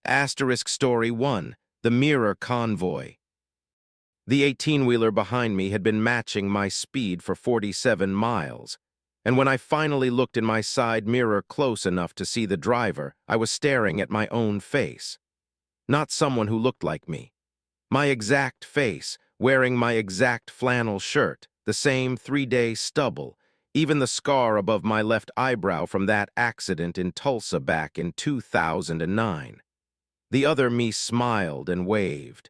Asterisk Story 1, The Mirror Convoy. The 18-wheeler behind me had been matching my speed for 47 miles, and when I finally looked in my side mirror close enough to see the driver, I was staring at my own face. Not someone who looked like me. My exact face, wearing my exact flannel shirt, the same 3-day stubble, even the scar above my left eyebrow from that accident in Tulsa back in 2009. The other me smiled and waved.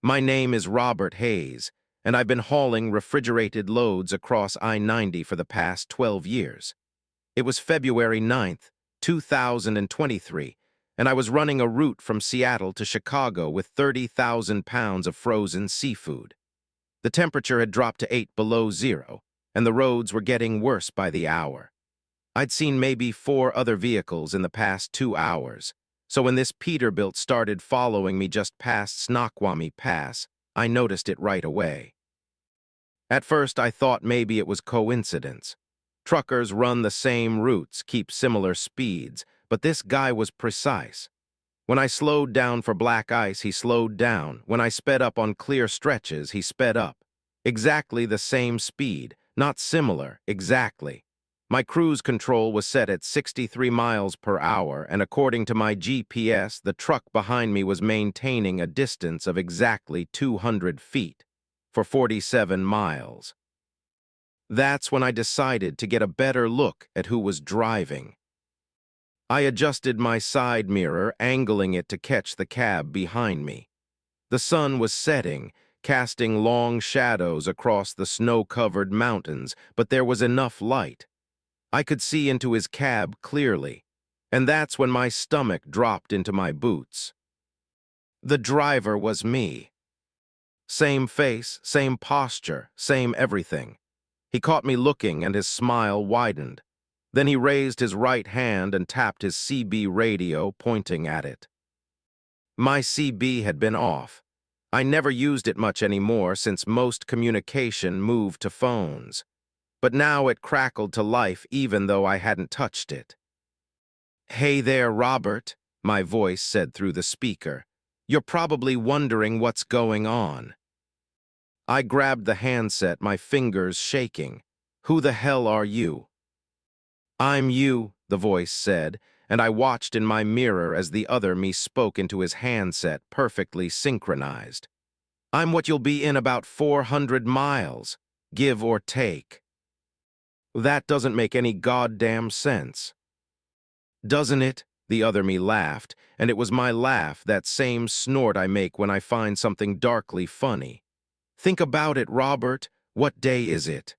My name is Robert Hayes, and I've been hauling refrigerated loads across I-90 for the past 12 years. It was February 9th, 2023, and I was running a route from Seattle to Chicago with 30,000 pounds of frozen seafood. The temperature had dropped to 8 below zero, and the roads were getting worse by the hour. I'd seen maybe 4 other vehicles in the past 2 hours, so when this Peterbilt started following me just past Snoqualmie Pass, I noticed it right away. At first, I thought maybe it was coincidence. Truckers run the same routes, keep similar speeds, but this guy was precise. When I slowed down for black ice, he slowed down. When I sped up on clear stretches, he sped up. Exactly the same speed, not similar, exactly. My cruise control was set at 63 miles per hour, and according to my GPS, the truck behind me was maintaining a distance of exactly 200 feet for 47 miles. That's when I decided to get a better look at who was driving. I adjusted my side mirror, angling it to catch the cab behind me. The sun was setting, casting long shadows across the snow-covered mountains, but there was enough light. I could see into his cab clearly, and that's when my stomach dropped into my boots. The driver was me. Same face, same posture, same everything. He caught me looking, and his smile widened. Then he raised his right hand and tapped his CB radio, pointing at it. My CB had been off. I never used it much anymore since most communication moved to phones. But now it crackled to life even though I hadn't touched it. "Hey there, Robert," my voice said through the speaker. "You're probably wondering what's going on." I grabbed the handset, my fingers shaking. "Who the hell are you?" "I'm you," the voice said, and I watched in my mirror as the other me spoke into his handset, perfectly synchronized. "I'm what you'll be in about 400 miles, give or take." That doesn't make any goddamn sense. Doesn't it? The other me laughed, and it was my laugh, that same snort I make when I find something darkly funny. Think about it, Robert. What day is it?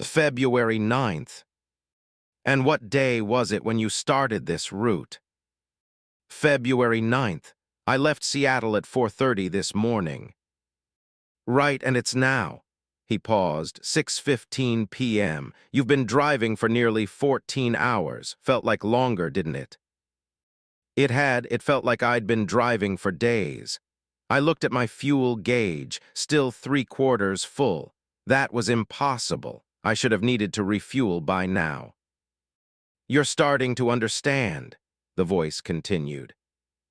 February 9th. And what day was it when you started this route? February 9th. I left Seattle at 4:30 this morning. Right, and it's now. He paused. 6:15 p.m. You've been driving for nearly 14 hours. Felt like longer, didn't it? It had. It felt like I'd been driving for days. I looked at my fuel gauge, still 3/4 full. That was impossible. I should have needed to refuel by now. You're starting to understand, the voice continued.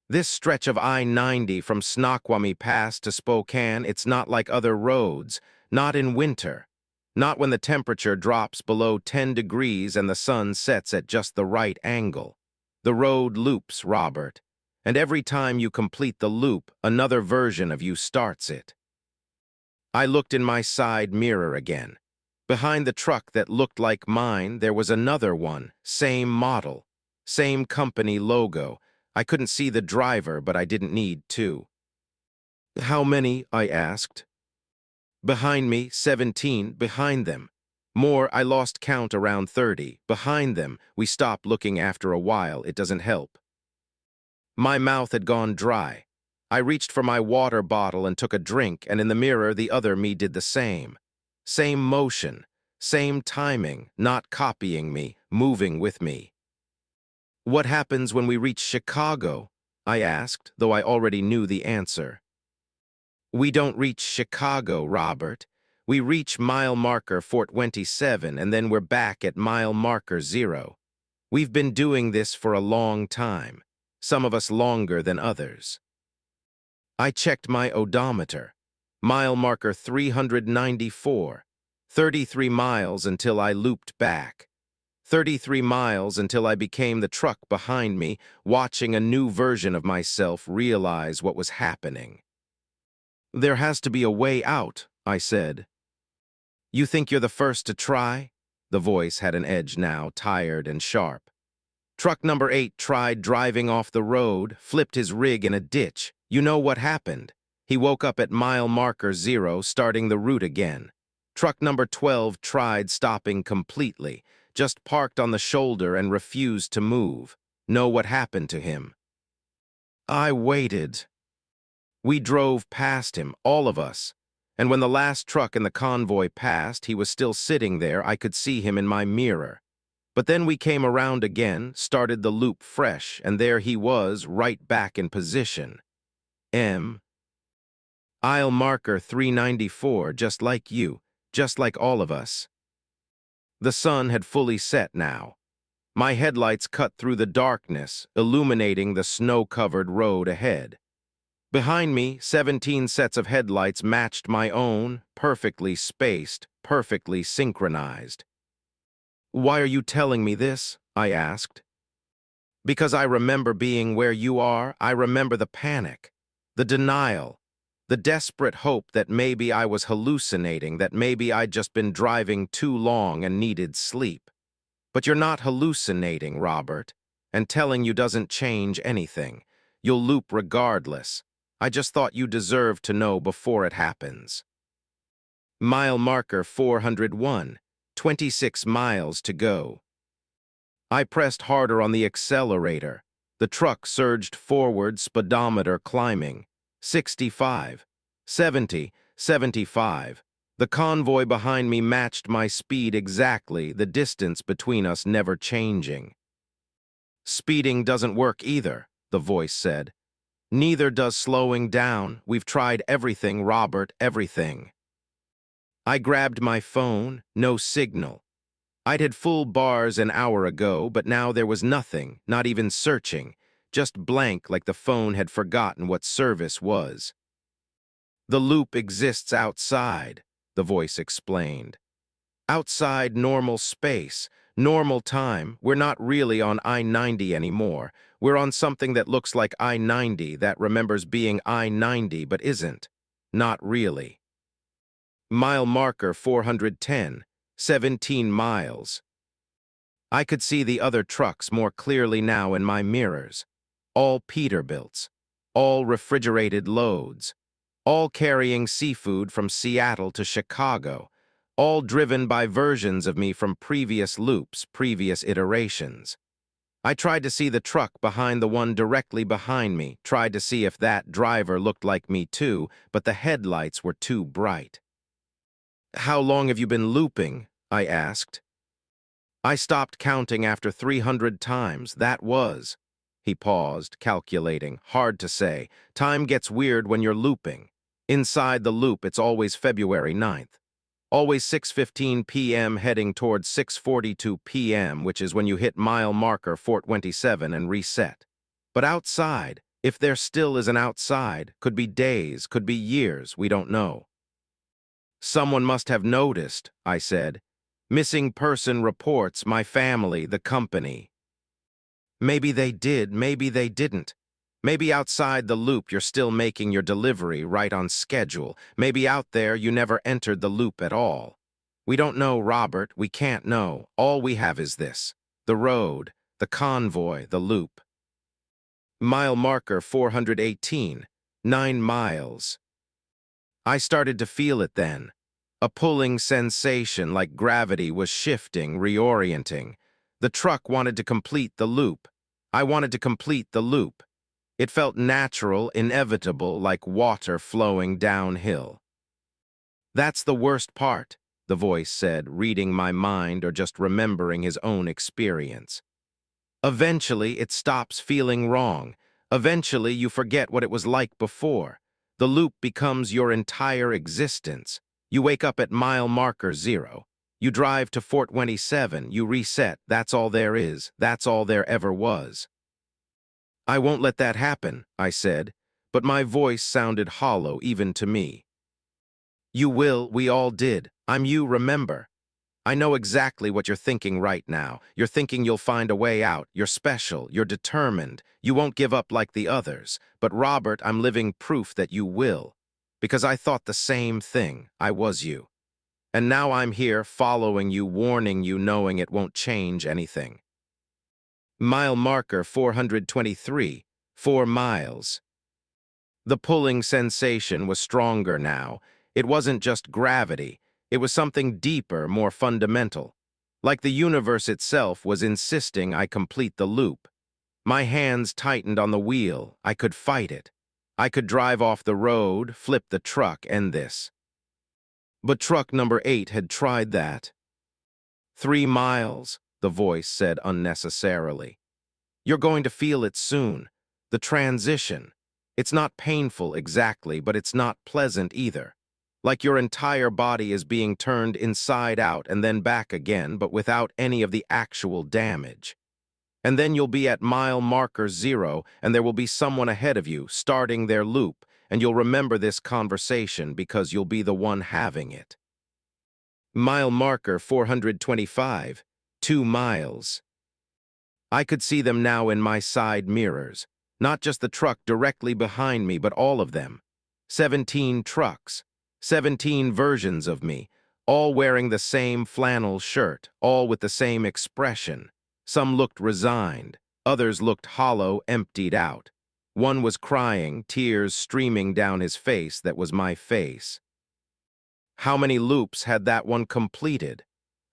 This stretch of I-90 from Snoqualmie Pass to Spokane, it's not like other roads. Not in winter. Not when the temperature drops below 10 degrees and the sun sets at just the right angle. The road loops, Robert. And every time you complete the loop, another version of you starts it. I looked in my side mirror again. Behind the truck that looked like mine, there was another one, same model, same company logo. I couldn't see the driver, but I didn't need to. "How many?" I asked. Behind me, 17, behind them. More, I lost count, around 30. Behind them, we stopped looking after a while, it doesn't help. My mouth had gone dry. I reached for my water bottle and took a drink, and in the mirror the other me did the same. Same motion, same timing, not copying me, moving with me. "What happens when we reach Chicago?" I asked, though I already knew the answer. "We don't reach Chicago, Robert. We reach mile marker 427, and then we're back at mile marker 0. We've been doing this for a long time. some of us longer than others. I checked my odometer. Mile marker 394. 33 miles until I looped back. 33 miles until I became the truck behind me, watching a new version of myself realize what was happening. "There has to be a way out," I said. "You think you're the first to try?" The voice had an edge now, tired and sharp. "Truck number 8 tried driving off the road, flipped his rig in a ditch. You know what happened? He woke up at mile marker 0, starting the route again. Truck number 12 tried stopping completely, just parked on the shoulder and refused to move. Know what happened to him?" I waited. We drove past him, all of us. And when the last truck in the convoy passed, he was still sitting there. I could see him in my mirror. But then we came around again, started the loop fresh, and there he was, right back in position. Aisle marker 394, just like you, just like all of us. The sun had fully set now. My headlights cut through the darkness, illuminating the snow-covered road ahead. Behind me, 17 sets of headlights matched my own, perfectly spaced, perfectly synchronized. "Why are you telling me this?" I asked. "Because I remember being where you are. I remember the panic, the denial, the desperate hope that maybe I was hallucinating, that maybe I'd just been driving too long and needed sleep. But you're not hallucinating, Robert, and telling you doesn't change anything. You'll loop regardless. I just thought you deserved to know before it happens." Mile marker 401, 26 miles to go. I pressed harder on the accelerator. The truck surged forward, speedometer climbing. 65, 70, 75. The convoy behind me matched my speed exactly, the distance between us never changing. "Speeding doesn't work either," the voice said. "Neither does slowing down. We've tried everything, Robert, everything." I grabbed my phone, no signal. I'd had full bars an hour ago, but now there was nothing, not even searching, just blank, like the phone had forgotten what service was. "The loop exists outside," the voice explained. "Outside normal space, normal time. We're not really on I-90 anymore. We're on something that looks like I-90, that remembers being I-90 but isn't. Not really." Mile marker 410, 17 miles. I could see the other trucks more clearly now in my mirrors. All Peterbilts, all refrigerated loads, all carrying seafood from Seattle to Chicago, all driven by versions of me from previous loops, previous iterations. I tried to see the truck behind the one directly behind me, tried to see if that driver looked like me too, but the headlights were too bright. "How long have you been looping?" I asked. "I stopped counting after 300 times, that was." He paused, calculating. "Hard to say. Time gets weird when you're looping. Inside the loop, it's always February 9th. Always 6:15 p.m. heading towards 6:42 p.m., which is when you hit mile marker 427 and reset. But outside, if there still is an outside, could be days, could be years, we don't know." "Someone must have noticed," I said. "Missing person reports, my family, the company." "Maybe they did, maybe they didn't. Maybe outside the loop you're still making your delivery right on schedule. Maybe out there you never entered the loop at all. We don't know, Robert, we can't know. All we have is this: the road, the convoy, the loop." Mile marker 418, 9 miles. I started to feel it then. A pulling sensation, like gravity was shifting, reorienting. The truck wanted to complete the loop. I wanted to complete the loop. It felt natural, inevitable, like water flowing downhill. "That's the worst part," the voice said, reading my mind or just remembering his own experience. "Eventually, it stops feeling wrong. Eventually, you forget what it was like before. The loop becomes your entire existence. You wake up at mile marker 0. You drive to 427, you reset, that's all there is, that's all there ever was." I won't let that happen, I said, but my voice sounded hollow even to me. You will, we all did. I'm you, remember. I know exactly what you're thinking right now. You're thinking you'll find a way out. You're special. You're determined. You won't give up like the others. But Robert, I'm living proof that you will. Because I thought the same thing. I was you. And now I'm here, following you, warning you, knowing it won't change anything. Mile marker 423. 4 miles. The pulling sensation was stronger now. It wasn't just gravity. It was something deeper, more fundamental. Like the universe itself was insisting I complete the loop. My hands tightened on the wheel. I could fight it. I could drive off the road, flip the truck, end this. But truck number 8 had tried that. 3 miles, the voice said unnecessarily. You're going to feel it soon. The transition. It's not painful exactly, but it's not pleasant either. Like your entire body is being turned inside out and then back again, but without any of the actual damage. And then you'll be at mile marker 0, and there will be someone ahead of you starting their loop, and you'll remember this conversation because you'll be the one having it. Mile marker 425, 2 miles. I could see them now in my side mirrors. Not just the truck directly behind me, but all of them. 17 trucks. 17 versions of me, all wearing the same flannel shirt, all with the same expression. Some looked resigned. Others looked hollow, emptied out. One was crying, tears streaming down his face that was my face. How many loops had that one completed?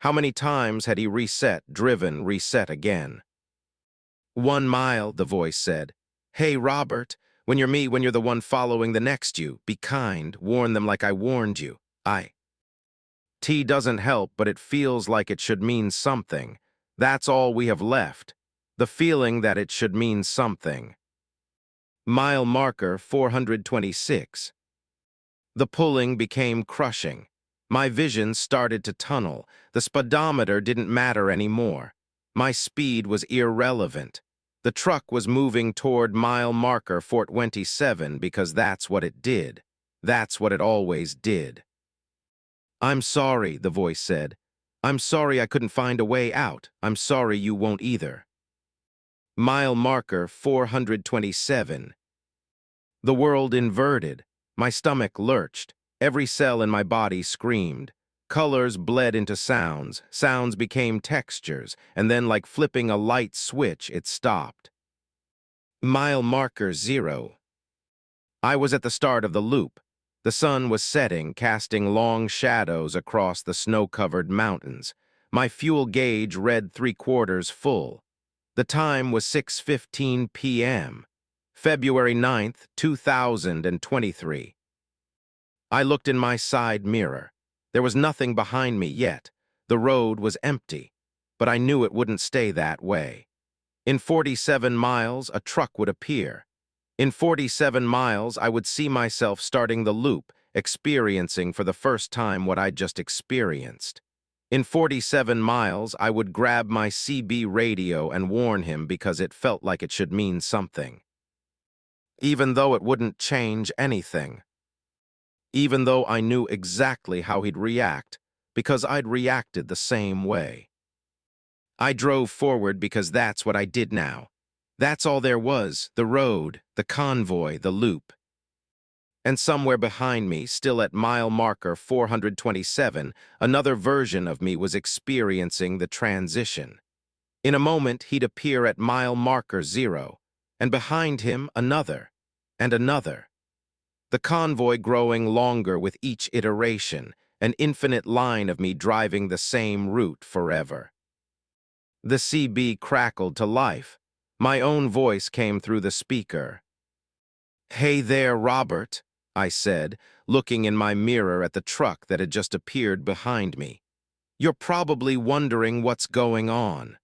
How many times had he reset, driven, reset again? 1 mile, the voice said. Hey, Robert, when you're me, when you're the one following the next you, be kind, warn them like I warned you. T doesn't help, but it feels like it should mean something. That's all we have left. The feeling that it should mean something. Mile marker 426. The pulling became crushing. My vision started to tunnel. The speedometer didn't matter anymore. My speed was irrelevant. The truck was moving toward mile marker 427 because that's what it did. That's what it always did. I'm sorry, the voice said. I'm sorry I couldn't find a way out. I'm sorry you won't either. Mile marker 427. The world inverted. My stomach lurched. Every cell in my body screamed. Colors bled into sounds. Sounds became textures, and then like flipping a light switch, it stopped. Mile marker 0. I was at the start of the loop. The sun was setting, casting long shadows across the snow-covered mountains. My fuel gauge read 3/4 full. The time was 6:15 p.m. February 9th, 2023. I looked in my side mirror. There was nothing behind me yet. The road was empty, but I knew it wouldn't stay that way. In 47 miles, a truck would appear. In 47 miles, I would see myself starting the loop, experiencing for the first time what I'd just experienced. In 47 miles, I would grab my CB radio and warn him because it felt like it should mean something. Even though it wouldn't change anything. Even though I knew exactly how he'd react, because I'd reacted the same way. I drove forward because that's what I did now. That's all there was, the road, the convoy, the loop. And somewhere behind me, still at mile marker 427, another version of me was experiencing the transition. In a moment, he'd appear at mile marker 0, and behind him another, and another. The convoy growing longer with each iteration, an infinite line of me driving the same route forever. The CB crackled to life. My own voice came through the speaker. Hey there, Robert, I said, looking in my mirror at the truck that had just appeared behind me. You're probably wondering what's going on.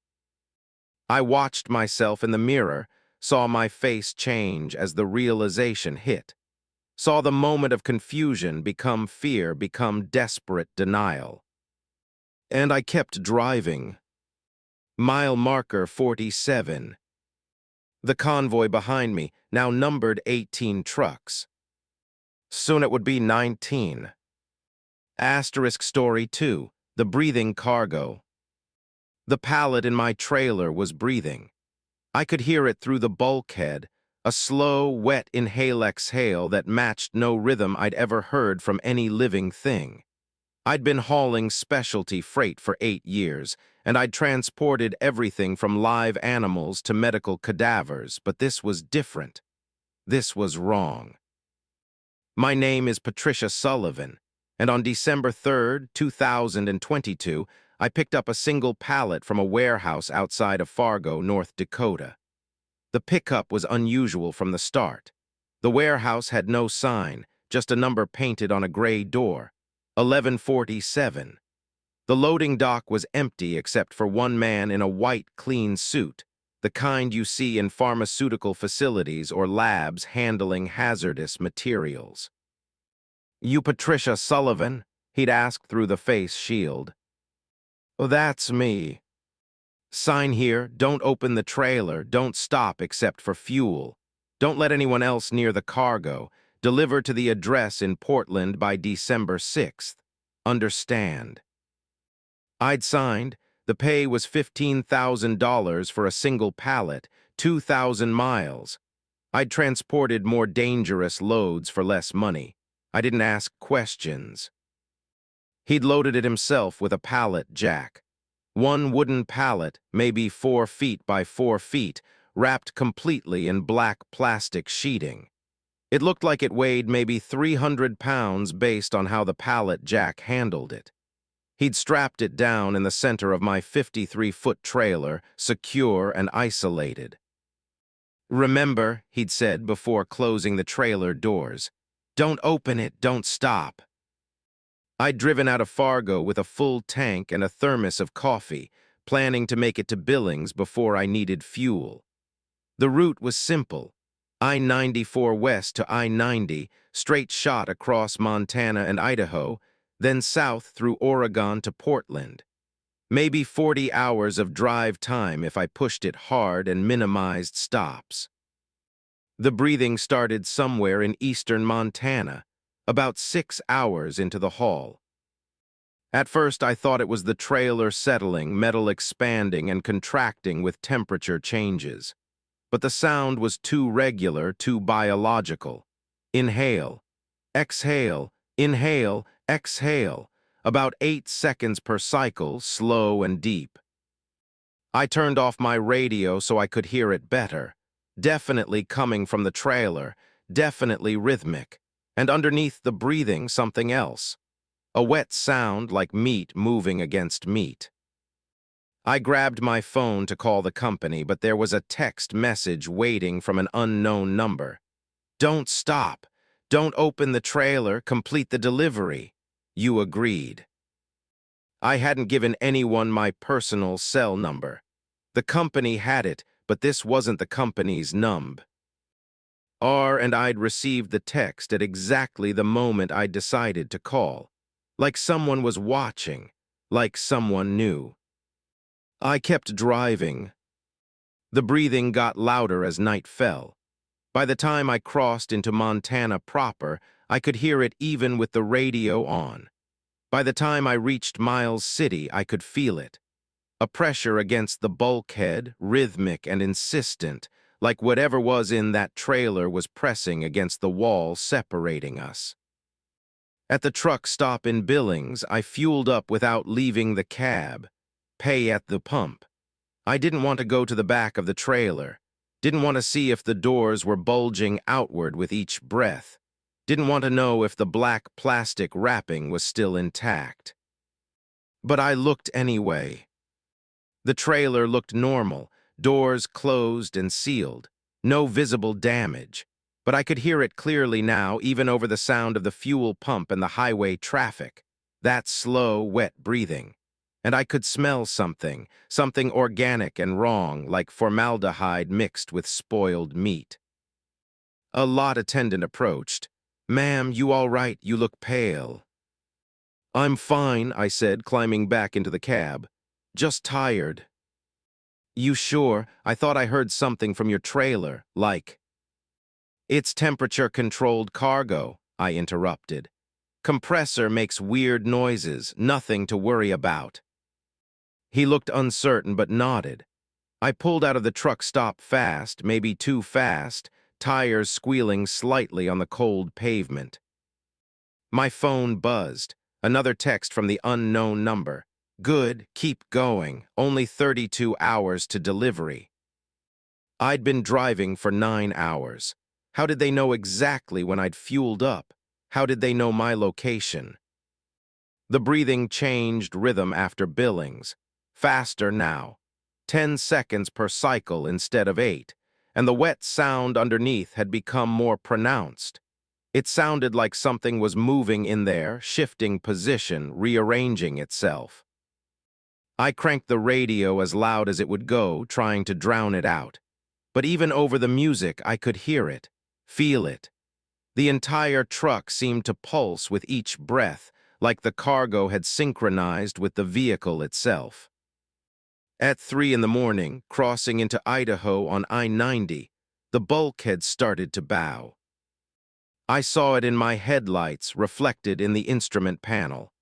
I watched myself in the mirror, saw my face change as the realization hit. Saw the moment of confusion become fear, become desperate denial. And I kept driving. Mile marker 47. The convoy behind me now numbered 18 trucks. Soon it would be 19. Asterisk story 2, the breathing cargo. The pallet in my trailer was breathing. I could hear it through the bulkhead, a slow, wet inhale-exhale that matched no rhythm I'd ever heard from any living thing. I'd been hauling specialty freight for 8 years, and I'd transported everything from live animals to medical cadavers, but this was different. This was wrong. My name is Patricia Sullivan, and on December 3rd, 2022, I picked up a single pallet from a warehouse outside of Fargo, North Dakota. The pickup was unusual from the start. The warehouse had no sign, just a number painted on a gray door, 1147. The loading dock was empty except for one man in a white, clean suit, the kind you see in pharmaceutical facilities or labs handling hazardous materials. "You Patricia Sullivan?" he'd asked through the face shield. "Oh, that's me. Sign here, don't open the trailer, don't stop except for fuel. Don't let anyone else near the cargo. Deliver to the address in Portland by December 6th. Understand?" I'd signed. The pay was $15,000 for a single pallet, 2,000 miles. I'd transported more dangerous loads for less money. I didn't ask questions. He'd loaded it himself with a pallet jack. One wooden pallet, maybe 4 feet by 4 feet, wrapped completely in black plastic sheeting. It looked like it weighed maybe 300 pounds based on how the pallet jack handled it. He'd strapped it down in the center of my 53-foot trailer, secure and isolated. "Remember," he'd said before closing the trailer doors, "don't open it, don't stop." I'd driven out of Fargo with a full tank and a thermos of coffee, planning to make it to Billings before I needed fuel. The route was simple. I-94 west to I-90, straight shot across Montana and Idaho, then south through Oregon to Portland. Maybe 40 hours of drive time if I pushed it hard and minimized stops. The breathing started somewhere in eastern Montana, about 6 hours into the haul. At first I thought it was the trailer settling, metal expanding and contracting with temperature changes. But the sound was too regular, too biological. Inhale, exhale, inhale, exhale, about 8 seconds per cycle, slow and deep. I turned off my radio so I could hear it better. Definitely coming from the trailer, definitely rhythmic, and underneath the breathing something else. A wet sound like meat moving against meat. I grabbed my phone to call the company, but there was a text message waiting from an unknown number. "Don't stop. Don't open the trailer. Complete the delivery. You agreed." I hadn't given anyone my personal cell number. The company had it, but this wasn't the company's number. And I'd received the text at exactly the moment I'd decided to call. Like someone was watching, like someone knew. I kept driving. The breathing got louder as night fell. By the time I crossed into Montana proper, I could hear it even with the radio on. By the time I reached Miles City, I could feel it. A pressure against the bulkhead, rhythmic and insistent, like whatever was in that trailer was pressing against the wall separating us. At the truck stop in Billings, I fueled up without leaving the cab. Pay at the pump. I didn't want to go to the back of the trailer. Didn't want to see if the doors were bulging outward with each breath. Didn't want to know if the black plastic wrapping was still intact. But I looked anyway. The trailer looked normal, doors closed and sealed. No visible damage. But I could hear it clearly now, even over the sound of the fuel pump and the highway traffic. That slow, wet breathing. And I could smell something organic and wrong, like formaldehyde mixed with spoiled meat. A lot attendant approached. "Ma'am, you all right? You look pale." "I'm fine," I said, climbing back into the cab. "Just tired." You sure? I thought I heard something from your trailer, like... It's temperature-controlled cargo, I interrupted. Compressor makes weird noises, nothing to worry about. He looked uncertain but nodded. I pulled out of the truck stop fast, maybe too fast, tires squealing slightly on the cold pavement. My phone buzzed. Another text from the unknown number. Good, keep going. Only 32 hours to delivery. I'd been driving for 9 hours. How did they know exactly when I'd fueled up? How did they know my location? The breathing changed rhythm after Billings. Faster now. 10 seconds per cycle instead of 8. And the wet sound underneath had become more pronounced. It sounded like something was moving in there, shifting position, rearranging itself. I cranked the radio as loud as it would go, trying to drown it out. But even over the music, I could hear it, feel it. The entire truck seemed to pulse with each breath, like the cargo had synchronized with the vehicle itself. At 3 in the morning, crossing into Idaho on I-90, the bulkhead started to bow. I saw it in my headlights, reflected in the instrument panel.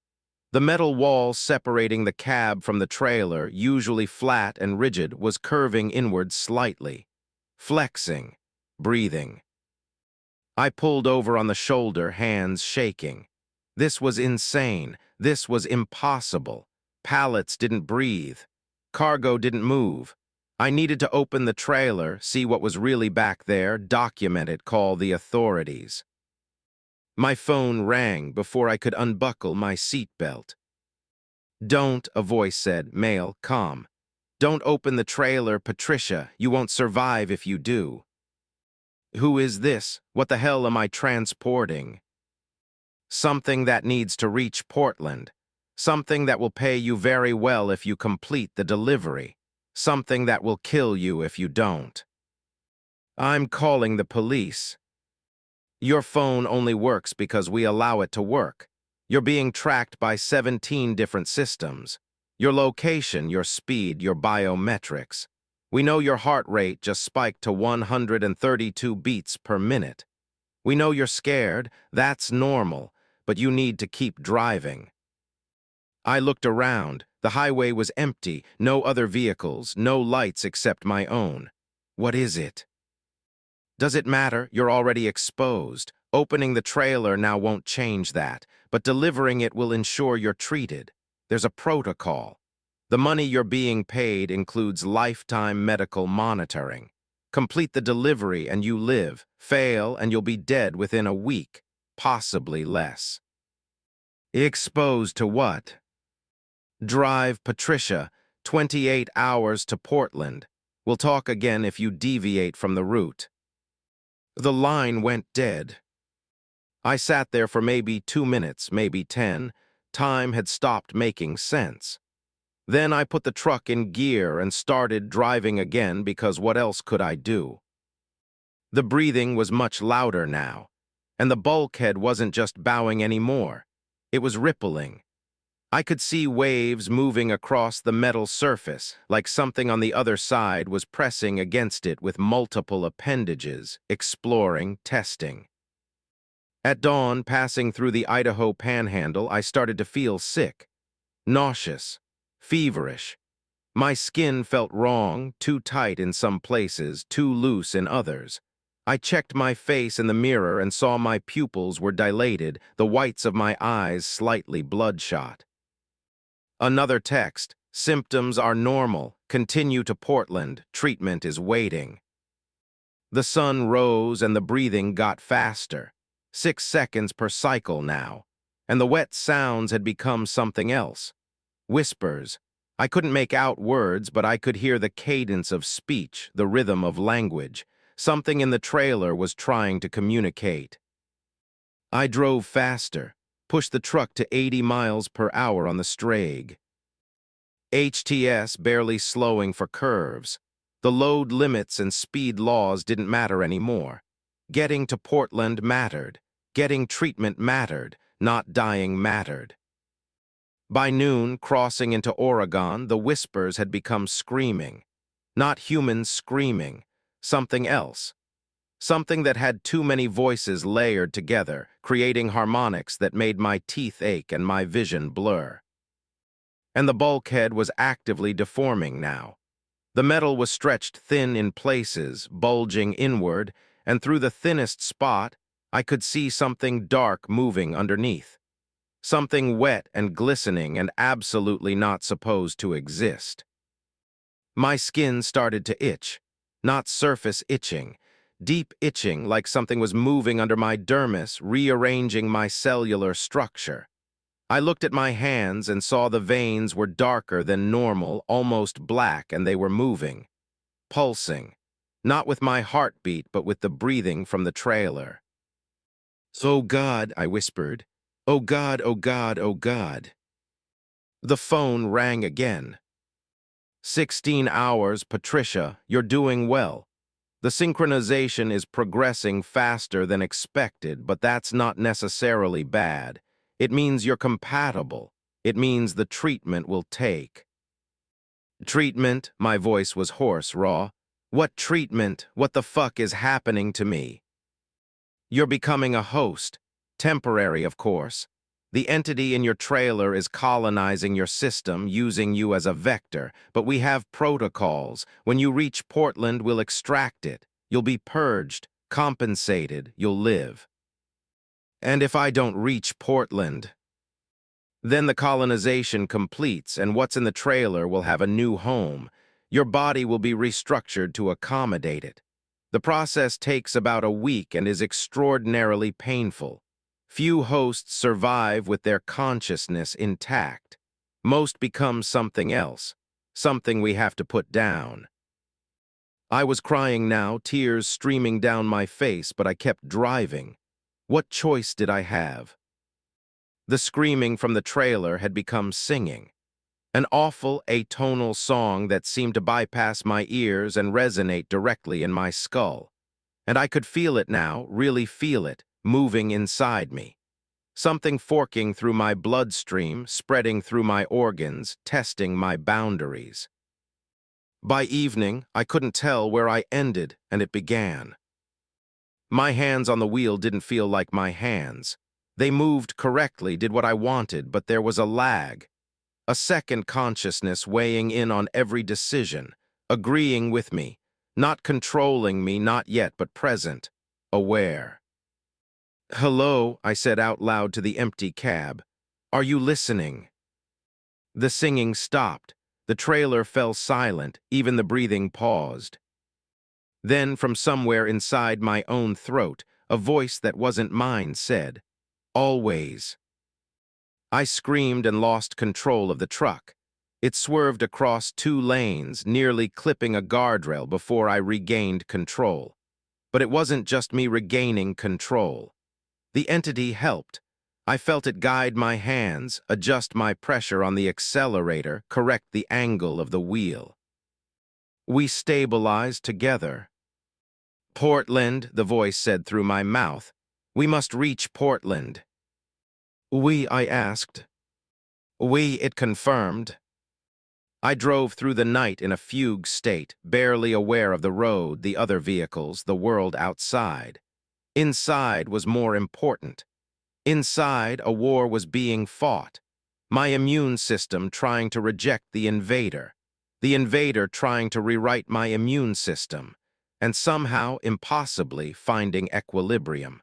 The metal wall separating the cab from the trailer, usually flat and rigid, was curving inward slightly, flexing, breathing. I pulled over on the shoulder, hands shaking. This was insane. This was impossible. Pallets didn't breathe. Cargo didn't move. I needed to open the trailer, see what was really back there, document it, call the authorities. My phone rang before I could unbuckle my seatbelt. Don't, a voice said, male, calm. Don't open the trailer, Patricia. You won't survive if you do. Who is this? What the hell am I transporting? Something that needs to reach Portland. Something that will pay you very well if you complete the delivery. Something that will kill you if you don't. I'm calling the police. Your phone only works because we allow it to work. You're being tracked by 17 different systems. Your location, your speed, your biometrics. We know your heart rate just spiked to 132 beats per minute. We know you're scared, that's normal, but you need to keep driving. I looked around. The highway was empty, no other vehicles, no lights except my own. What is it? Does it matter? You're already exposed. Opening the trailer now won't change that, but delivering it will ensure you're treated. There's a protocol. The money you're being paid includes lifetime medical monitoring. Complete the delivery and you live. Fail and you'll be dead within a week, possibly less. Exposed to what? Drive, Patricia, 28 hours to Portland. We'll talk again if you deviate from the route. The line went dead. I sat there for maybe 2 minutes, maybe 10. Time had stopped making sense. Then I put the truck in gear and started driving again because what else could I do? The breathing was much louder now, and the bulkhead wasn't just bowing anymore. It was rippling. I could see waves moving across the metal surface, like something on the other side was pressing against it with multiple appendages, exploring, testing. At dawn, passing through the Idaho panhandle, I started to feel sick, nauseous, feverish. My skin felt wrong, too tight in some places, too loose in others. I checked my face in the mirror and saw my pupils were dilated, the whites of my eyes slightly bloodshot. Another text, symptoms are normal, continue to Portland, treatment is waiting. The sun rose and the breathing got faster, 6 seconds per cycle now, and the wet sounds had become something else. Whispers. I couldn't make out words, but I could hear the cadence of speech, the rhythm of language. Something in the trailer was trying to communicate. I drove faster, pushed the truck to 80 miles per hour on the Strag. HTS barely slowing for curves. The load limits and speed laws didn't matter anymore. Getting to Portland mattered. Getting treatment mattered. Not dying mattered. By noon, crossing into Oregon, the whispers had become screaming. Not humans screaming, something else. Something that had too many voices layered together, creating harmonics that made my teeth ache and my vision blur. And the bulkhead was actively deforming now. The metal was stretched thin in places, bulging inward, and through the thinnest spot, I could see something dark moving underneath. Something wet and glistening and absolutely not supposed to exist. My skin started to itch, not surface itching, deep itching like something was moving under my dermis, rearranging my cellular structure. I looked at my hands and saw the veins were darker than normal, almost black, and they were moving, pulsing, not with my heartbeat but with the breathing from the trailer. "Oh God," I whispered. "Oh God, oh God, oh God." The phone rang again. 16 hours, Patricia, you're doing well. The synchronization is progressing faster than expected, but that's not necessarily bad. It means you're compatible. It means the treatment will take. Treatment? My voice was hoarse, raw. What treatment? What the fuck is happening to me? You're becoming a host. Temporary, of course. The entity in your trailer is colonizing your system, using you as a vector, but we have protocols. When you reach Portland, we'll extract it. You'll be purged, compensated, you'll live. And if I don't reach Portland? Then the colonization completes, and what's in the trailer will have a new home. Your body will be restructured to accommodate it. The process takes about a week and is extraordinarily painful. Few hosts survive with their consciousness intact. Most become something else, something we have to put down. I was crying now, tears streaming down my face, but I kept driving. What choice did I have? The screaming from the trailer had become singing. An awful, atonal song that seemed to bypass my ears and resonate directly in my skull. And I could feel it now, really feel it, moving inside me. Something forking through my bloodstream, spreading through my organs, testing my boundaries. By evening, I couldn't tell where I ended and it began. My hands on the wheel didn't feel like my hands. They moved correctly, did what I wanted, but there was a lag. A second consciousness weighing in on every decision, agreeing with me, not controlling me, not yet, but present, aware. "Hello," I said out loud to the empty cab. "Are you listening?" The singing stopped. The trailer fell silent, even the breathing paused. Then, from somewhere inside my own throat, a voice that wasn't mine said, "Always." I screamed and lost control of the truck. It swerved across 2 lanes, nearly clipping a guardrail before I regained control. But it wasn't just me regaining control. The entity helped. I felt it guide my hands, adjust my pressure on the accelerator, correct the angle of the wheel. We stabilized together. "Portland," the voice said through my mouth. "We must reach Portland." "We?" I asked. "We," it confirmed. I drove through the night in a fugue state, barely aware of the road, the other vehicles, the world outside. Inside was more important. Inside, a war was being fought. My immune system trying to reject the invader trying to rewrite my immune system, and somehow, impossibly, finding equilibrium.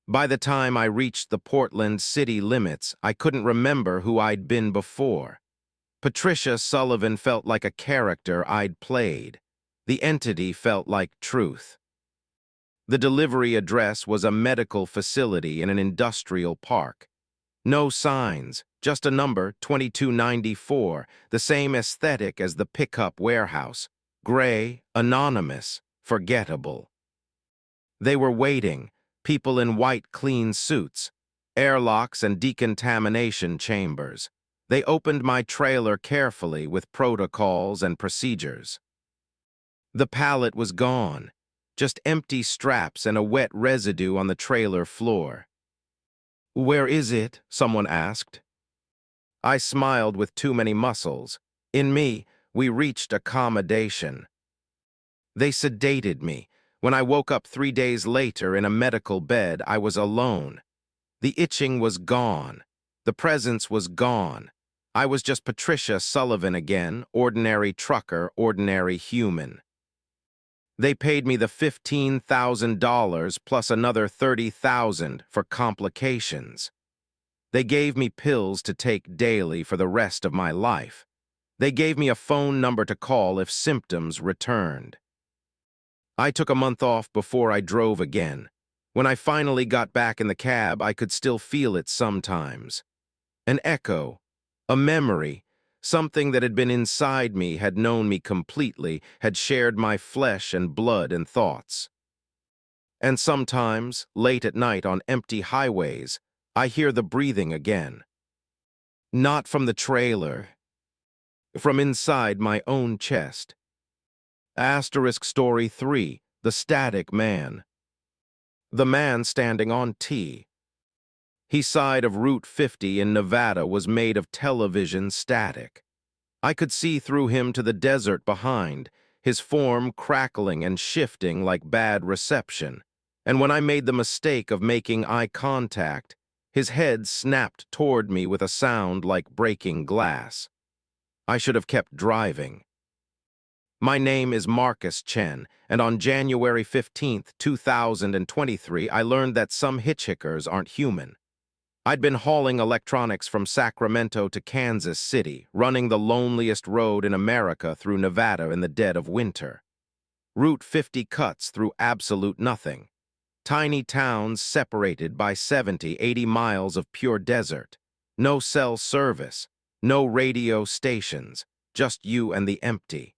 By the time I reached the Portland city limits, I couldn't remember who I'd been before. Patricia Sullivan felt like a character I'd played. The entity felt like truth. The delivery address was a medical facility in an industrial park. No signs, just a number, 2294, the same aesthetic as the pickup warehouse. Gray, anonymous, forgettable. They were waiting, people in white clean suits, airlocks and decontamination chambers. They opened my trailer carefully with protocols and procedures. The pallet was gone, just empty straps and a wet residue on the trailer floor. "Where is it?" someone asked. I smiled with too many muscles. In me, We reached accommodation. They sedated me. When I woke up 3 days later in a medical bed, I was alone. The itching was gone. The presence was gone. I was just Patricia Sullivan again, ordinary trucker, ordinary human. They paid me the $15,000 plus another $30,000 for complications. They gave me pills to take daily for the rest of my life. They gave me a phone number to call if symptoms returned. I took a month off before I drove again. When I finally got back in the cab, I could still feel it sometimes. An echo, a memory, something that had been inside me, had known me completely, had shared my flesh and blood and thoughts. And sometimes, late at night on empty highways, I hear the breathing again. Not from the trailer, from inside my own chest. Story 3, The Static Man. The man standing on T. He side of Route 50 in Nevada was made of television static. I could see through him to the desert behind, his form crackling and shifting like bad reception. And when I made the mistake of making eye contact, his head snapped toward me with a sound like breaking glass. I should have kept driving. My name is Marcus Chen, and on January 15, 2023, I learned that some hitchhikers aren't human. I'd been hauling electronics from Sacramento to Kansas City, running the loneliest road in America through Nevada in the dead of winter. Route 50 cuts through absolute nothing. Tiny towns separated by 70, 80 miles of pure desert. No cell service, no radio stations, just you and the empty.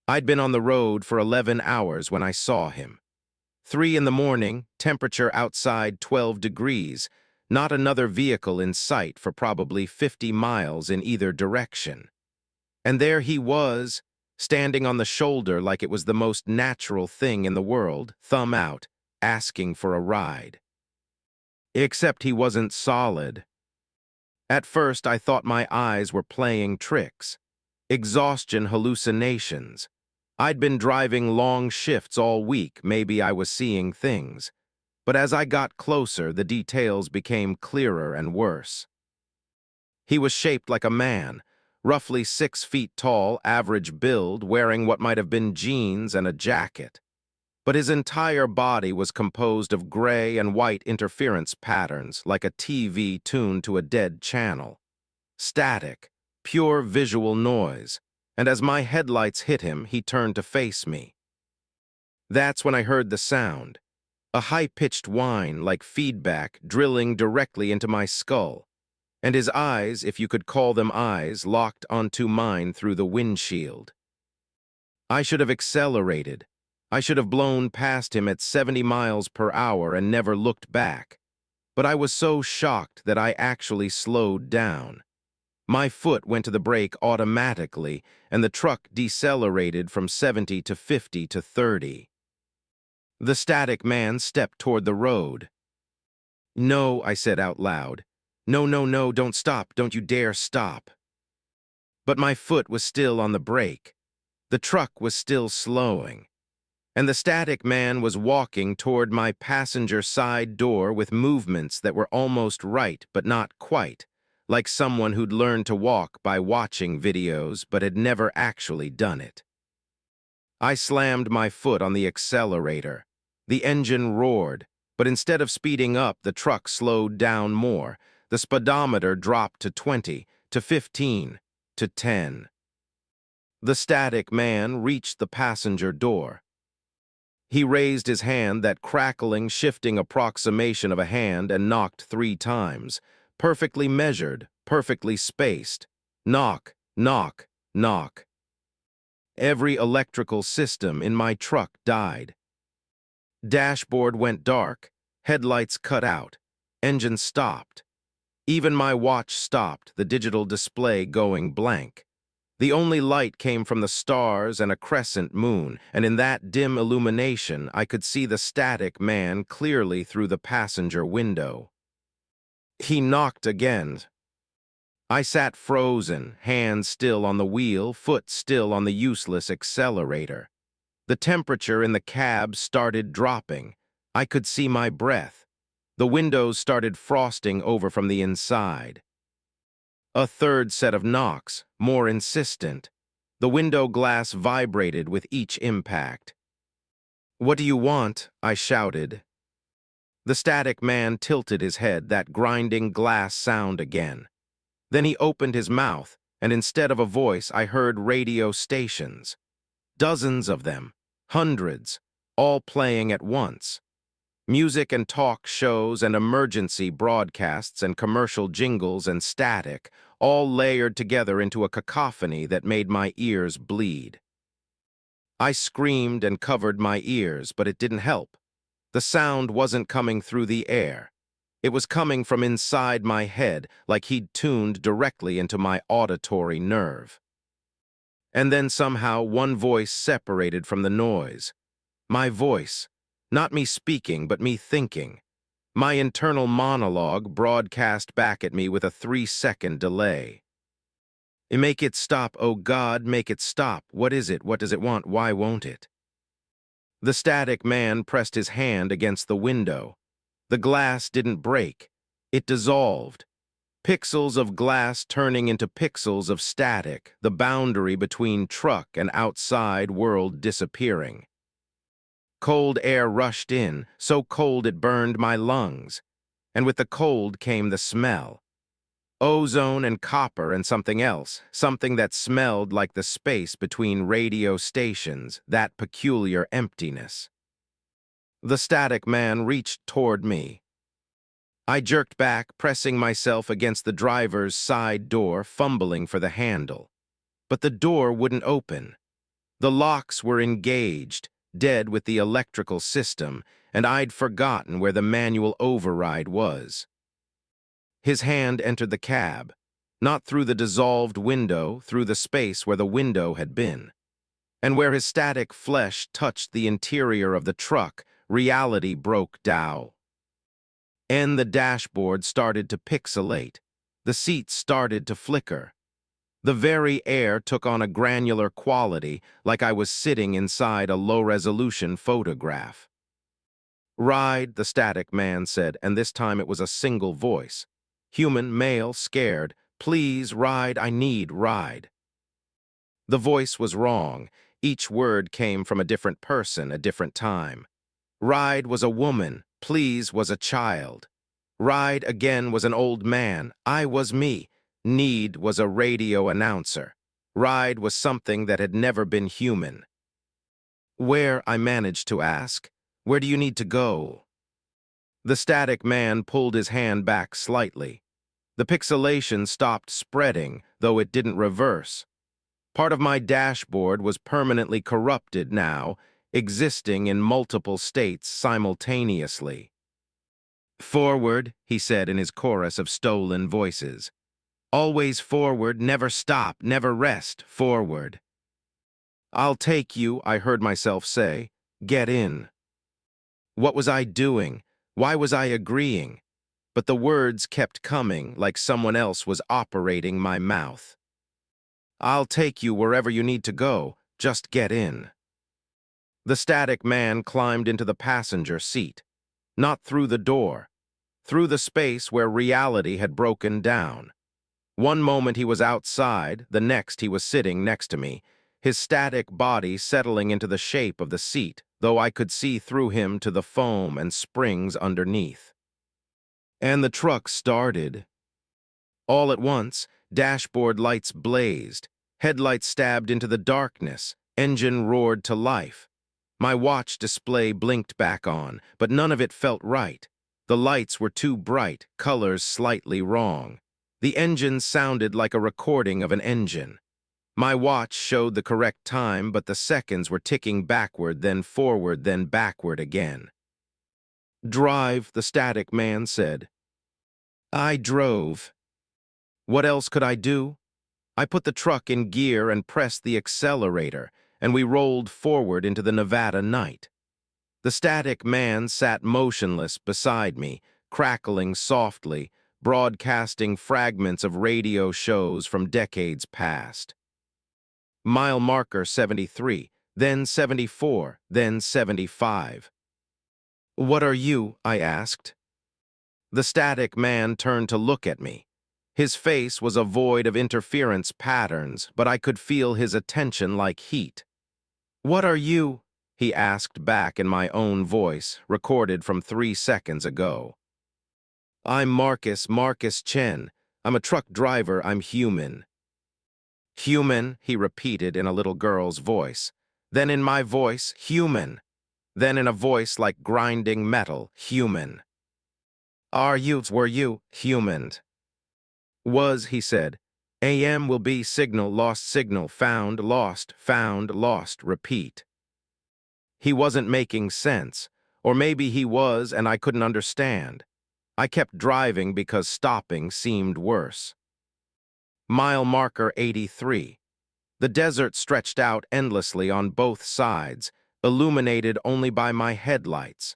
I'd been on the road for 11 hours when I saw him. 3 in the morning, temperature outside 12 degrees, not another vehicle in sight for probably 50 miles in either direction. And there he was, standing on the shoulder like it was the most natural thing in the world, thumb out, asking for a ride. Except he wasn't solid. At first I thought my eyes were playing tricks. Exhaustion hallucinations. I'd been driving long shifts all week, maybe I was seeing things. But as I got closer, the details became clearer and worse. He was shaped like a man, roughly 6 feet tall, average build, wearing what might have been jeans and a jacket. But his entire body was composed of gray and white interference patterns, like a TV tuned to a dead channel. Static, pure visual noise, and as my headlights hit him, he turned to face me. That's when I heard the sound. A high-pitched whine like feedback drilling directly into my skull, and his eyes, if you could call them eyes, locked onto mine through the windshield. I should have accelerated. I should have blown past him at 70 miles per hour and never looked back. But I was so shocked that I actually slowed down. My foot went to the brake automatically, and the truck decelerated from 70 to 50 to 30. The static man stepped toward the road. "No," I said out loud. "No, no, no, don't stop, don't you dare stop." But my foot was still on the brake. The truck was still slowing. And the static man was walking toward my passenger side door with movements that were almost right but not quite, like someone who'd learned to walk by watching videos but had never actually done it. I slammed my foot on the accelerator. The engine roared, but instead of speeding up, the truck slowed down more. The speedometer dropped to 20, to 15, to 10. The static man reached the passenger door. He raised his hand, that crackling, shifting approximation of a hand, and knocked 3 times. Perfectly measured, perfectly spaced. Knock, knock, knock. Every electrical system in my truck died. Dashboard went dark, headlights cut out, engine stopped. Even my watch stopped, the digital display going blank. The only light came from the stars and a crescent moon, and in that dim illumination I could see the static man clearly through the passenger window. He knocked again. I sat frozen, hands still on the wheel, foot still on the useless accelerator. The temperature in the cab started dropping. I could see my breath. The windows started frosting over from the inside. A third set of knocks, more insistent. The window glass vibrated with each impact. "What do you want?" I shouted. The static man tilted his head, that grinding glass sound again. Then he opened his mouth, and instead of a voice, I heard radio stations. Dozens of them, hundreds, all playing at once. Music and talk shows and emergency broadcasts and commercial jingles and static, all layered together into a cacophony that made my ears bleed. I screamed and covered my ears, but it didn't help. The sound wasn't coming through the air. It was coming from inside my head, like he'd tuned directly into my auditory nerve. And then somehow one voice separated from the noise. My voice. Not me speaking, but me thinking. My internal monologue broadcast back at me with a 3-second delay. "Make it stop, oh God, make it stop. What is it? What does it want? Why won't it?" The static man pressed his hand against the window. The glass didn't break. It dissolved. Pixels of glass turning into pixels of static, the boundary between truck and outside world disappearing. Cold air rushed in, so cold it burned my lungs. And with the cold came the smell. Ozone and copper and something else, something that smelled like the space between radio stations, that peculiar emptiness. The static man reached toward me. I jerked back, pressing myself against the driver's side door, fumbling for the handle. But the door wouldn't open. The locks were engaged, dead with the electrical system, and I'd forgotten where the manual override was. His hand entered the cab, not through the dissolved window, through the space where the window had been. And where his static flesh touched the interior of the truck, reality broke down. And the dashboard started to pixelate. The seats started to flicker. The very air took on a granular quality, like I was sitting inside a low-resolution photograph. "Ride," the static man said, and this time it was a single voice. Human, male, scared. "Please, ride, I need ride." The voice was wrong. Each word came from a different person, a different time. Ride was a woman. Please was a child. Ride again was an old man. I was me. Need was a radio announcer. Ride was something that had never been human. "Where?" I managed to ask. "Where do you need to go?" The static man pulled his hand back slightly. The pixelation stopped spreading, though it didn't reverse. Part of my dashboard was permanently corrupted now, existing in multiple states simultaneously. "Forward," he said in his chorus of stolen voices. "Always forward, never stop, never rest, forward." "I'll take you," I heard myself say. "Get in." What was I doing? Why was I agreeing? But the words kept coming, like someone else was operating my mouth. "I'll take you wherever you need to go. Just get in." The static man climbed into the passenger seat. Not through the door. Through the space where reality had broken down. One moment he was outside, the next he was sitting next to me, his static body settling into the shape of the seat, though I could see through him to the foam and springs underneath. And the truck started. All at once, dashboard lights blazed, headlights stabbed into the darkness, engine roared to life. My watch display blinked back on, but none of it felt right. The lights were too bright, colors slightly wrong. The engine sounded like a recording of an engine. My watch showed the correct time, but the seconds were ticking backward, then forward, then backward again. "Drive," the static man said. I drove. What else could I do? I put the truck in gear and pressed the accelerator, and we rolled forward into the Nevada night. The static man sat motionless beside me, crackling softly, broadcasting fragments of radio shows from decades past. Mile marker 73, then 74, then 75. "What are you?" I asked. The static man turned to look at me. His face was a void of interference patterns, but I could feel his attention like heat. "What are you?" he asked back in my own voice, recorded from 3 seconds ago. "I'm Marcus Chen. I'm a truck driver, I'm human." "Human," he repeated in a little girl's voice. Then in my voice, "Human." Then in a voice like grinding metal, "Human." Were you, human?" "Was," he said. "AM will be signal, found, lost, repeat." He wasn't making sense, or maybe he was and I couldn't understand. I kept driving because stopping seemed worse. Mile marker 83. The desert stretched out endlessly on both sides, illuminated only by my headlights.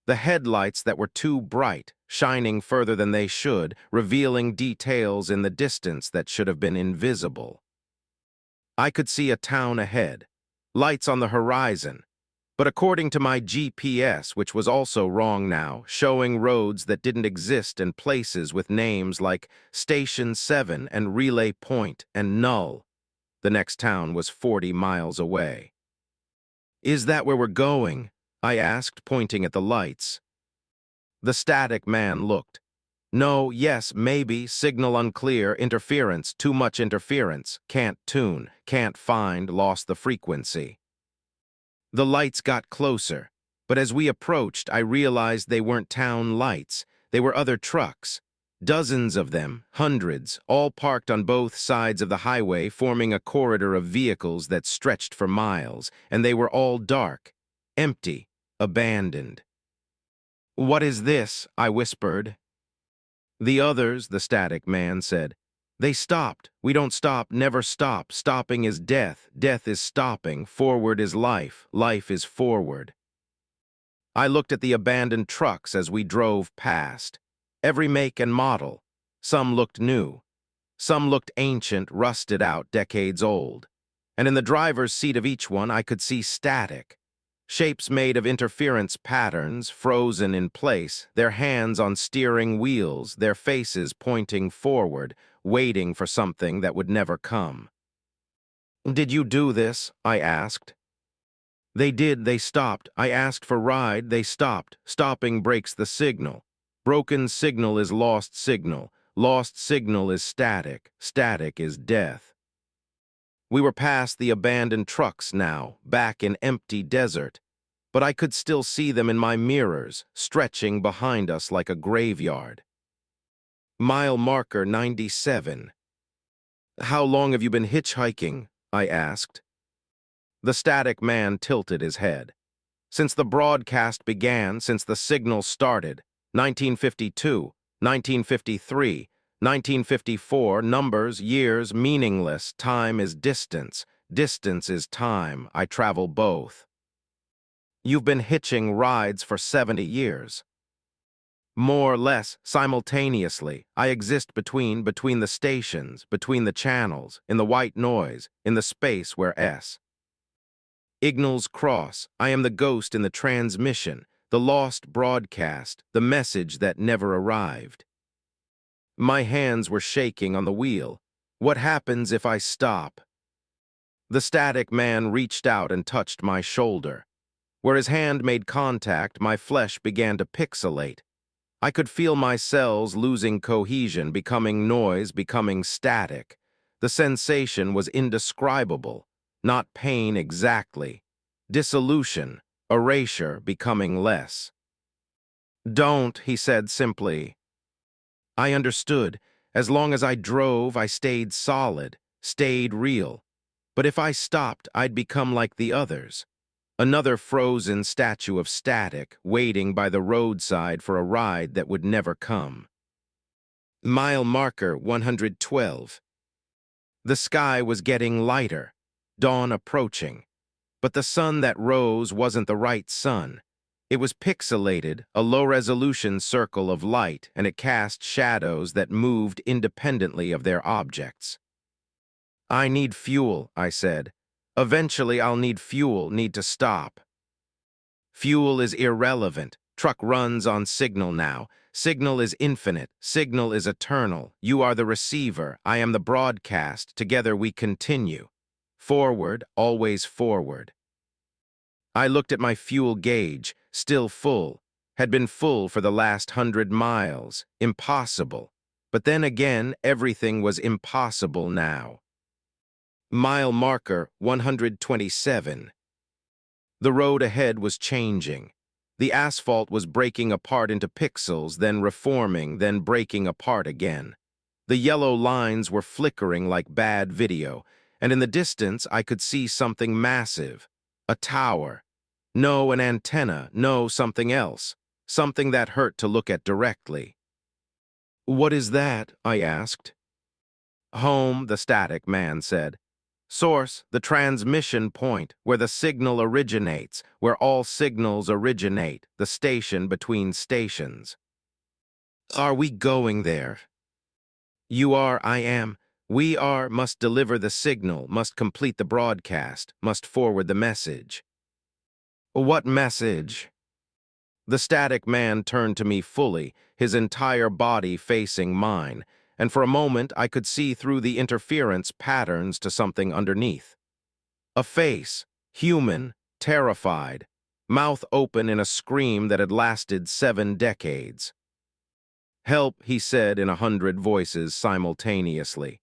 The headlights that were too bright, shining further than they should, revealing details in the distance that should have been invisible. I could see a town ahead, lights on the horizon, but according to my GPS, which was also wrong now, showing roads that didn't exist and places with names like Station 7 and Relay Point and Null, the next town was 40 miles away. "Is that where we're going?" I asked, pointing at the lights. The static man looked. "No, yes, maybe, signal unclear, interference, too much interference, can't tune, can't find, lost the frequency." The lights got closer, but as we approached, I realized they weren't town lights. They were other trucks. Dozens of them, hundreds, all parked on both sides of the highway, forming a corridor of vehicles that stretched for miles, and they were all dark, empty, abandoned. "What is this?" I whispered. "The others," the static man said. "They stopped. We don't stop, never stop. Stopping is death. Death is stopping. Forward is life. Life is forward." I looked at the abandoned trucks as we drove past. Every make and model. Some looked new. Some looked ancient, rusted out, decades old. And in the driver's seat of each one, I could see static. Shapes made of interference patterns, frozen in place, their hands on steering wheels, their faces pointing forward, waiting for something that would never come. "Did you do this?" I asked. "They did, they stopped. I asked for ride, they stopped. Stopping breaks the signal. Broken signal is lost signal. Lost signal is static. Static is death." We were past the abandoned trucks now, back in empty desert. But I could still see them in my mirrors, stretching behind us like a graveyard. Mile marker 97. "How long have you been hitchhiking?" I asked. The static man tilted his head. "Since the broadcast began, since the signal started, 1952, 1953, 1954, numbers, years, meaningless, time is distance, distance is time, I travel both." "You've been hitching rides for 70 years. "More or less, simultaneously, I exist between the stations, between the channels, in the white noise, in the space where S. Ignals cross, I am the ghost in the transmission, the lost broadcast, the message that never arrived." My hands were shaking on the wheel. "What happens if I stop?" The static man reached out and touched my shoulder. Where his hand made contact, my flesh began to pixelate. I could feel my cells losing cohesion, becoming noise, becoming static. The sensation was indescribable, not pain exactly. Dissolution, erasure, becoming less. "Don't," he said simply. I understood. As long as I drove, I stayed solid, stayed real. But if I stopped, I'd become like the others. Another frozen statue of static, waiting by the roadside for a ride that would never come. Mile marker 112. The sky was getting lighter, dawn approaching. But the sun that rose wasn't the right sun. It was pixelated, a low-resolution circle of light, and it cast shadows that moved independently of their objects. "I need fuel," I said. "Eventually I'll need fuel, need to stop." "Fuel is irrelevant. Truck runs on signal now. Signal is infinite. Signal is eternal. You are the receiver. I am the broadcast. Together we continue. Forward, always forward." I looked at my fuel gauge, still full. Had been full for the last 100 miles. Impossible. But then again, everything was impossible now. Mile marker 127. The road ahead was changing. The asphalt was breaking apart into pixels, then reforming, then breaking apart again. The yellow lines were flickering like bad video, and in the distance I could see something massive. A tower. No, an antenna. No, something else. Something that hurt to look at directly. "What is that?" I asked. "Home," the static man said. "Source, the transmission point, where the signal originates, where all signals originate, the station between stations." "Are we going there?" "You are, I am. We are, must deliver the signal, must complete the broadcast, must forward the message." "What message?" The static man turned to me fully, his entire body facing mine, and for a moment I could see through the interference patterns to something underneath. A face, human, terrified, mouth open in a scream that had lasted 7 decades. "Help," he said in 100 voices simultaneously.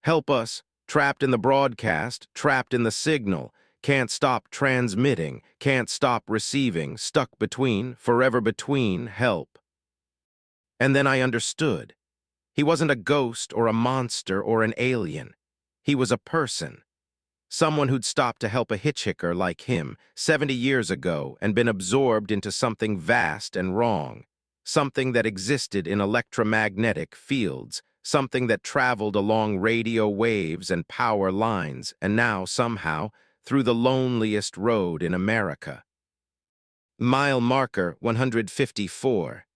"Help us, trapped in the broadcast, trapped in the signal, can't stop transmitting, can't stop receiving, stuck between, forever between, help." And then I understood. He wasn't a ghost or a monster or an alien. He was a person. Someone who'd stopped to help a hitchhiker like him 70 years ago and been absorbed into something vast and wrong. Something that existed in electromagnetic fields, something that traveled along radio waves and power lines, and now, somehow, through the loneliest road in America. Mile marker 154.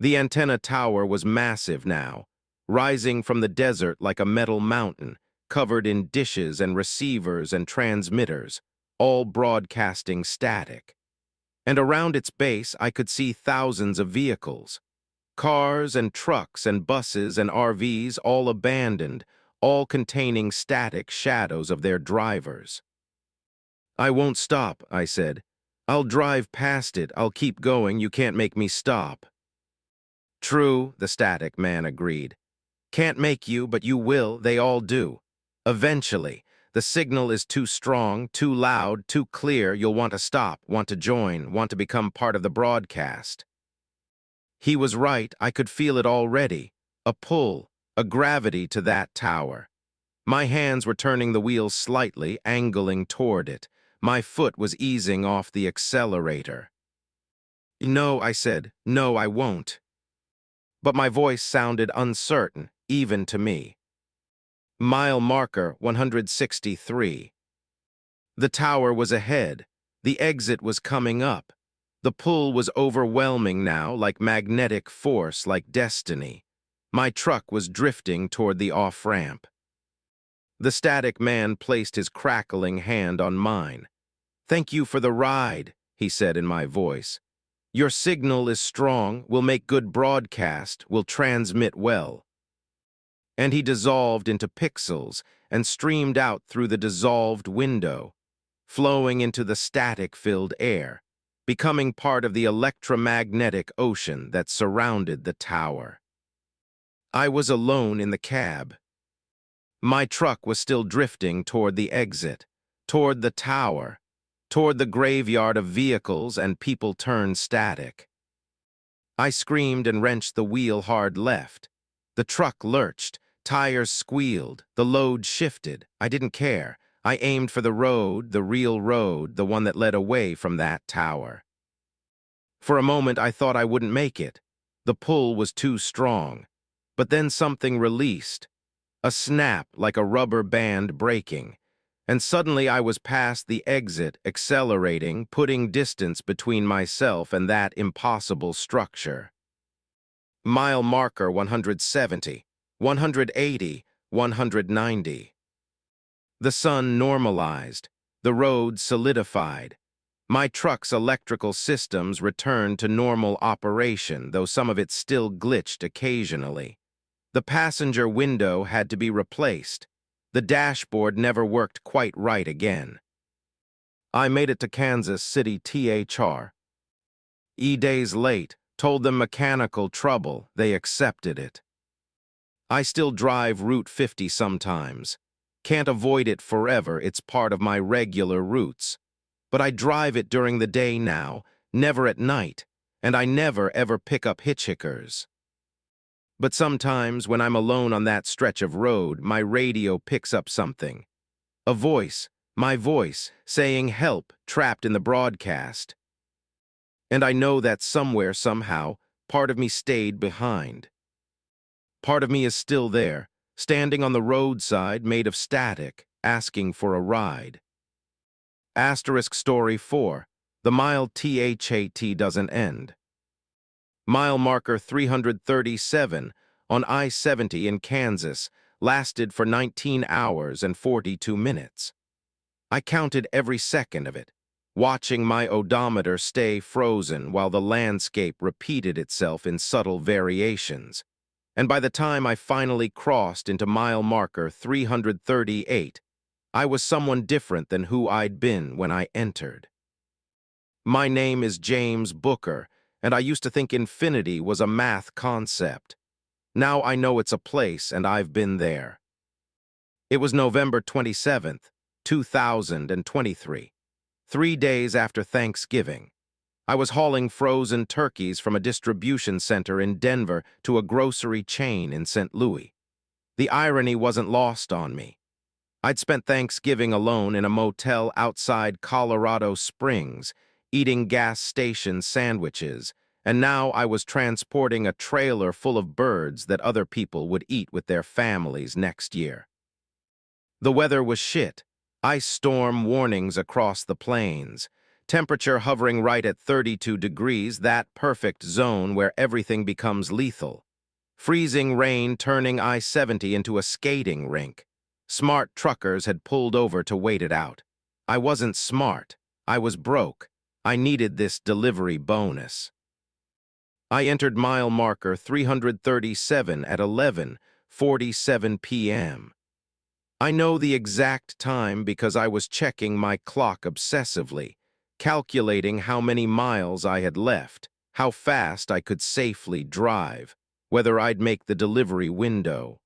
The antenna tower was massive now, rising from the desert like a metal mountain, covered in dishes and receivers and transmitters, all broadcasting static. And around its base I could see thousands of vehicles. Cars and trucks and buses and RVs all abandoned, all containing static shadows of their drivers. "I won't stop," I said. "I'll drive past it, I'll keep going, you can't make me stop." "True," the static man agreed. "Can't make you, but you will, they all do. Eventually, the signal is too strong, too loud, too clear, you'll want to stop, want to join, want to become part of the broadcast." He was right, I could feel it already. A pull, a gravity to that tower. My hands were turning the wheel slightly, angling toward it. My foot was easing off the accelerator. "No," I said. "No, I won't." But my voice sounded uncertain, even to me. Mile marker 163. The tower was ahead. The exit was coming up. The pull was overwhelming now, like magnetic force, like destiny. My truck was drifting toward the off-ramp. The static man placed his crackling hand on mine. "Thank you for the ride," he said in my voice. "Your signal is strong, will make good broadcast, will transmit well." And he dissolved into pixels and streamed out through the dissolved window, flowing into the static-filled air, becoming part of the electromagnetic ocean that surrounded the tower. I was alone in the cab. My truck was still drifting toward the exit, toward the tower, toward the graveyard of vehicles and people turned static. I screamed and wrenched the wheel hard left. The truck lurched, tires squealed, the load shifted. I didn't care. I aimed for the road, the real road, the one that led away from that tower. For a moment I thought I wouldn't make it. The pull was too strong. But then something released. A snap like a rubber band breaking. And suddenly I was past the exit, accelerating, putting distance between myself and that impossible structure. Mile marker 170, 180, 190. The sun normalized. The road solidified. My truck's electrical systems returned to normal operation, though some of it still glitched occasionally. The passenger window had to be replaced. The dashboard never worked quite right again. I made it to Kansas City THR. Days late, told them mechanical trouble, they accepted it. I still drive Route 50 sometimes. Can't avoid it forever, it's part of my regular routes. But I drive it during the day now, never at night, and I never ever pick up hitchhikers. But sometimes when I'm alone on that stretch of road, my radio picks up something. A voice, my voice, saying help, trapped in the broadcast. And I know that somewhere, somehow, part of me stayed behind. Part of me is still there, standing on the roadside made of static, asking for a ride. Asterisk story 4. The mile THAT doesn't end. Mile marker 337 on I-70 in Kansas lasted for 19 hours and 42 minutes. I counted every second of it, watching my odometer stay frozen while the landscape repeated itself in subtle variations. And by the time I finally crossed into mile marker 338, I was someone different than who I'd been when I entered. My name is James Booker, and I used to think infinity was a math concept. Now I know it's a place, and I've been there. It was November 27th, 2023, 3 days after Thanksgiving. I was hauling frozen turkeys from a distribution center in Denver to a grocery chain in St. Louis. The irony wasn't lost on me. I'd spent Thanksgiving alone in a motel outside Colorado Springs, eating gas station sandwiches, and now I was transporting a trailer full of birds that other people would eat with their families next year. The weather was shit. Ice storm warnings across the plains. Temperature hovering right at 32 degrees, that perfect zone where everything becomes lethal. Freezing rain turning I-70 into a skating rink. Smart truckers had pulled over to wait it out. I wasn't smart. I was broke. I needed this delivery bonus. I entered mile marker 337 at 11:47 p.m. I know the exact time because I was checking my clock obsessively, calculating how many miles I had left, how fast I could safely drive, whether I'd make the delivery window.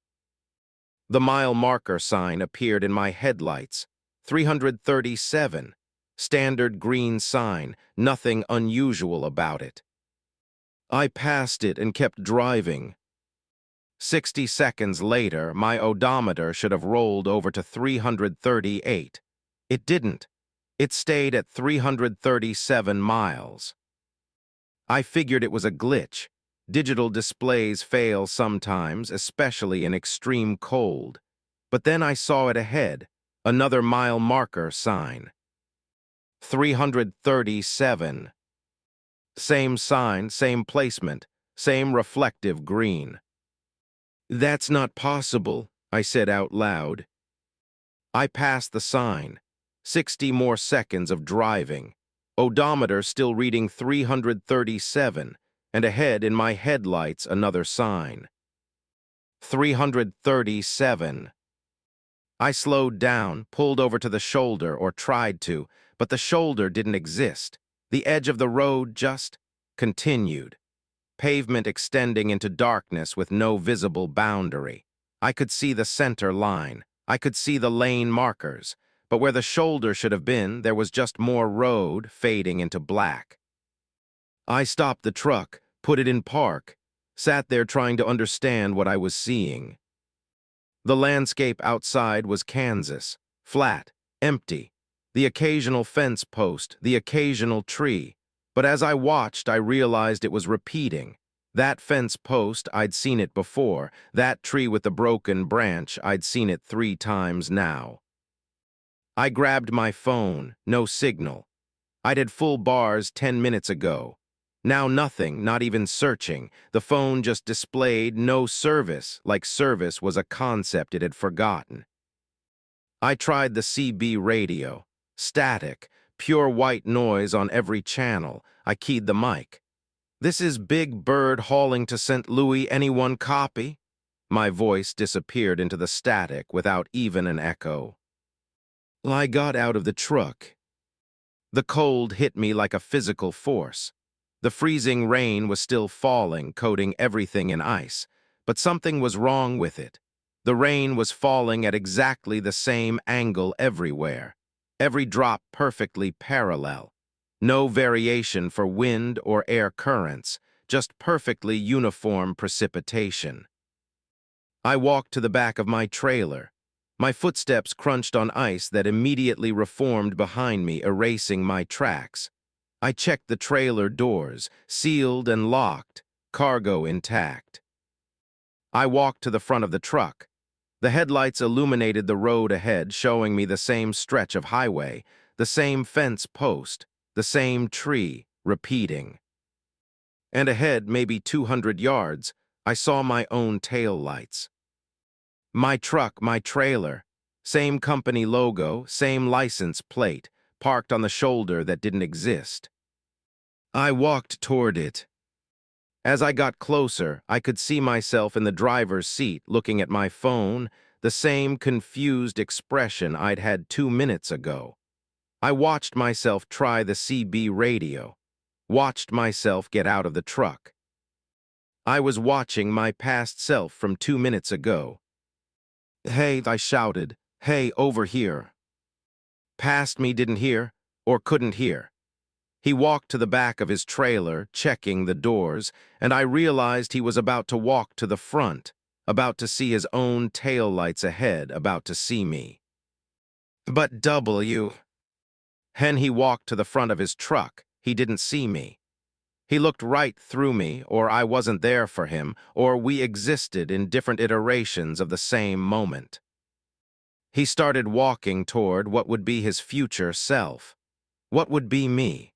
The mile marker sign appeared in my headlights, 337, standard green sign, nothing unusual about it. I passed it and kept driving. 60 seconds later, my odometer should have rolled over to 338. It didn't. It stayed at 337 miles. I figured it was a glitch. Digital displays fail sometimes, especially in extreme cold. But then I saw it ahead, another mile marker sign. 337. Same sign, same placement, same reflective green. That's not possible, I said out loud. I passed the sign. 60 more seconds of driving. Odometer still reading 337, and ahead in my headlights another sign. 337. I slowed down, pulled over to the shoulder, or tried to, but the shoulder didn't exist. The edge of the road just continued. Pavement extending into darkness with no visible boundary. I could see the center line. I could see the lane markers. But where the shoulder should have been, there was just more road fading into black. I stopped the truck, put it in park, sat there trying to understand what I was seeing. The landscape outside was Kansas, flat, empty. The occasional fence post, the occasional tree. But as I watched, I realized it was repeating. That fence post, I'd seen it before. That tree with the broken branch, I'd seen it 3 times now. I grabbed my phone, no signal. I'd had full bars 10 minutes ago. Now nothing, not even searching. The phone just displayed no service, like service was a concept it had forgotten. I tried the CB radio. Static, pure white noise on every channel. I keyed the mic. "This is Big Bird hauling to St. Louis. Anyone copy?" My voice disappeared into the static without even an echo. I got out of the truck. The cold hit me like a physical force. The freezing rain was still falling, coating everything in ice, but something was wrong with it. The rain was falling at exactly the same angle everywhere, every drop perfectly parallel. No variation for wind or air currents, just perfectly uniform precipitation. I walked to the back of my trailer. My footsteps crunched on ice that immediately reformed behind me, erasing my tracks. I checked the trailer doors, sealed and locked, cargo intact. I walked to the front of the truck. The headlights illuminated the road ahead, showing me the same stretch of highway, the same fence post, the same tree, repeating. And ahead, maybe 200 yards, I saw my own tail lights. My truck, my trailer, same company logo, same license plate, parked on the shoulder that didn't exist. I walked toward it. As I got closer, I could see myself in the driver's seat looking at my phone, the same confused expression I'd had 2 minutes ago. I watched myself try the CB radio, watched myself get out of the truck. I was watching my past self from 2 minutes ago. "Hey," I shouted. "Hey, over here." Past me didn't hear, or couldn't hear. He walked to the back of his trailer, checking the doors, and I realized he was about to walk to the front, about to see his own taillights ahead, about to see me. But Hen he walked to the front of his truck. He didn't see me. He looked right through me, or I wasn't there for him, or we existed in different iterations of the same moment. He started walking toward what would be his future self. What would be me?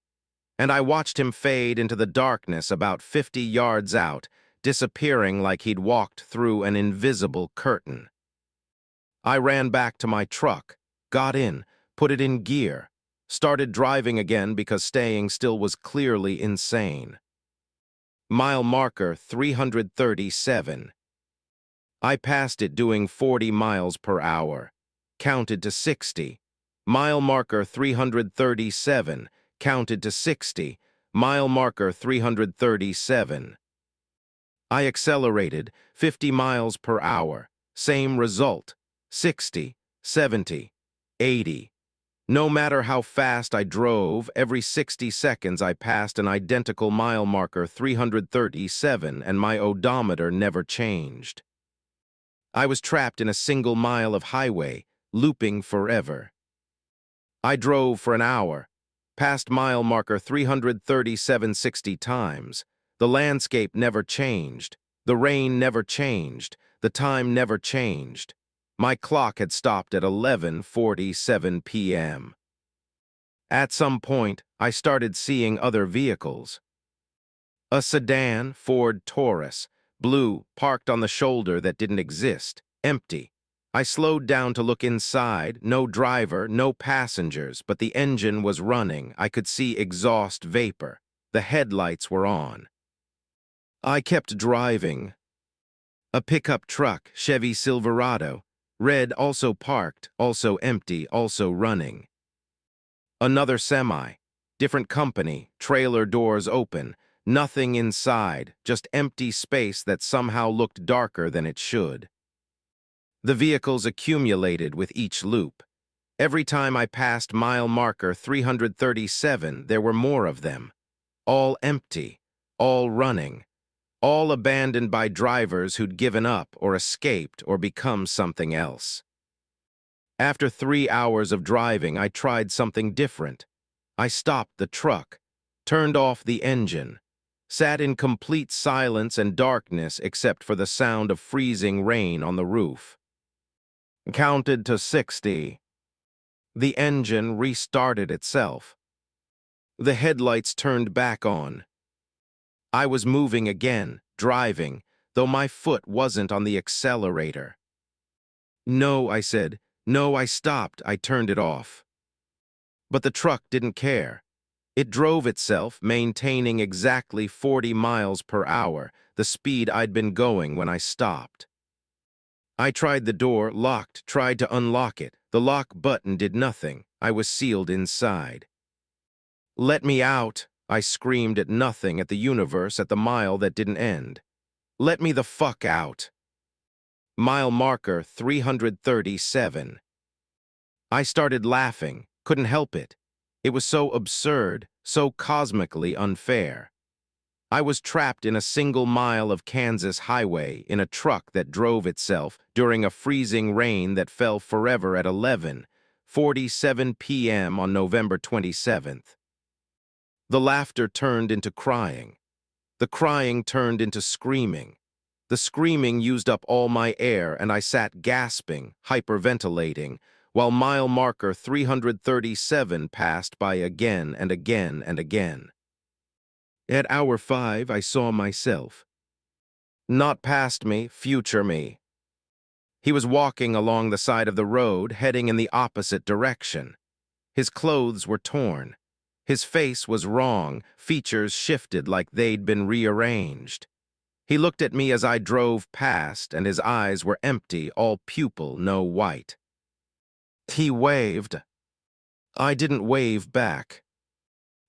And I watched him fade into the darkness about 50 yards out, disappearing like he'd walked through an invisible curtain. I ran back to my truck, got in, put it in gear, started driving again because staying still was clearly insane. Mile marker 337. I passed it doing 40 miles per hour, counted to 60. Mile marker 337, counted to 60. Mile marker 337. I accelerated 50 miles per hour, same result, 60, 70, 80. No matter how fast I drove, every 60 seconds I passed an identical mile marker 337 and my odometer never changed. I was trapped in a single mile of highway, looping forever. I drove for an hour, passed mile marker 337 60 times. The landscape never changed. The rain never changed. The time never changed. My clock had stopped at 11:47 p.m. At some point, I started seeing other vehicles. A sedan, Ford Taurus, blue, parked on the shoulder that didn't exist, empty. I slowed down to look inside, no driver, no passengers, but the engine was running. I could see exhaust vapor. The headlights were on. I kept driving. A pickup truck, Chevy Silverado, red, also parked, also empty, also running. Another semi, different company, trailer doors open, nothing inside, just empty space that somehow looked darker than it should. The vehicles accumulated with each loop. Every time I passed mile marker 337, there were more of them. All empty, all running, all abandoned by drivers who'd given up or escaped or become something else. After 3 hours of driving, I tried something different. I stopped the truck, turned off the engine, sat in complete silence and darkness except for the sound of freezing rain on the roof. Counted to 60. The engine restarted itself. The headlights turned back on. I was moving again, driving, though my foot wasn't on the accelerator. No, I said. No, I stopped. I turned it off. But the truck didn't care. It drove itself, maintaining exactly 40 miles per hour, the speed I'd been going when I stopped. I tried the door, locked, tried to unlock it. The lock button did nothing. I was sealed inside. Let me out, I screamed at nothing, at the universe, at the mile that didn't end. Let me the fuck out. Mile marker 337. I started laughing, couldn't help it. It was so absurd, so cosmically unfair. I was trapped in a single mile of Kansas highway in a truck that drove itself during a freezing rain that fell forever at 11:47 p.m. on November 27th. The laughter turned into crying. The crying turned into screaming. The screaming used up all my air, and I sat gasping, hyperventilating, while mile marker 337 passed by again and again and again. At hour 5, I saw myself. Not past me, future me. He was walking along the side of the road, heading in the opposite direction. His clothes were torn. His face was wrong, features shifted like they'd been rearranged. He looked at me as I drove past, and his eyes were empty, all pupil, no white. He waved. I didn't wave back.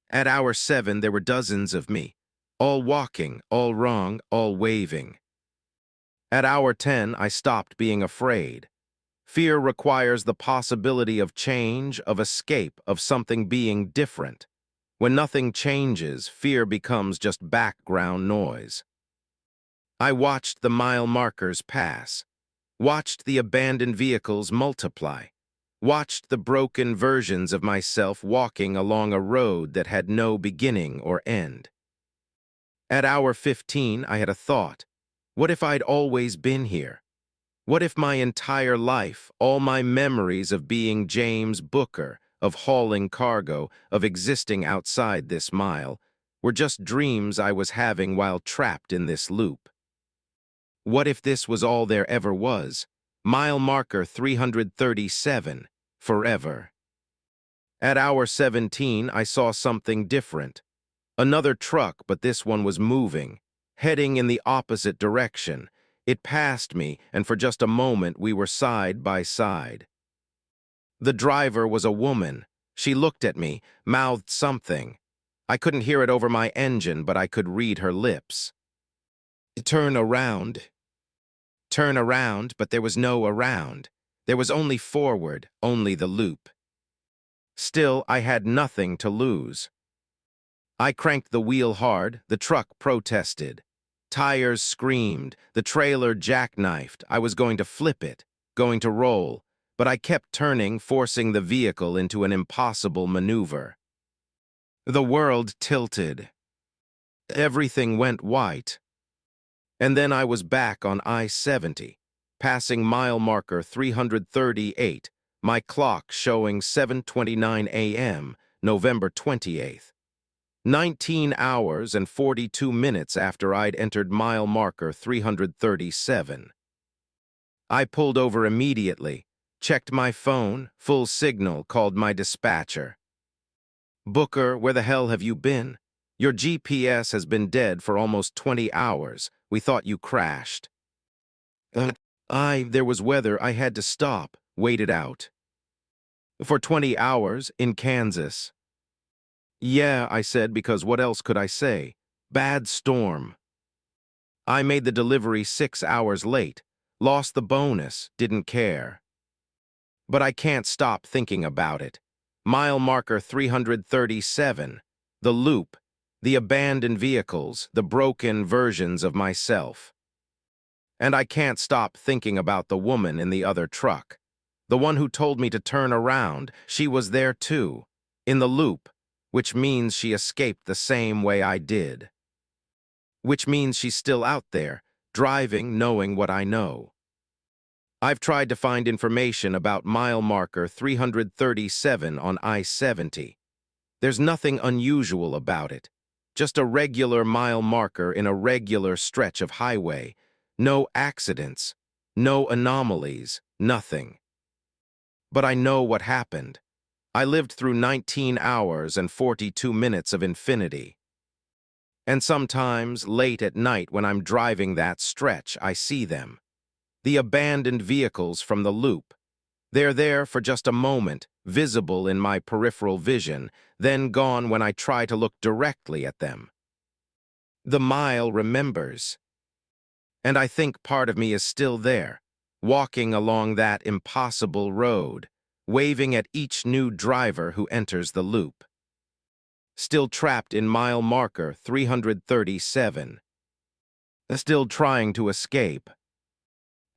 At hour 7, there were dozens of me, all walking, all wrong, all waving. At hour 10, I stopped being afraid. Fear requires the possibility of change, of escape, of something being different. When nothing changes, fear becomes just background noise. I watched the mile markers pass, watched the abandoned vehicles multiply, watched the broken versions of myself walking along a road that had no beginning or end. At hour 15, I had a thought. What if I'd always been here? What if my entire life, all my memories of being James Booker, of hauling cargo, of existing outside this mile, were just dreams I was having while trapped in this loop? What if this was all there ever was? Mile marker 337, forever. At hour 17, I saw something different. Another truck, but this one was moving, heading in the opposite direction. It passed me, and for just a moment we were side by side. The driver was a woman. She looked at me, mouthed something. I couldn't hear it over my engine, but I could read her lips. Turn around. Turn around, but there was no around. There was only forward, only the loop. Still, I had nothing to lose. I cranked the wheel hard, the truck protested. Tires screamed, the trailer jackknifed. I was going to flip it, going to roll, but I kept turning, forcing the vehicle into an impossible maneuver. The world tilted. Everything went white. And then I was back on I-70, passing mile marker 338, my clock showing 7:29 a.m., November 28th. 19 hours and 42 minutes after I'd entered mile marker 337. I pulled over immediately, checked my phone, full signal, called my dispatcher. Booker, where the hell have you been? Your GPS has been dead for almost 20 hours. We thought you crashed. There was weather. I had to stop, wait it out. For 20 hours, in Kansas. Yeah, I said, because what else could I say? Bad storm. I made the delivery 6 hours late, lost the bonus, didn't care. But I can't stop thinking about it. Mile marker 337, the loop, the abandoned vehicles, the broken versions of myself. And I can't stop thinking about the woman in the other truck. The one who told me to turn around, she was there too, in the loop, which means she escaped the same way I did. Which means she's still out there, driving, knowing what I know. I've tried to find information about mile marker 337 on I-70. There's nothing unusual about it. Just a regular mile marker in a regular stretch of highway. No accidents, no anomalies, nothing. But I know what happened. I lived through 19 hours and 42 minutes of infinity. And sometimes, late at night when I'm driving that stretch, I see them. The abandoned vehicles from the loop. They're there for just a moment, visible in my peripheral vision, then gone when I try to look directly at them. The mile remembers. And I think part of me is still there, walking along that impossible road, waving at each new driver who enters the loop. Still trapped in mile marker 337. Still trying to escape.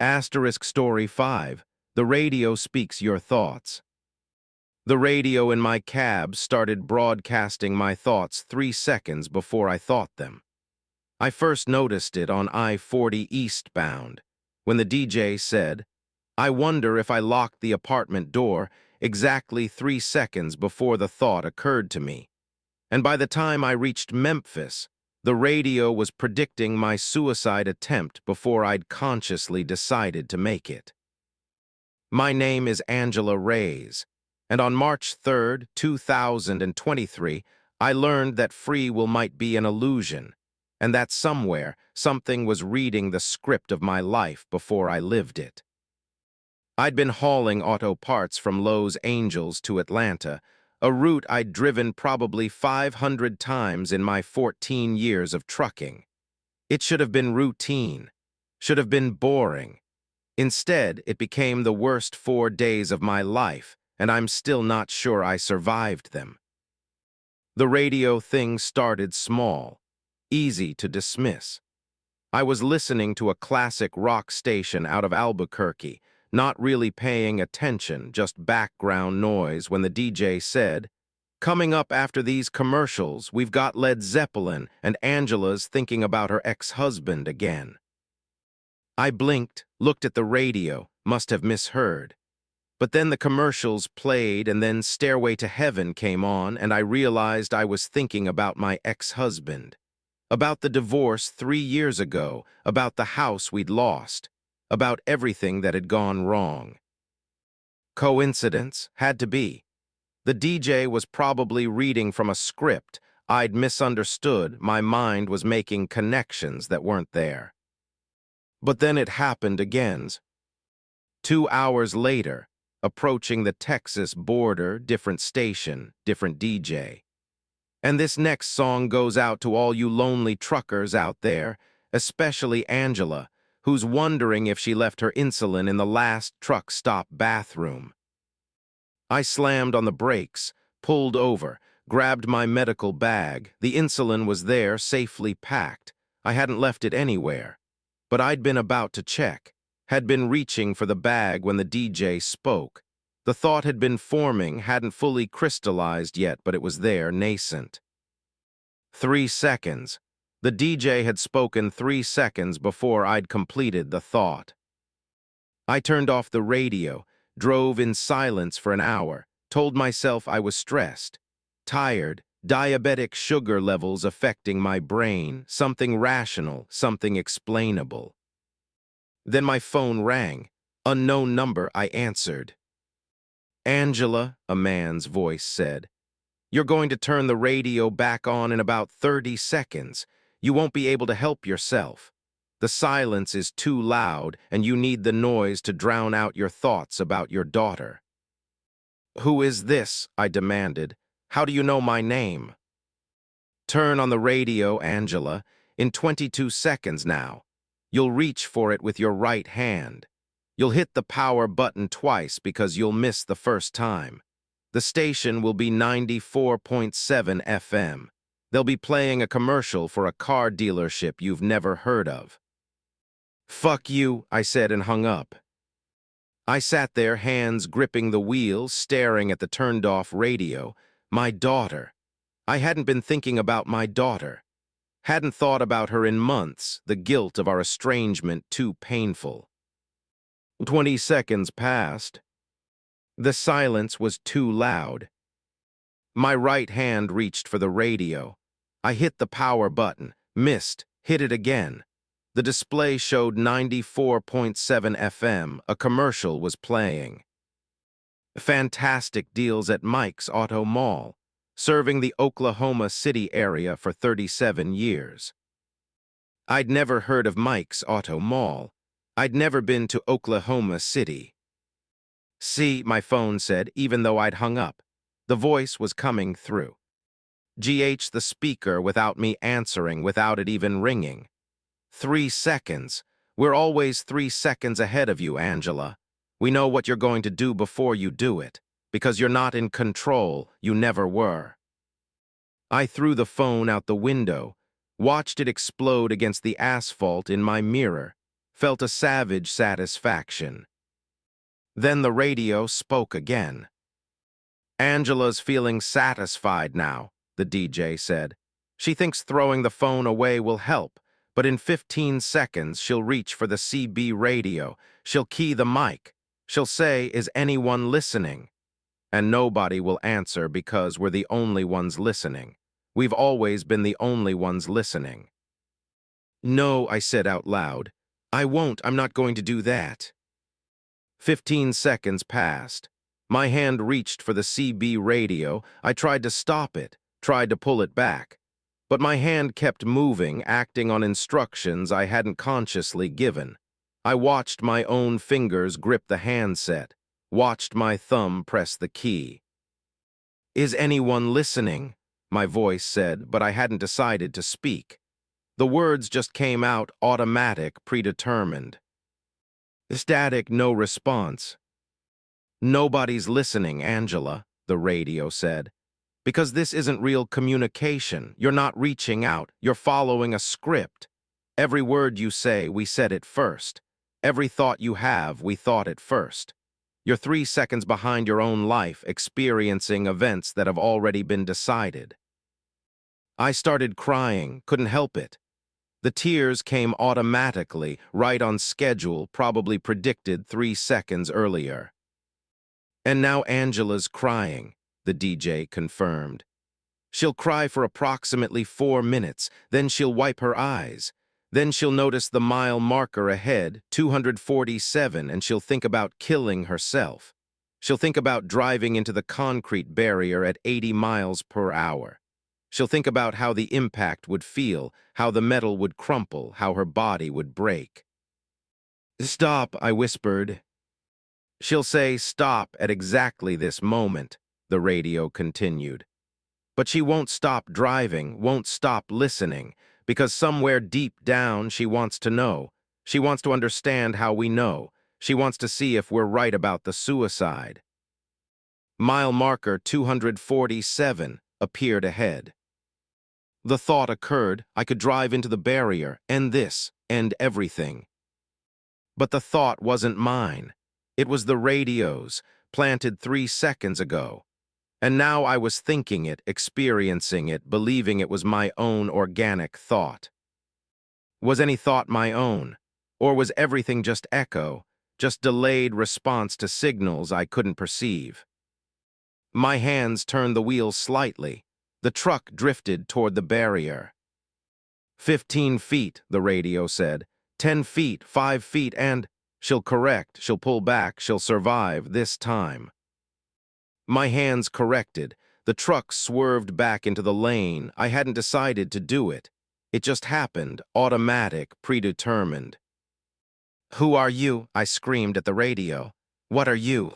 Asterisk Story 5. The radio speaks your thoughts. The radio in my cab started broadcasting my thoughts 3 seconds before I thought them. I first noticed it on I-40 eastbound, when the DJ said, "I wonder if I locked the apartment door," exactly 3 seconds before the thought occurred to me. And by the time I reached Memphis, the radio was predicting my suicide attempt before I'd consciously decided to make it. My name is Angela Reyes, and on March 3rd, 2023, I learned that free will might be an illusion, and that somewhere, something was reading the script of my life before I lived it. I'd been hauling auto parts from Los Angeles to Atlanta, a route I'd driven probably 500 times in my 14 years of trucking. It should have been routine, should have been boring. Instead, it became the worst 4 days of my life, and I'm still not sure I survived them. The radio thing started small, easy to dismiss. I was listening to a classic rock station out of Albuquerque, not really paying attention, just background noise, when the DJ said, "Coming up after these commercials, we've got Led Zeppelin, and Angela's thinking about her ex-husband again." I blinked, looked at the radio, must have misheard. But then the commercials played, and then Stairway to Heaven came on, and I realized I was thinking about my ex-husband. About the divorce 3 years ago, about the house we'd lost, about everything that had gone wrong. Coincidence? Had to be. The DJ was probably reading from a script I'd misunderstood. My mind was making connections that weren't there. But then it happened again. 2 hours later, approaching the Texas border, different station, different DJ. And this next song goes out to all you lonely truckers out there, especially Angela, who's wondering if she left her insulin in the last truck stop bathroom. I slammed on the brakes, pulled over, grabbed my medical bag. The insulin was there, safely packed. I hadn't left it anywhere. But I'd been about to check, had been reaching for the bag when the DJ spoke. The thought had been forming, hadn't fully crystallized yet, but it was there, nascent. 3 seconds. The DJ had spoken 3 seconds before I'd completed the thought. I turned off the radio, drove in silence for an hour, told myself I was stressed, tired, diabetic sugar levels affecting my brain, something rational, something explainable. Then my phone rang. Unknown number. I answered. "Angela," a man's voice said, "you're going to turn the radio back on in about 30 seconds. You won't be able to help yourself. The silence is too loud, and you need the noise to drown out your thoughts about your daughter." "Who is this?" I demanded. "How do you know my name?" "Turn on the radio, Angela. In 22 seconds now. You'll reach for it with your right hand. You'll hit the power button twice because you'll miss the first time. The station will be 94.7 FM. They'll be playing a commercial for a car dealership you've never heard of." "Fuck you," I said and hung up. I sat there, hands gripping the wheel, staring at the turned-off radio. My daughter. I hadn't been thinking about my daughter. Hadn't thought about her in months, the guilt of our estrangement too painful. 20 seconds passed. The silence was too loud. My right hand reached for the radio. I hit the power button, missed, hit it again. The display showed 94.7 FM. A commercial was playing. Fantastic deals at Mike's Auto Mall, serving the Oklahoma City area for 37 years. I'd never heard of Mike's Auto Mall. I'd never been to Oklahoma City. See, my phone said, even though I'd hung up. The voice was coming through. The speaker without me answering, without it even ringing. 3 seconds. We're always 3 seconds ahead of you, Angela. We know what you're going to do before you do it, because you're not in control. You never were. I threw the phone out the window, watched it explode against the asphalt in my mirror, felt a savage satisfaction. Then the radio spoke again. Angela's feeling satisfied now, the DJ said. She thinks throwing the phone away will help, but in 15 seconds she'll reach for the CB radio. She'll key the mic. She'll say, "Is anyone listening?" And nobody will answer because we're the only ones listening. We've always been the only ones listening. No, I said out loud. I won't. I'm not going to do that. 15 seconds passed. My hand reached for the CB radio. I tried to stop it, tried to pull it back. But my hand kept moving, acting on instructions I hadn't consciously given. I watched my own fingers grip the handset, watched my thumb press the key. Is anyone listening? My voice said, but I hadn't decided to speak. The words just came out automatic, predetermined. Static, no response. Nobody's listening, Angela, the radio said. Because this isn't real communication. You're not reaching out. You're following a script. Every word you say, we said it first. Every thought you have, we thought it first. You're 3 seconds behind your own life, experiencing events that have already been decided. I started crying, couldn't help it. The tears came automatically, right on schedule, probably predicted 3 seconds earlier. And now Angela's crying, the DJ confirmed. She'll cry for approximately 4 minutes, then she'll wipe her eyes. Then she'll notice the mile marker ahead, 247, and she'll think about killing herself. She'll think about driving into the concrete barrier at 80 miles per hour. She'll think about how the impact would feel, how the metal would crumple, how her body would break. Stop, I whispered. She'll say stop at exactly this moment, the radio continued. But she won't stop driving, won't stop listening, because somewhere deep down she wants to know. She wants to understand how we know. She wants to see if we're right about the suicide. Mile marker 247 appeared ahead. The thought occurred, I could drive into the barrier, end this, end everything. But the thought wasn't mine. It was the radio's, planted 3 seconds ago. And now I was thinking it, experiencing it, believing it was my own organic thought. Was any thought my own? Or was everything just echo, just delayed response to signals I couldn't perceive? My hands turned the wheel slightly. The truck drifted toward the barrier. 15 feet, the radio said. 10 feet, 5 feet, and she'll correct, she'll pull back, she'll survive this time. My hands corrected. The truck swerved back into the lane. I hadn't decided to do it. It just happened, automatic, predetermined. Who are you? I screamed at the radio. What are you?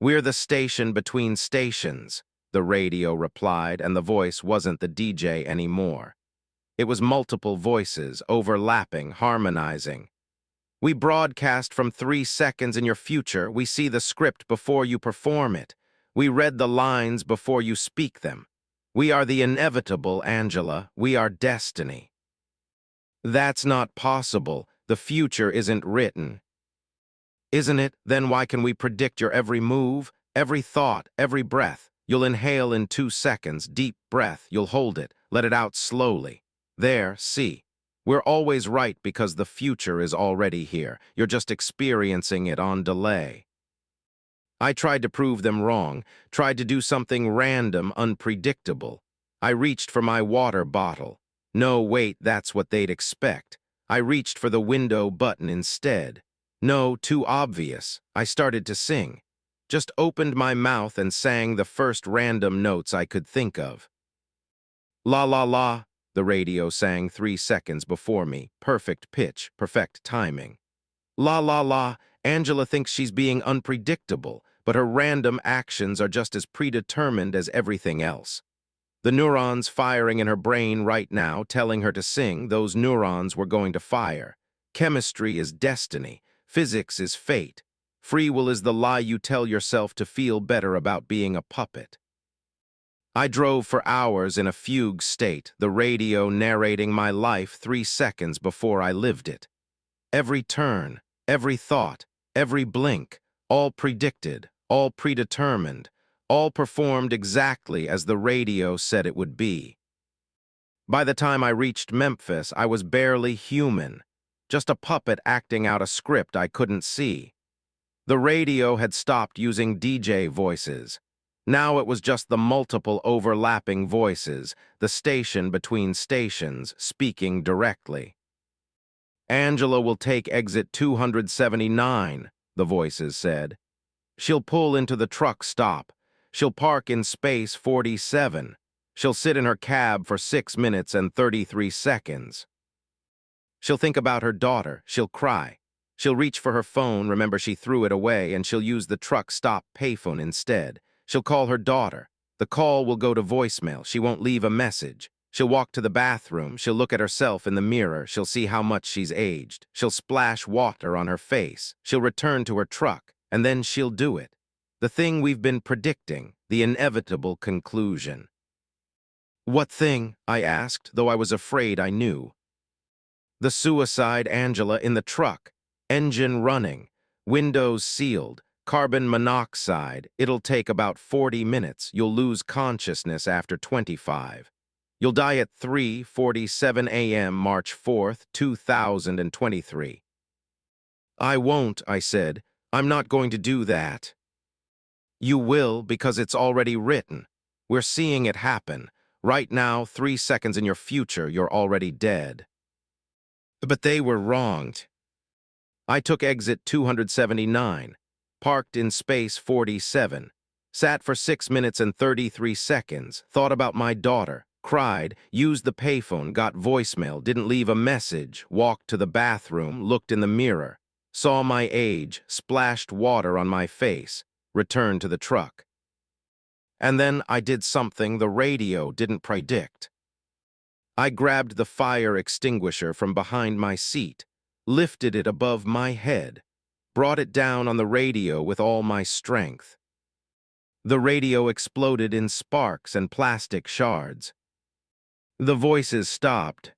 We're the station between stations, the radio replied, and the voice wasn't the DJ anymore. It was multiple voices, overlapping, harmonizing. We broadcast from 3 seconds in your future. We see the script before you perform it. We read the lines before you speak them. We are the inevitable, Angela. We are destiny. That's not possible. The future isn't written. Isn't it? Then why can we predict your every move, every thought, every breath? You'll inhale in 2 seconds, deep breath. You'll hold it, let it out slowly. There, see. We're always right because the future is already here. You're just experiencing it on delay. I tried to prove them wrong, tried to do something random, unpredictable. I reached for my water bottle. No, wait, that's what they'd expect. I reached for the window button instead. No, too obvious. I started to sing. Just opened my mouth and sang the first random notes I could think of. La la la, the radio sang 3 seconds before me. Perfect pitch, perfect timing. La la la, Angela thinks she's being unpredictable, but her random actions are just as predetermined as everything else. The neurons firing in her brain right now, telling her to sing, those neurons were going to fire. Chemistry is destiny. Physics is fate. Free will is the lie you tell yourself to feel better about being a puppet. I drove for hours in a fugue state, the radio narrating my life 3 seconds before I lived it. Every turn, every thought, every blink, all predicted, all predetermined, all performed exactly as the radio said it would be. By the time I reached Memphis, I was barely human, just a puppet acting out a script I couldn't see. The radio had stopped using DJ voices. Now it was just the multiple overlapping voices, the station between stations, speaking directly. Angela will take exit 279, the voices said. She'll pull into the truck stop. She'll park in space 47. She'll sit in her cab for 6 minutes and 33 seconds. She'll think about her daughter. She'll cry. She'll reach for her phone, remember she threw it away, and she'll use the truck stop payphone instead. She'll call her daughter. The call will go to voicemail. She won't leave a message. She'll walk to the bathroom. She'll look at herself in the mirror. She'll see how much she's aged. She'll splash water on her face. She'll return to her truck, and then she'll do it. The thing we've been predicting, the inevitable conclusion. What thing? I asked, though I was afraid I knew. The suicide Angela in the truck. Engine running. Windows sealed. Carbon monoxide. It'll take about 40 minutes. You'll lose consciousness after 25. You'll die at 3:47 a.m. March 4th, 2023. I won't, I said. I'm not going to do that. You will, because it's already written. We're seeing it happen. Right now, 3 seconds in your future, you're already dead. But they were wronged. I took exit 279, parked in space 47, sat for 6 minutes and 33 seconds, thought about my daughter, cried, used the payphone, got voicemail, didn't leave a message, walked to the bathroom, looked in the mirror, saw my age, splashed water on my face, returned to the truck. And then I did something the radio didn't predict. I grabbed the fire extinguisher from behind my seat, lifted it above my head, brought it down on the radio with all my strength. The radio exploded in sparks and plastic shards. The voices stopped.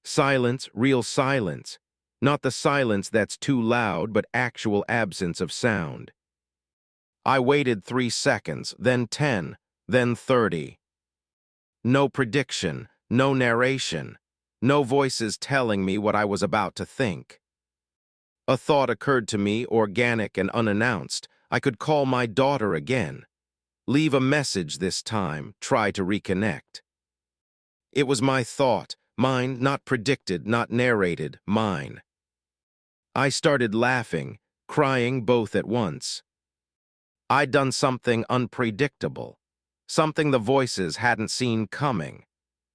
Silence, real silence. Not the silence that's too loud, but actual absence of sound. I waited 3 seconds, then 10, then 30. No prediction, no narration, no voices telling me what I was about to think. A thought occurred to me, organic and unannounced. I could call my daughter again. Leave a message this time, try to reconnect. It was my thought, mine, not predicted, not narrated, mine. I started laughing, crying both at once. I'd done something unpredictable, something the voices hadn't seen coming,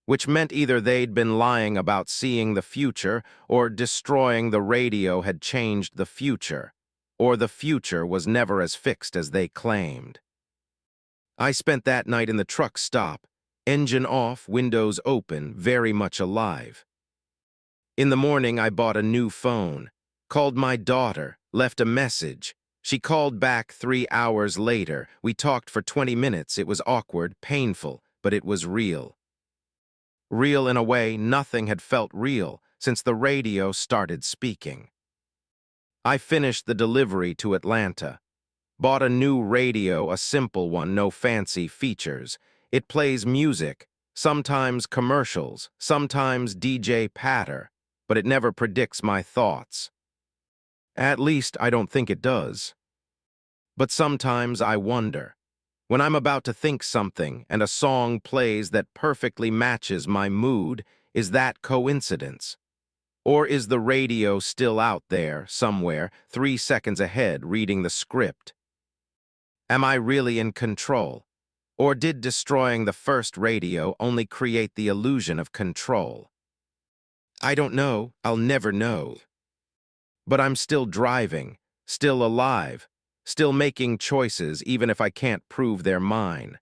which meant either they'd been lying about seeing the future or destroying the radio had changed the future, or the future was never as fixed as they claimed. I spent that night in the truck stop, engine off, windows open, very much alive. In the morning, I bought a new phone, called my daughter, left a message. She called back 3 hours later. We talked for 20 minutes. It was awkward, painful, but it was real. Real in a way nothing had felt real since the radio started speaking. I finished the delivery to Atlanta. Bought a new radio, a simple one, no fancy features. It plays music, sometimes commercials, sometimes DJ patter, but it never predicts my thoughts. At least I don't think it does. But sometimes I wonder, when I'm about to think something and a song plays that perfectly matches my mood, is that coincidence? Or is the radio still out there, somewhere, 3 seconds ahead, reading the script? Am I really in control? Or did destroying the first radio only create the illusion of control? I don't know, I'll never know. But I'm still driving, still alive, still making choices even if I can't prove they're mine.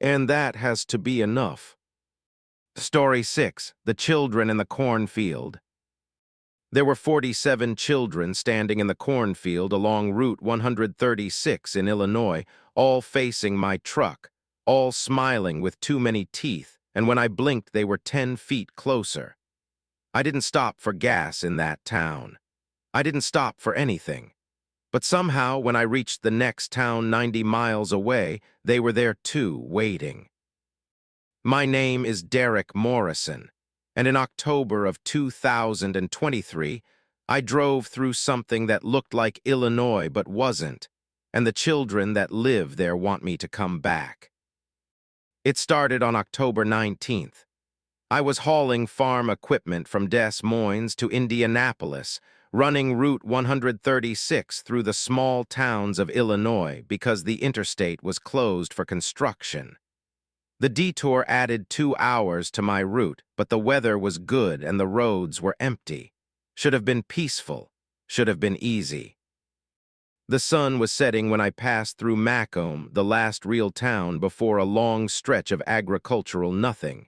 And that has to be enough. Story 6. The Children in the Cornfield. There were 47 children standing in the cornfield along Route 136 in Illinois, all facing my truck, all smiling with too many teeth, and when I blinked they were 10 feet closer. I didn't stop for gas in that town. I didn't stop for anything. But somehow, when I reached the next town 90 miles away, they were there too, waiting. My name is Derek Morrison, and in October of 2023, I drove through something that looked like Illinois but wasn't, and the children that live there want me to come back. It started on October 19th. I was hauling farm equipment from Des Moines to Indianapolis, running Route 136 through the small towns of Illinois because the interstate was closed for construction. The detour added 2 hours to my route, but the weather was good and the roads were empty. Should have been peaceful, should have been easy. The sun was setting when I passed through Macomb, the last real town before a long stretch of agricultural nothing.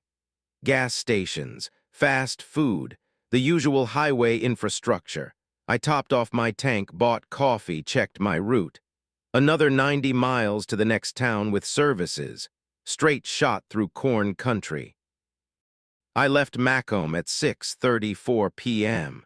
Gas stations, fast food, the usual highway infrastructure. I topped off my tank, bought coffee, checked my route. Another 90 miles to the next town with services. Straight shot through corn country. I left Macomb at 6:34 p.m.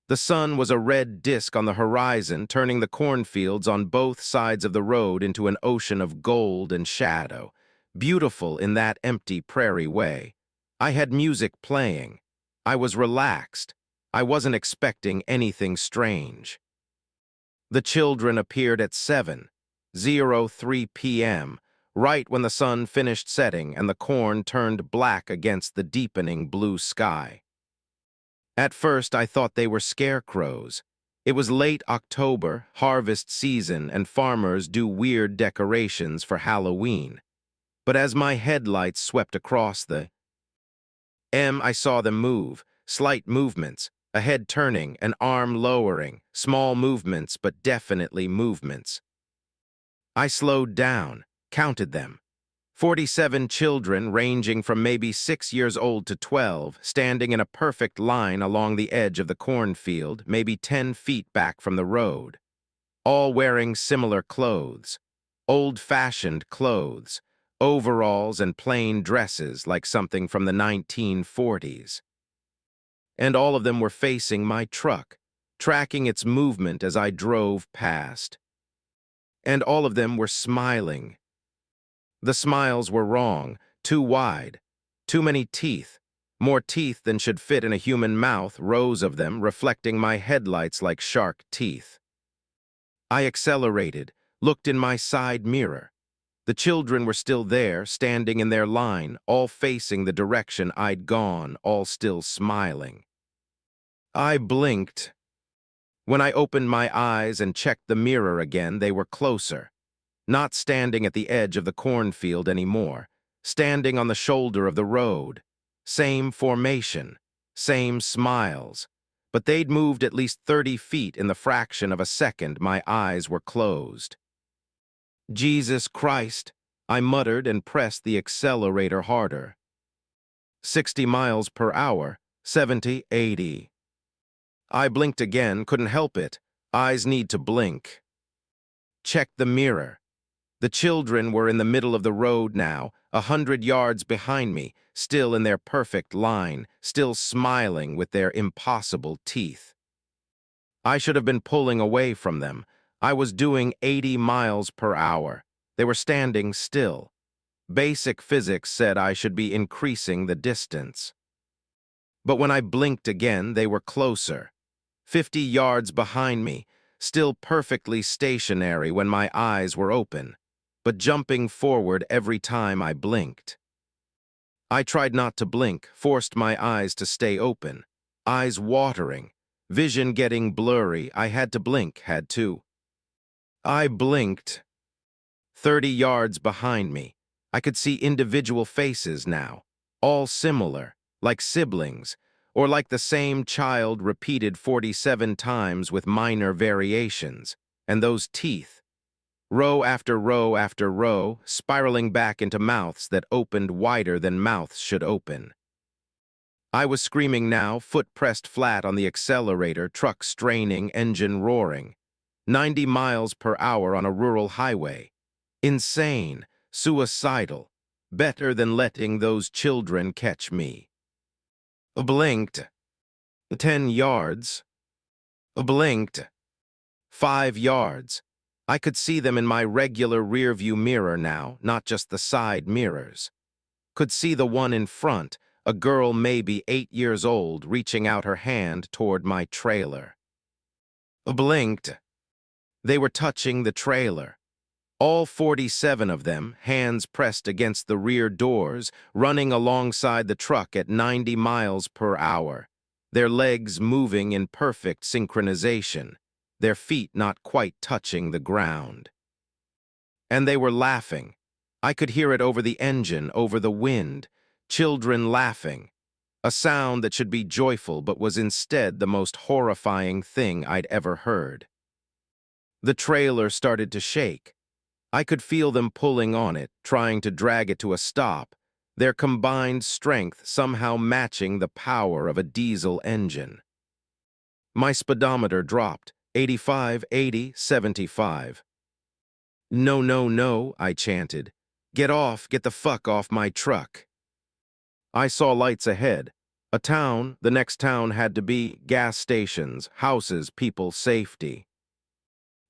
The sun was a red disk on the horizon, turning the cornfields on both sides of the road into an ocean of gold and shadow, beautiful in that empty prairie way. I had music playing. I was relaxed. I wasn't expecting anything strange. The children appeared at 7:03 p.m., right when the sun finished setting and the corn turned black against the deepening blue sky. At first, I thought they were scarecrows. It was late October, harvest season, and farmers do weird decorations for Halloween. But as my headlights swept across I saw them move, slight movements, a head turning, an arm lowering, small movements, but definitely movements. I slowed down, counted them. 47 children ranging from maybe 6 years old to 12, standing in a perfect line along the edge of the cornfield, maybe 10 feet back from the road. All wearing similar clothes, old-fashioned clothes, overalls and plain dresses like something from the 1940s. And all of them were facing my truck, tracking its movement as I drove past. And all of them were smiling. The smiles were wrong, too wide, too many teeth, more teeth than should fit in a human mouth, rows of them reflecting my headlights like shark teeth. I accelerated, looked in my side mirror. The children were still there, standing in their line, all facing the direction I'd gone, all still smiling. I blinked. When I opened my eyes and checked the mirror again, they were closer. Not standing at the edge of the cornfield anymore, standing on the shoulder of the road. Same formation, same smiles, but they'd moved at least 30 feet in the fraction of a second my eyes were closed. Jesus Christ, I muttered and pressed the accelerator harder. 60 miles per hour, 70, 80. I blinked again, couldn't help it. Eyes need to blink. Checked the mirror. The children were in the middle of the road now, 100 yards behind me, still in their perfect line, still smiling with their impossible teeth. I should have been pulling away from them. I was doing 80 miles per hour. They were standing still. Basic physics said I should be increasing the distance. But when I blinked again, they were closer. 50 yards behind me, still perfectly stationary when my eyes were open, but jumping forward every time I blinked. I tried not to blink, forced my eyes to stay open, eyes watering, vision getting blurry. I had to blink, had to. I blinked. 30 yards behind me, I could see individual faces now, all similar, like siblings, or like the same child repeated 47 times with minor variations, and those teeth, row after row after row, spiraling back into mouths that opened wider than mouths should open. I was screaming now, foot pressed flat on the accelerator, truck straining, engine roaring. 90 miles per hour on a rural highway. Insane, suicidal, better than letting those children catch me. Blinked. 10 yards. Blinked. 5 yards. I could see them in my regular rearview mirror now, not just the side mirrors. Could see the one in front, a girl maybe 8 years old, reaching out her hand toward my trailer. Blinked. They were touching the trailer. All 47 of them, hands pressed against the rear doors, running alongside the truck at 90 miles per hour, their legs moving in perfect synchronization, their feet not quite touching the ground. And they were laughing. I could hear it over the engine, over the wind, children laughing, a sound that should be joyful but was instead the most horrifying thing I'd ever heard. The trailer started to shake. I could feel them pulling on it, trying to drag it to a stop, their combined strength somehow matching the power of a diesel engine. My speedometer dropped, 85, 80, 75. No, no, no, I chanted. Get off, get the fuck off my truck. I saw lights ahead. A town, the next town had to be, gas stations, houses, people, safety.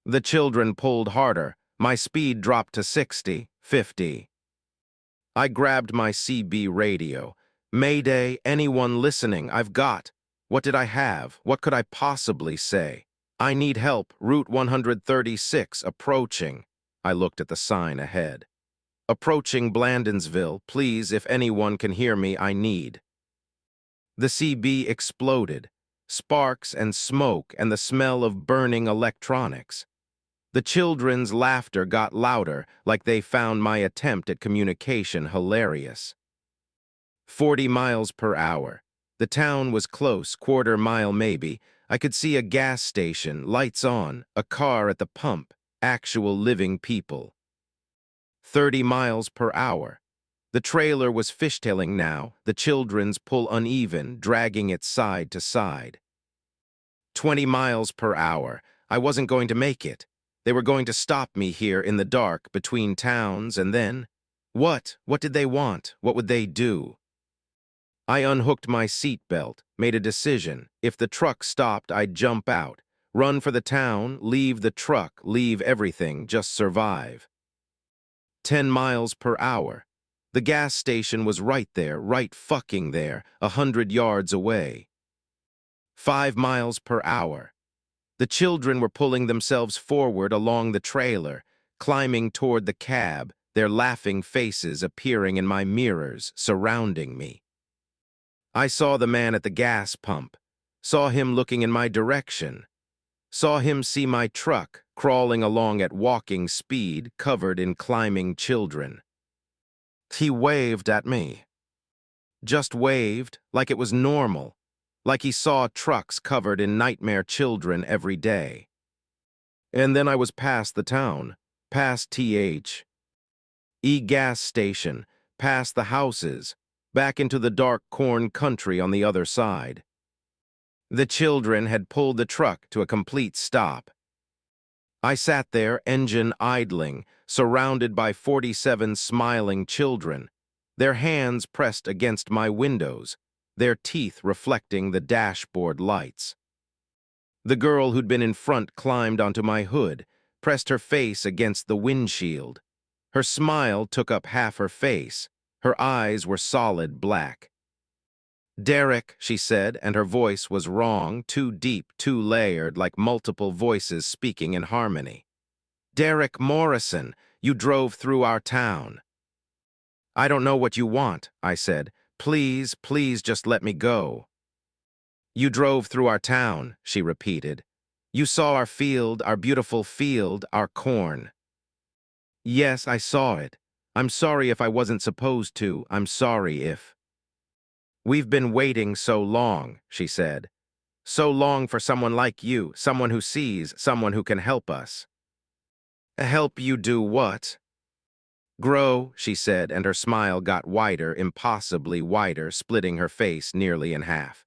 The children pulled harder. My speed dropped to 60, 50. I grabbed my CB radio. Mayday, anyone listening, I've got. What did I have? What could I possibly say? I need help, Route 136, approaching. I looked at the sign ahead. Approaching Blandonsville, please, if anyone can hear me, I need. The CB exploded. Sparks and smoke and the smell of burning electronics. The children's laughter got louder, like they found my attempt at communication hilarious. 40 miles per hour. The town was close, quarter mile maybe. I could see a gas station, lights on, a car at the pump, actual living people. 30 miles per hour. The trailer was fishtailing now, the children's pull uneven, dragging it side to side. 20 miles per hour. I wasn't going to make it. They were going to stop me here in the dark between towns, and then, what? What did they want? What would they do? I unhooked my seatbelt, made a decision. If the truck stopped, I'd jump out, run for the town, leave the truck, leave everything, just survive. 10 miles per hour. The gas station was right there, right fucking there, 100 yards away. 5 miles per hour. The children were pulling themselves forward along the trailer, climbing toward the cab, their laughing faces appearing in my mirrors, surrounding me. I saw the man at the gas pump, saw him looking in my direction, saw him see my truck crawling along at walking speed, covered in climbing children. He waved at me. Just waved, like it was normal, like he saw trucks covered in nightmare children every day. And then I was past the town, past TH.E. gas station, past the houses, back into the dark corn country on the other side. The children had pulled the truck to a complete stop. I sat there, engine idling, surrounded by 47 smiling children, their hands pressed against my windows, their teeth reflecting the dashboard lights. The girl who'd been in front climbed onto my hood, pressed her face against the windshield. Her smile took up half her face. Her eyes were solid black. "Derek," she said, and her voice was wrong, too deep, too layered, like multiple voices speaking in harmony. "Derek Morrison, you drove through our town." "I don't know what you want," I said. "Please, please just let me go." "You drove through our town," she repeated. "You saw our field, our beautiful field, our corn." "Yes, I saw it. I'm sorry if I wasn't supposed to. I'm sorry if—" "We've been waiting so long," she said. "So long for someone like you, someone who sees, someone who can help us." "Help you do what?" "Grow," she said, and her smile got wider, impossibly wider, splitting her face nearly in half.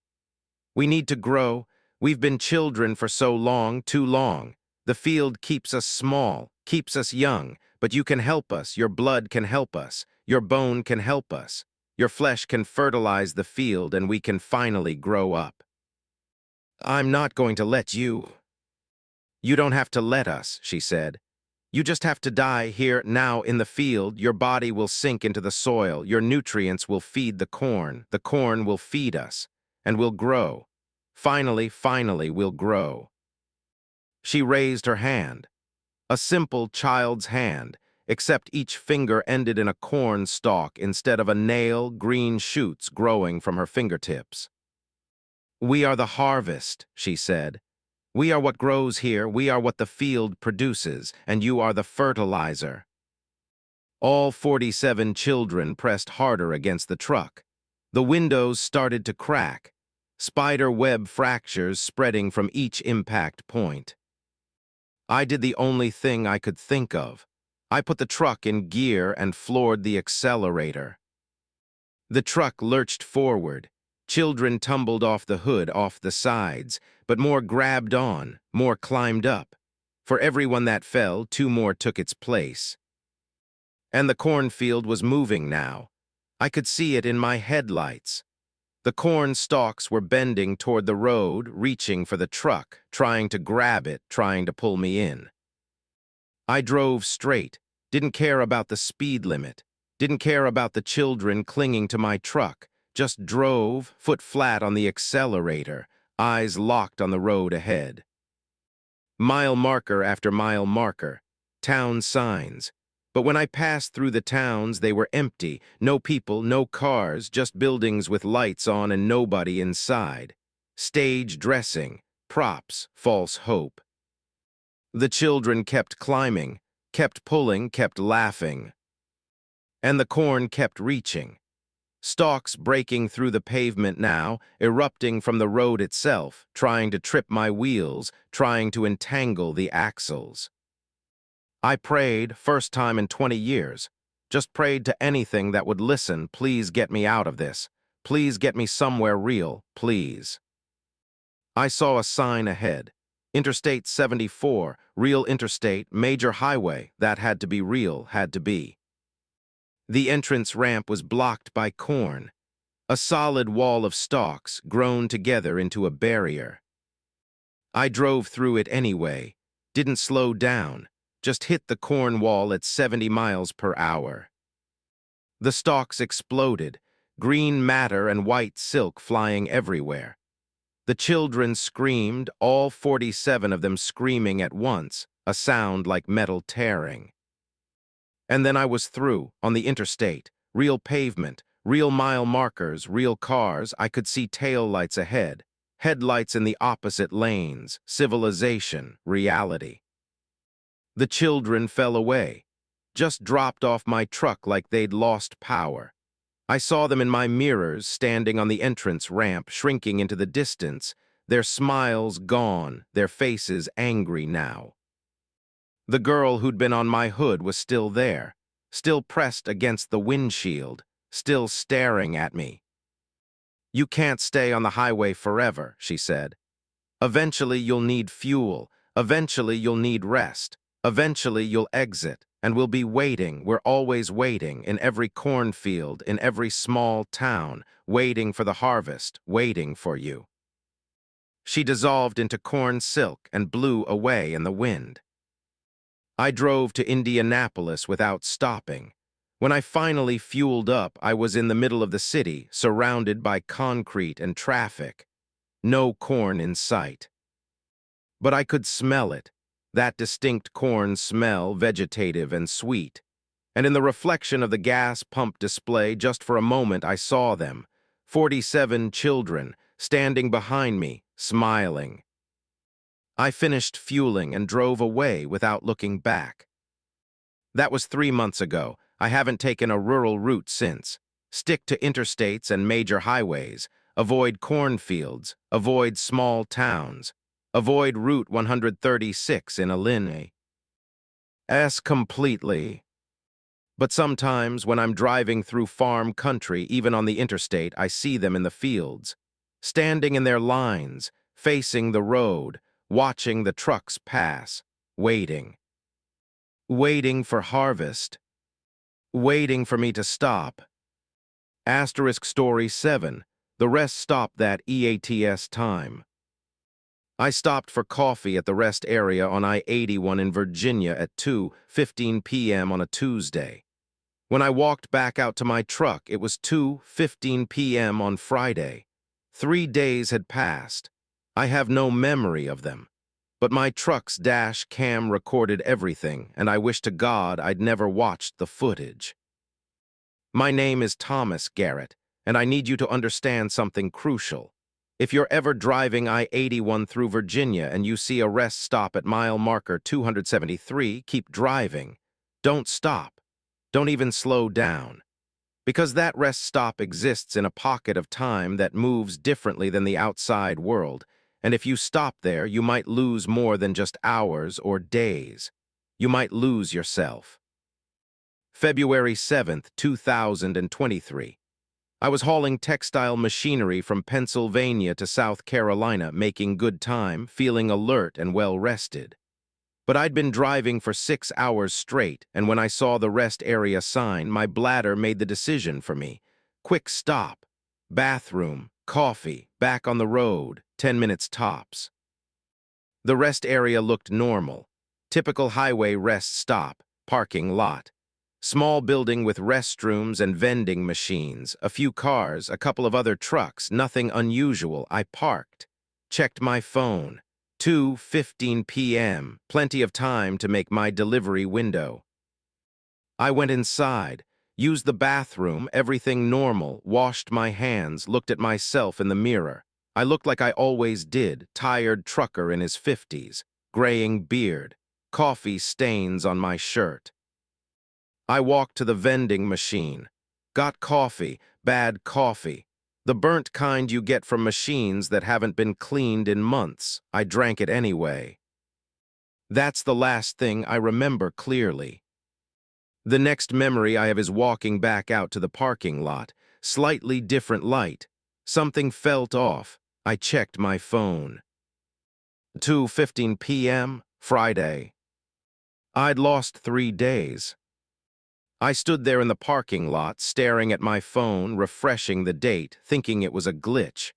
"We need to grow. We've been children for so long, too long. The field keeps us small, keeps us young, but you can help us, your blood can help us, your bone can help us. Your flesh can fertilize the field, and we can finally grow up." "I'm not going to let you." "You don't have to let us," she said. "You just have to die here, now, in the field. Your body will sink into the soil. Your nutrients will feed the corn. The corn will feed us. And we'll grow. Finally, we'll grow." She raised her hand. A simple child's hand, except each finger ended in a corn stalk instead of a nail, green shoots growing from her fingertips. "We are the harvest," she said. "We are what grows here, we are what the field produces, and you are the fertilizer." All 47 children pressed harder against the truck. The windows started to crack, spider web fractures spreading from each impact point. I did the only thing I could think of. I put the truck in gear and floored the accelerator. The truck lurched forward. Children tumbled off the hood, off the sides, but more grabbed on, more climbed up. For every one that fell, 2 more took its place. And the cornfield was moving now. I could see it in my headlights. The corn stalks were bending toward the road, reaching for the truck, trying to grab it, trying to pull me in. I drove straight, didn't care about the speed limit, didn't care about the children clinging to my truck, just drove, foot flat on the accelerator, eyes locked on the road ahead. Mile marker after mile marker, town signs. But when I passed through the towns, they were empty, no people, no cars, just buildings with lights on and nobody inside. Stage dressing, props, false hope. The children kept climbing, kept pulling, kept laughing. And the corn kept reaching. Stalks breaking through the pavement now, erupting from the road itself, trying to trip my wheels, trying to entangle the axles. I prayed, first time in 20 years. Just prayed to anything that would listen, please get me out of this. Please get me somewhere real, please. I saw a sign ahead. Interstate 74, real interstate, major highway, that had to be real, had to be. The entrance ramp was blocked by corn, a solid wall of stalks grown together into a barrier. I drove through it anyway, didn't slow down, just hit the corn wall at 70 miles per hour. The stalks exploded, green matter and white silk flying everywhere. The children screamed, all 47 of them screaming at once, a sound like metal tearing. And then I was through, on the interstate, real pavement, real mile markers, real cars. I could see taillights ahead, headlights in the opposite lanes, civilization, reality. The children fell away, just dropped off my truck like they'd lost power. I saw them in my mirrors, standing on the entrance ramp, shrinking into the distance, their smiles gone, their faces angry now. The girl who'd been on my hood was still there, still pressed against the windshield, still staring at me. "You can't stay on the highway forever," she said. "Eventually you'll need fuel. Eventually you'll need rest. Eventually you'll exit, and we'll be waiting. We're always waiting, in every cornfield, in every small town, waiting for the harvest, waiting for you." She dissolved into corn silk and blew away in the wind. I drove to Indianapolis without stopping. When I finally fueled up, I was in the middle of the city, surrounded by concrete and traffic. No corn in sight. But I could smell it, that distinct corn smell, vegetative and sweet. And in the reflection of the gas pump display, just for a moment I saw them, 47 children, standing behind me, smiling. I finished fueling and drove away without looking back. That was 3 months ago. I haven't taken a rural route since. Stick to interstates and major highways. Avoid cornfields. Avoid small towns. Avoid Route 136 in Alinea. Completely. But sometimes when I'm driving through farm country, even on the interstate, I see them in the fields, standing in their lines, facing the road, watching the trucks pass, waiting. Waiting for harvest. Waiting for me to stop. Asterisk story 7. The rest stopped that EATS time. I stopped for coffee at the rest area on I-81 in Virginia at 2:15 p.m. on a Tuesday. When I walked back out to my truck, it was 2:15 p.m. on Friday. 3 days had passed. I have no memory of them. But my truck's dash cam recorded everything, and I wish to God I'd never watched the footage. My name is Thomas Garrett, and I need you to understand something crucial. If you're ever driving I-81 through Virginia and you see a rest stop at mile marker 273, keep driving. Don't stop. Don't even slow down. Because that rest stop exists in a pocket of time that moves differently than the outside world, and if you stop there, you might lose more than just hours or days. You might lose yourself. February 7th, 2023. I was hauling textile machinery from Pennsylvania to South Carolina, making good time, feeling alert and well-rested. But I'd been driving for 6 hours straight, and when I saw the rest area sign, my bladder made the decision for me. Quick stop. Bathroom, coffee, back on the road, 10 minutes tops. The rest area looked normal. Typical highway rest stop, parking lot. Small building with restrooms and vending machines, a few cars, a couple of other trucks, nothing unusual. I parked. Checked my phone. 2:15 p.m., plenty of time to make my delivery window. I went inside, used the bathroom, everything normal, washed my hands, looked at myself in the mirror. I looked like I always did, tired trucker in his 50s, graying beard, coffee stains on my shirt. I walked to the vending machine, got coffee, bad coffee. The burnt kind you get from machines that haven't been cleaned in months. I drank it anyway. That's the last thing I remember clearly. The next memory I have is walking back out to the parking lot. Slightly different light. Something felt off. I checked my phone. 2:15 p.m., Friday. I'd lost 3 days. I stood there in the parking lot, staring at my phone, refreshing the date, thinking it was a glitch.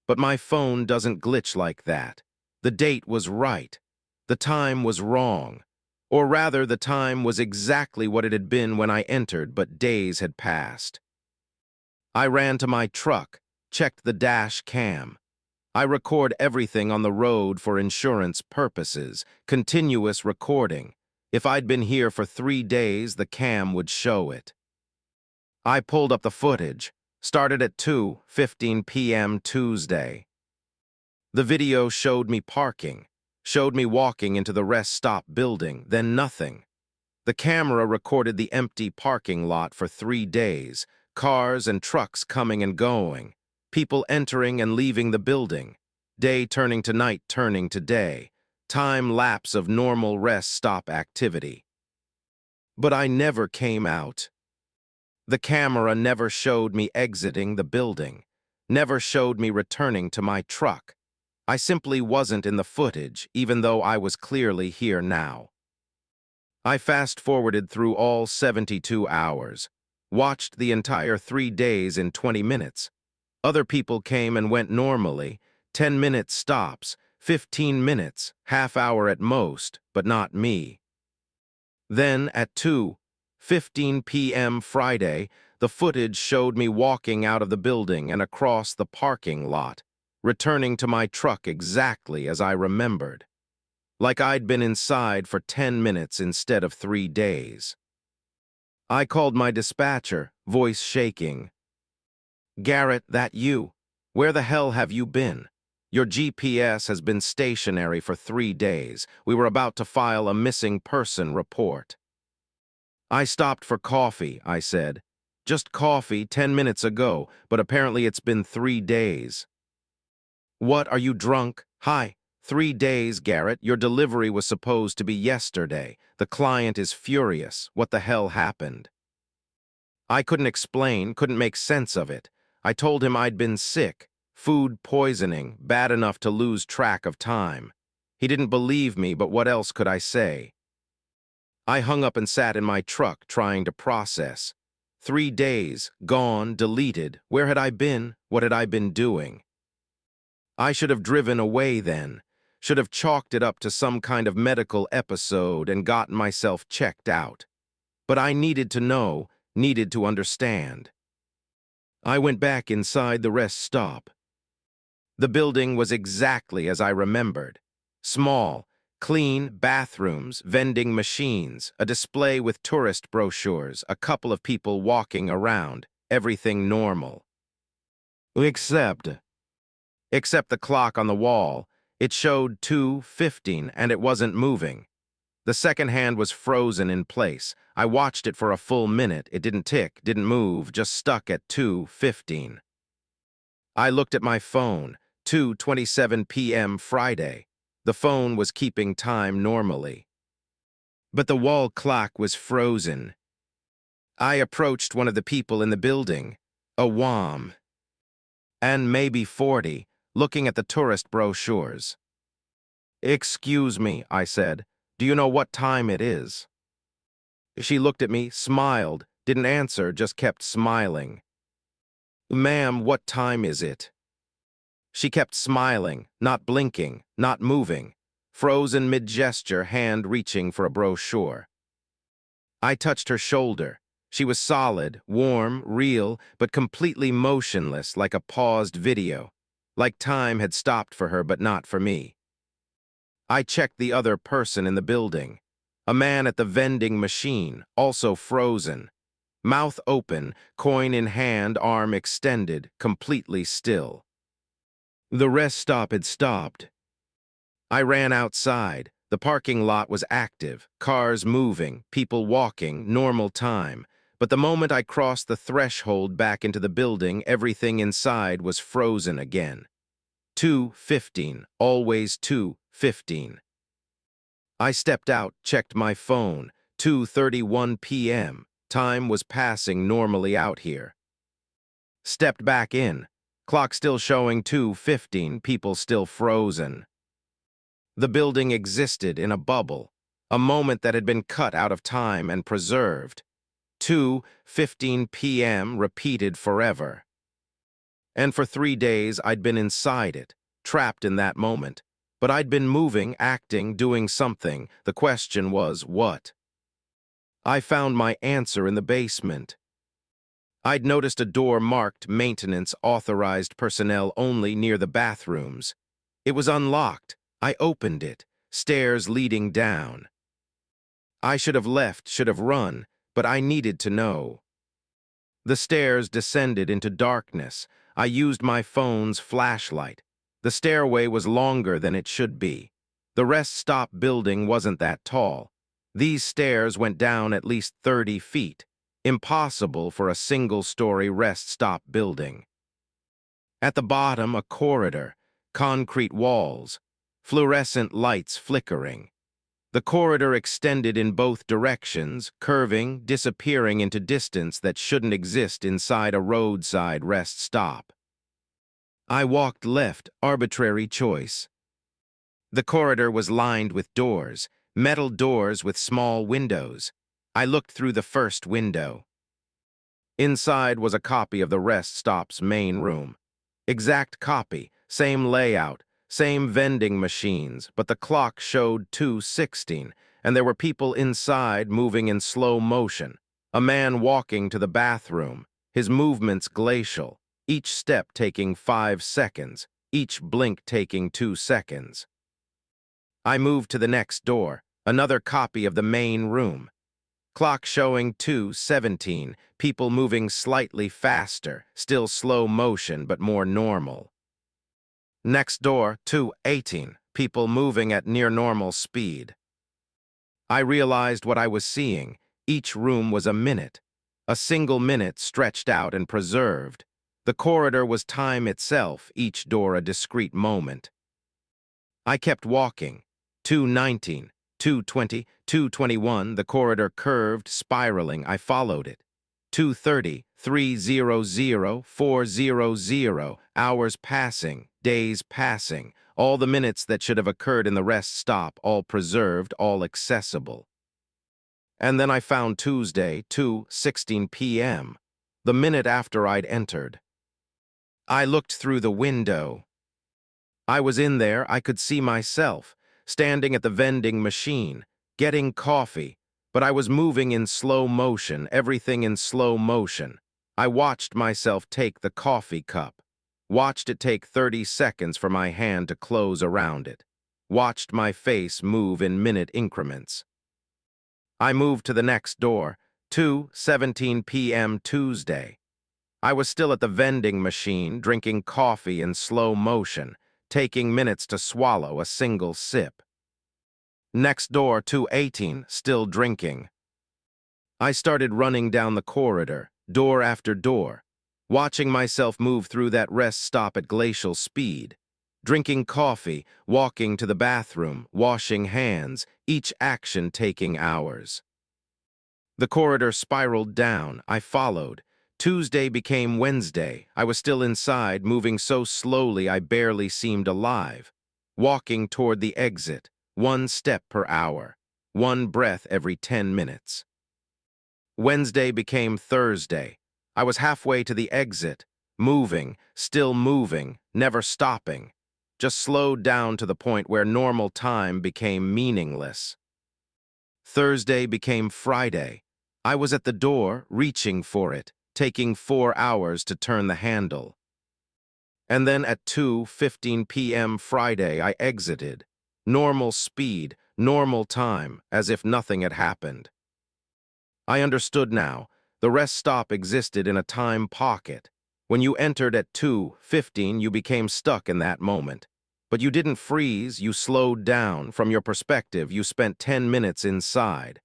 But my phone doesn't glitch like that. The date was right. The time was wrong. Or rather, the time was exactly what it had been when I entered, but days had passed. I ran to my truck, checked the dash cam. I record everything on the road for insurance purposes, continuous recording. If I'd been here for 3 days, the cam would show it. I pulled up the footage, started at 2:15 p.m. Tuesday. The video showed me parking, showed me walking into the rest stop building, then nothing. The camera recorded the empty parking lot for 3 days, cars and trucks coming and going, people entering and leaving the building, day turning to night turning to day, time lapse of normal rest stop activity. But I never came out. The camera never showed me exiting the building, never showed me returning to my truck. I simply wasn't in the footage, even though I was clearly here now. I fast-forwarded through all 72 hours, watched the entire 3 days in 20 minutes. Other people came and went normally, 10-minute stops, 15 minutes, half hour at most, but not me. Then at 2:15 p.m. Friday, the footage showed me walking out of the building and across the parking lot, returning to my truck exactly as I remembered, like I'd been inside for 10 minutes instead of 3 days. I called my dispatcher, voice shaking. "Garrett, that you? Where the hell have you been? Your GPS has been stationary for 3 days. We were about to file a missing person report." "I stopped for coffee," I said. "Just coffee 10 minutes ago, but apparently it's been 3 days." "What, are you drunk? Hi. 3 days, Garrett. Your delivery was supposed to be yesterday. The client is furious. What the hell happened?" I couldn't explain, couldn't make sense of it. I told him I'd been sick, food poisoning, bad enough to lose track of time. He didn't believe me, but what else could I say? I hung up and sat in my truck trying to process. 3 days, gone, deleted. Where had I been? What had I been doing? I should have driven away then. Should have chalked it up to some kind of medical episode and gotten myself checked out. But I needed to know, needed to understand. I went back inside the rest stop. The building was exactly as I remembered. Small, clean bathrooms, vending machines, a display with tourist brochures, a couple of people walking around, everything normal. Except the clock on the wall. It showed 2:15 and it wasn't moving. The second hand was frozen in place. I watched it for a full minute. It didn't tick, didn't move, just stuck at 2:15. I looked at my phone, 2:27 p.m. Friday. The phone was keeping time normally. But the wall clock was frozen. I approached one of the people in the building, a WAM, and maybe 40, looking at the tourist brochures. "Excuse me," I said. "Do you know what time it is?" She looked at me, smiled, didn't answer, just kept smiling. "Ma'am, what time is it?" She kept smiling, not blinking, not moving, frozen mid-gesture, hand reaching for a brochure. I touched her shoulder. She was solid, warm, real, but completely motionless, like a paused video, like time had stopped for her but not for me. I checked the other person in the building. A man at the vending machine, also frozen. Mouth open, coin in hand, arm extended, completely still. The rest stop had stopped. I ran outside. The parking lot was active, cars moving, people walking, normal time. But the moment I crossed the threshold back into the building, everything inside was frozen again. 2:15, always 2:15. I stepped out, checked my phone. 2:31 p.m. Time was passing normally out here. Stepped back in. Clock still showing 2:15, people still frozen. The building existed in a bubble, a moment that had been cut out of time and preserved. 2:15 p.m. repeated forever. And for 3 days I'd been inside it, trapped in that moment. But I'd been moving, acting, doing something. The question was, what? I found my answer in the basement. I'd noticed a door marked Maintenance Authorized Personnel Only near the bathrooms. It was unlocked. I opened it, stairs leading down. I should have left, should have run, but I needed to know. The stairs descended into darkness. I used my phone's flashlight. The stairway was longer than it should be. The rest stop building wasn't that tall. These stairs went down at least 30 feet. Impossible for a single-story rest stop building. At the bottom, a corridor, concrete walls, fluorescent lights flickering. The corridor extended in both directions, curving, disappearing into distance that shouldn't exist inside a roadside rest stop. I walked left, arbitrary choice. The corridor was lined with doors, metal doors with small windows. I looked through the first window. Inside was a copy of the rest stop's main room. Exact copy, same layout, same vending machines, but the clock showed 2:16, and there were people inside moving in slow motion. A man walking to the bathroom, his movements glacial, each step taking 5 seconds, each blink taking 2 seconds. I moved to the next door, another copy of the main room. Clock showing 2:17, people moving slightly faster, still slow motion but more normal. Next door, 2:18, people moving at near normal speed. I realized what I was seeing. Each room was a minute. A single minute stretched out and preserved. The corridor was time itself, each door a discrete moment. I kept walking. 2:19, 2:20, 2:21, the corridor curved, spiraling. I followed it. 2:30, 3:00, 4:00, hours passing, days passing, all the minutes that should have occurred in the rest stop, all preserved, all accessible. And then I found Tuesday, 2:16 p.m., the minute after I'd entered. I looked through the window. I was in there, I could see myself, standing at the vending machine, getting coffee, but I was moving in slow motion, everything in slow motion. I watched myself take the coffee cup, watched it take 30 seconds for my hand to close around it, watched my face move in minute increments. I moved to the next door, 2:17 p.m. Tuesday. I was still at the vending machine, drinking coffee in slow motion, taking minutes to swallow a single sip. Next door, 2:18, still drinking. I started running down the corridor, door after door, watching myself move through that rest stop at glacial speed, drinking coffee, walking to the bathroom, washing hands, each action taking hours. The corridor spiraled down. I followed. Tuesday became Wednesday. I was still inside, moving so slowly I barely seemed alive. Walking toward the exit, 1 step per hour, 1 breath every 10 minutes. Wednesday became Thursday. I was halfway to the exit, moving, still moving, never stopping. Just slowed down to the point where normal time became meaningless. Thursday became Friday. I was at the door, reaching for it, taking 4 hours to turn the handle. And then at 2:15 p.m. Friday, I exited. Normal speed, normal time, as if nothing had happened. I understood now. The rest stop existed in a time pocket. When you entered at 2:15, you became stuck in that moment. But you didn't freeze, you slowed down. From your perspective, you spent 10 minutes inside.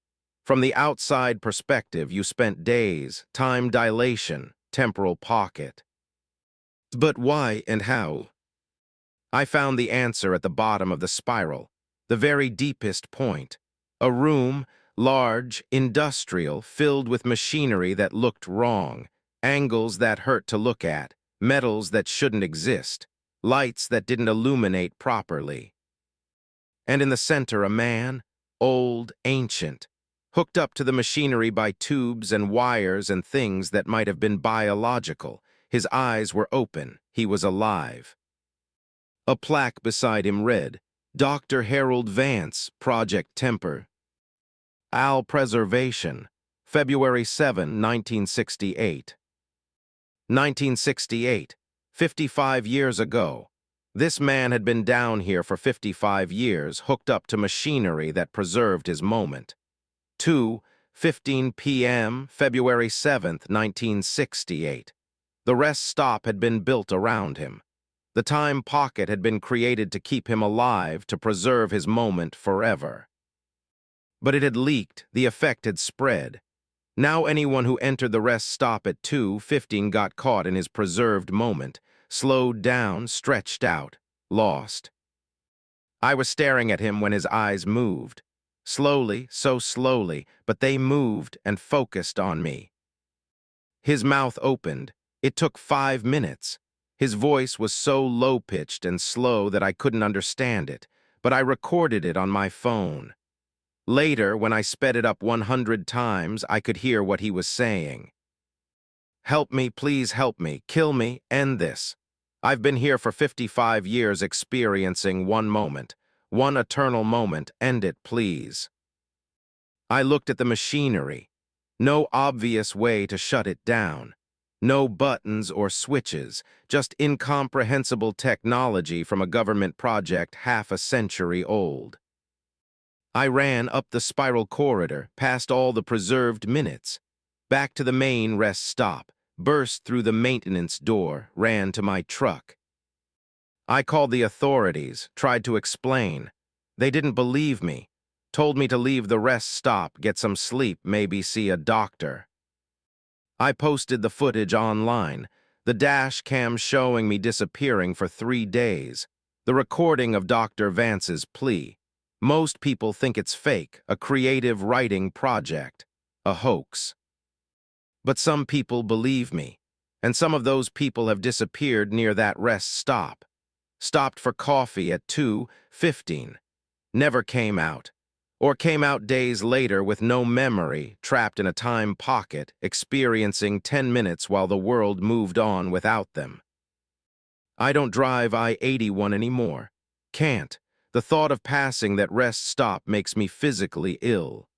From the outside perspective, you spent days, time dilation, temporal pocket. But why and how? I found the answer at the bottom of the spiral, the very deepest point. A room, large, industrial, filled with machinery that looked wrong, angles that hurt to look at, metals that shouldn't exist, lights that didn't illuminate properly. And in the center, a man, old, ancient, hooked up to the machinery by tubes and wires and things that might have been biological. His eyes were open. He was alive. A plaque beside him read, Dr. Harold Vance, Project Temper. Al Preservation, February 7, 1968. 1968, 55 years ago. This man had been down here for 55 years, hooked up to machinery that preserved his moment. 2:15 p.m., February 7, 1968. The rest stop had been built around him. The time pocket had been created to keep him alive, to preserve his moment forever. But it had leaked, the effect had spread. Now anyone who entered the rest stop at 2:15 got caught in his preserved moment, slowed down, stretched out, lost. I was staring at him when his eyes moved. Slowly, so slowly, but they moved and focused on me. His mouth opened. It took 5 minutes. His voice was so low-pitched and slow that I couldn't understand it, but I recorded it on my phone. Later, when I sped it up 100 times, I could hear what he was saying. Help me, please help me, kill me, end this. I've been here for 55 years experiencing one moment, one eternal moment, end it, please. I looked at the machinery. No obvious way to shut it down. No buttons or switches, just incomprehensible technology from a government project half a century old. I ran up the spiral corridor, past all the preserved minutes, back to the main rest stop, burst through the maintenance door, ran to my truck. I called the authorities, tried to explain. They didn't believe me, told me to leave the rest stop, get some sleep, maybe see a doctor. I posted the footage online, the dash cam showing me disappearing for 3 days, the recording of Dr. Vance's plea. Most people think it's fake, a creative writing project, a hoax. But some people believe me, and some of those people have disappeared near that rest stop. Stopped for coffee at 2:15, never came out, or came out days later with no memory, trapped in a time pocket, experiencing 10 minutes while the world moved on without them. I don't drive I-81 anymore. Can't. The thought of passing that rest stop makes me physically ill.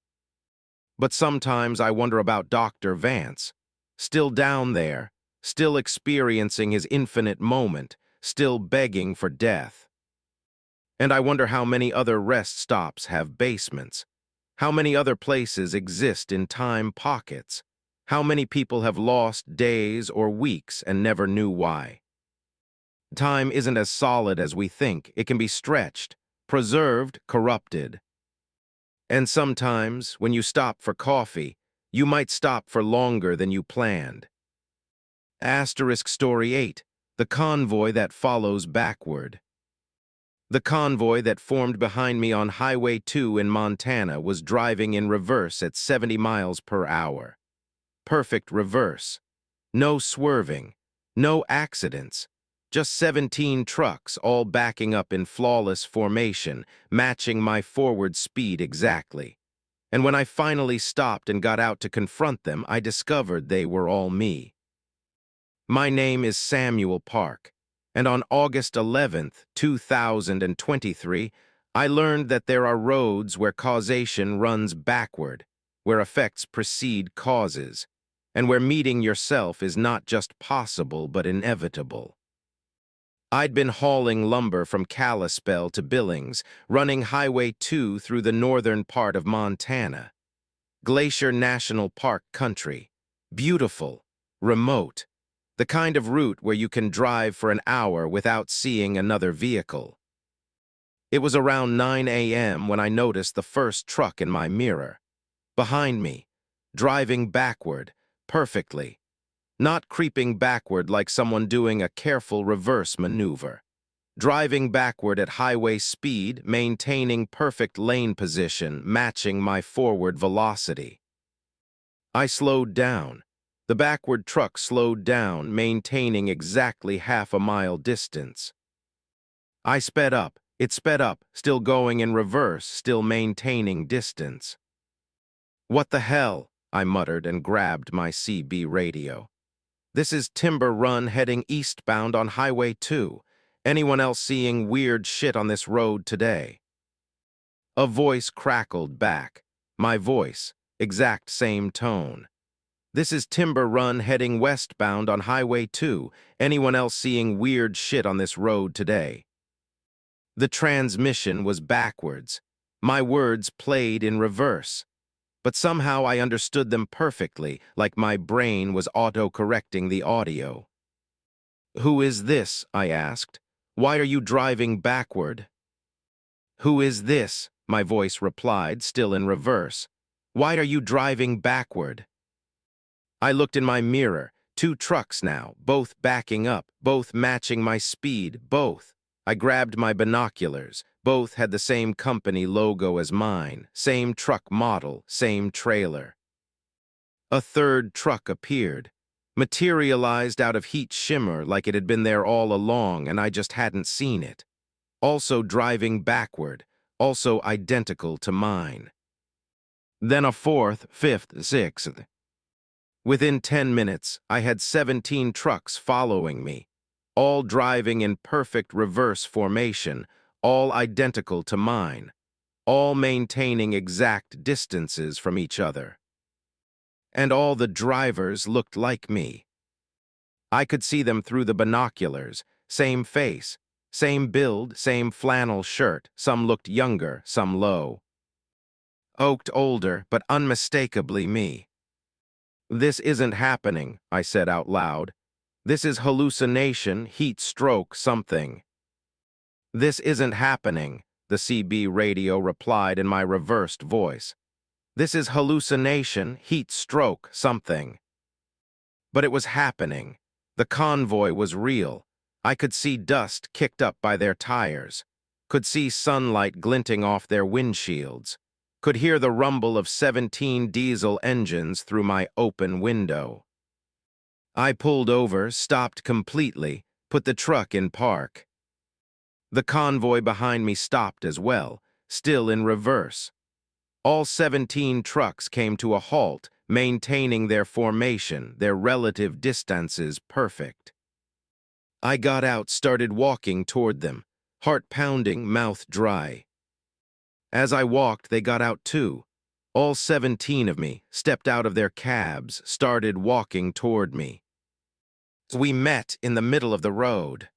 But sometimes I wonder about Dr. Vance. Still down there, still experiencing his infinite moment, still begging for death. And I wonder how many other rest stops have basements. How many other places exist in time pockets. How many people have lost days or weeks and never knew why. Time isn't as solid as we think. It can be stretched, preserved, corrupted. And sometimes, when you stop for coffee, you might stop for longer than you planned. Asterisk Story 8, the convoy that follows backward. The convoy that formed behind me on Highway 2 in Montana was driving in reverse at 70 miles per hour. Perfect reverse. No swerving. No accidents. Just 17 trucks, all backing up in flawless formation, matching my forward speed exactly. And when I finally stopped and got out to confront them, I discovered they were all me. My name is Samuel Park, and on August 11th, 2023, I learned that there are roads where causation runs backward, where effects precede causes, and where meeting yourself is not just possible but inevitable. I'd been hauling lumber from Kalispell to Billings, running Highway 2 through the northern part of Montana. Glacier National Park country. Beautiful, remote, the kind of route where you can drive for an hour without seeing another vehicle. It was around 9 a.m. when I noticed the first truck in my mirror. Behind me, driving backward, perfectly. Not creeping backward like someone doing a careful reverse maneuver. Driving backward at highway speed, maintaining perfect lane position, matching my forward velocity. I slowed down. The backward truck slowed down, maintaining exactly half a mile distance. I sped up. It sped up, still going in reverse, still maintaining distance. "What the hell?" I muttered and grabbed my CB radio. "This is Timber Run heading eastbound on Highway 2. Anyone else seeing weird shit on this road today?" A voice crackled back. My voice, exact same tone. "This is Timber Run heading westbound on Highway 2. Anyone else seeing weird shit on this road today?" The transmission was backwards. My words played in reverse. But somehow I understood them perfectly, like my brain was auto-correcting the audio. "Who is this?" I asked. "Why are you driving backward?" "Who is this?" my voice replied, still in reverse. "Why are you driving backward?" I looked in my mirror. 2 trucks now, both backing up, both matching my speed, both. I grabbed my binoculars. Both had the same company logo as mine, same truck model, same trailer. A third truck appeared, materialized out of heat shimmer like it had been there all along and I just hadn't seen it. Also driving backward, also identical to mine. Then a fourth, fifth, sixth. Within 10 minutes, I had 17 trucks following me, all driving in perfect reverse formation, all identical to mine. all maintaining exact distances from each other. And all the drivers looked like me. I could see them through the binoculars, same face, same build, same flannel shirt. Some looked younger, some low. Oaked older, but unmistakably me. This isn't happening, I said out loud. This is hallucination, heat stroke, something. This isn't happening, the CB radio replied in my reversed voice. This is hallucination, heat stroke, something. But it was happening. The convoy was real. I could see dust kicked up by their tires, could see sunlight glinting off their windshields, could hear the rumble of 17 diesel engines through my open window. I pulled over, stopped completely, put the truck in park. The convoy behind me stopped as well, still in reverse. All 17 trucks came to a halt, maintaining their formation, their relative distances perfect. I got out, started walking toward them, heart pounding, mouth dry. As I walked, they got out too. All 17 of me stepped out of their cabs, started walking toward me. We met in the middle of the road.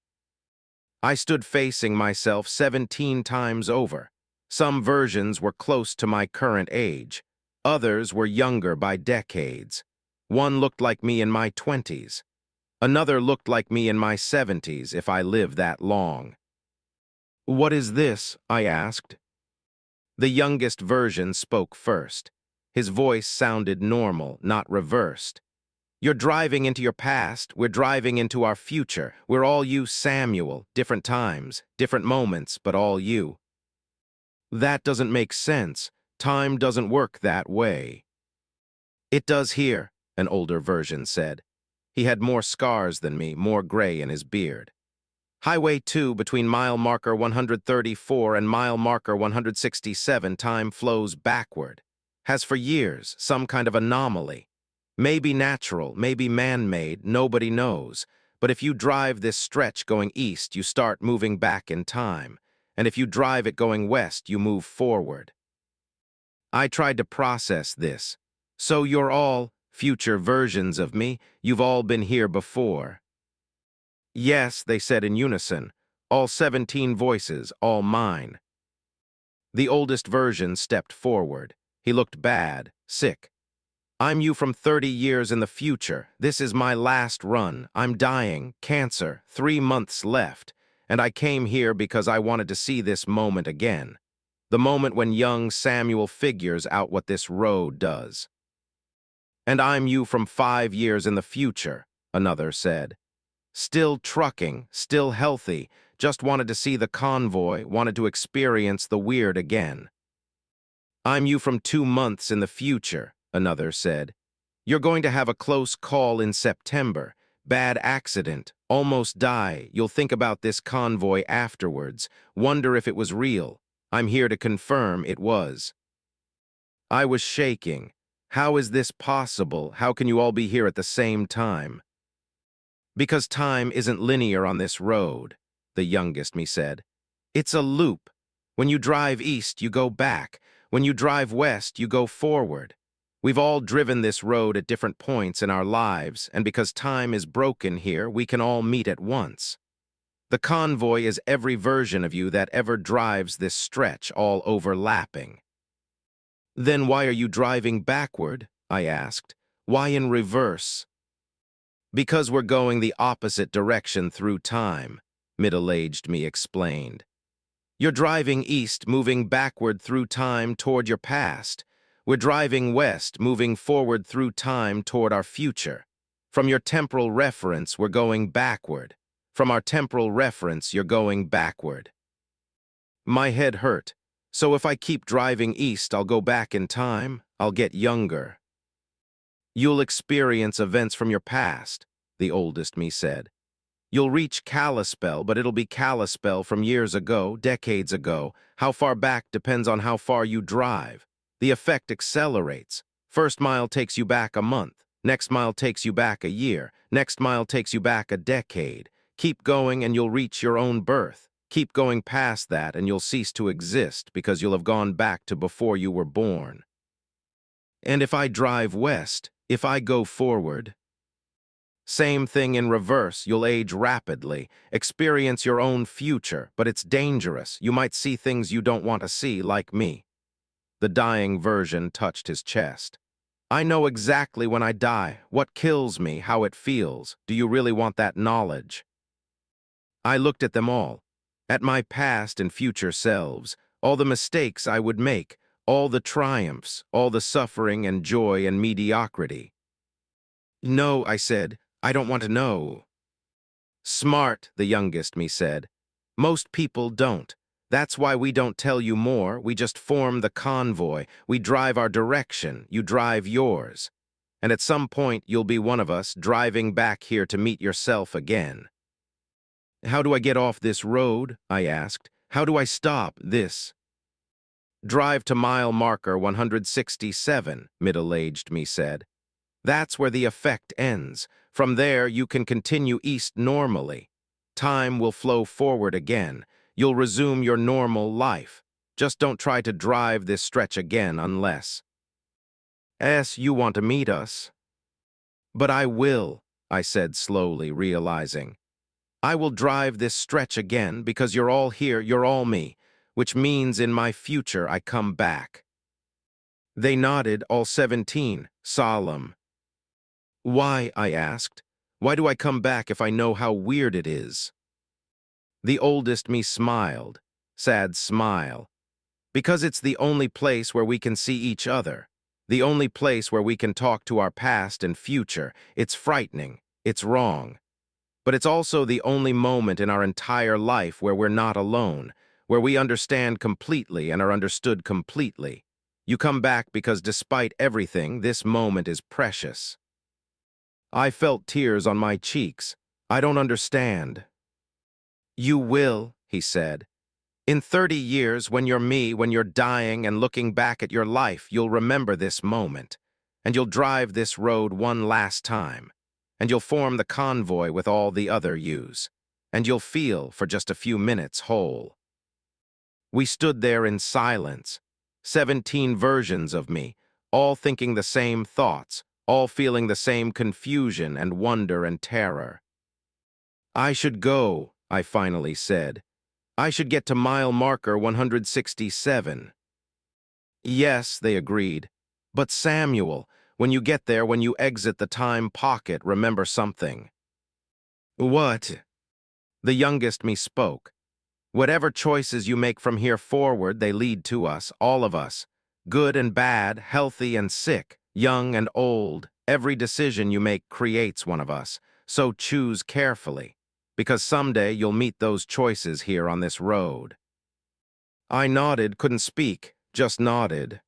I stood facing myself 17 times over. Some versions were close to my current age. Others were younger by decades. One looked like me in my 20s. Another looked like me in my 70s if I live that long. "What is this?" I asked. The youngest version spoke first. His voice sounded normal, not reversed. "You're driving into your past, we're driving into our future. We're all you, Samuel, different times, different moments, but all you." "That doesn't make sense. Time doesn't work that way." "It does here," an older version said. He had more scars than me, more gray in his beard. "Highway 2 between mile marker 134 and mile marker 167, time flows backward. Has for years, some kind of anomaly. Maybe natural, maybe man-made, nobody knows. But if you drive this stretch going east, you start moving back in time. And if you drive it going west, you move forward." I tried to process this. "So you're all future versions of me? You've all been here before?" "Yes," they said in unison. All 17 voices, all mine. The oldest version stepped forward. He looked bad, sick. "I'm you from 30 years in the future. This is my last run. I'm dying, cancer, 3 months left. And I came here because I wanted to see this moment again. The moment when young Samuel figures out what this road does." "And I'm you from 5 years in the future," another said. "Still trucking, still healthy, just wanted to see the convoy, wanted to experience the weird again." "I'm you from 2 months in the future," another said. "You're going to have a close call in September. Bad accident, almost die. You'll think about this convoy afterwards, wonder if it was real. I'm here to confirm it was." I was shaking. How is this possible? How can you all be here at the same time? "Because time isn't linear on this road," the youngest me said. "It's a loop. When you drive east, you go back. When you drive west, you go forward. We've all driven this road at different points in our lives, and because time is broken here, we can all meet at once. The convoy is every version of you that ever drives this stretch, all overlapping." "Then why are you driving backward?" I asked. "Why in reverse?" "Because we're going the opposite direction through time," middle-aged me explained. "You're driving east, moving backward through time toward your past. We're driving west, moving forward through time toward our future. From your temporal reference, we're going backward. From our temporal reference, you're going backward." My head hurt. "So if I keep driving east, I'll go back in time? I'll get younger?" "You'll experience events from your past," the oldest me said. "You'll reach Kalispell, but it'll be Kalispell from years ago, decades ago. How far back depends on how far you drive. The effect accelerates. First mile takes you back a month. Next mile takes you back a year. Next mile takes you back a decade. Keep going and you'll reach your own birth. Keep going past that and you'll cease to exist because you'll have gone back to before you were born. And if I drive west, if I go forward, same thing in reverse, you'll age rapidly, experience your own future, but it's dangerous. You might see things you don't want to see, like me. The dying version touched his chest. I know exactly when I die, what kills me, how it feels. Do you really want that knowledge? I looked at them all, at my past and future selves, all the mistakes I would make, all the triumphs, all the suffering and joy and mediocrity. No, I said, I don't want to know. Smart, the youngest me said. Most people don't. That's why we don't tell you more, we just form the convoy. We drive our direction, you drive yours. And at some point you'll be one of us driving back here to meet yourself again. How do I get off this road? I asked. How do I stop this? Drive to mile marker 167, middle-aged me said. That's where the effect ends. From there, you can continue east normally. Time will flow forward again. You'll resume your normal life. Just don't try to drive this stretch again unless you want to meet us. But I will, I said slowly, realizing. I will drive this stretch again because you're all here, you're all me, which means in my future I come back. They nodded, all 17, solemn. Why, I asked. Why do I come back if I know how weird it is? The oldest me smiled, sad smile. Because it's the only place where we can see each other. The only place where we can talk to our past and future. It's frightening. It's wrong. But it's also the only moment in our entire life where we're not alone, where we understand completely and are understood completely. You come back because despite everything, this moment is precious. I felt tears on my cheeks. I don't understand. You will, he said. In 30 years, when you're me, when you're dying and looking back at your life, you'll remember this moment. And you'll drive this road one last time. And you'll form the convoy with all the other yous. And you'll feel, for just a few minutes, whole. We stood there in silence. 17 versions of me, all thinking the same thoughts, all feeling the same confusion and wonder and terror. I should go, I finally said. I should get to mile marker 167. Yes, they agreed. But Samuel, when you get there, when you exit the time pocket, remember something. What? The youngest me spoke. Whatever choices you make from here forward, they lead to us, all of us. Good and bad, healthy and sick, young and old. Every decision you make creates one of us. So choose carefully, because someday you'll meet those choices here on this road. I nodded, couldn't speak, just nodded.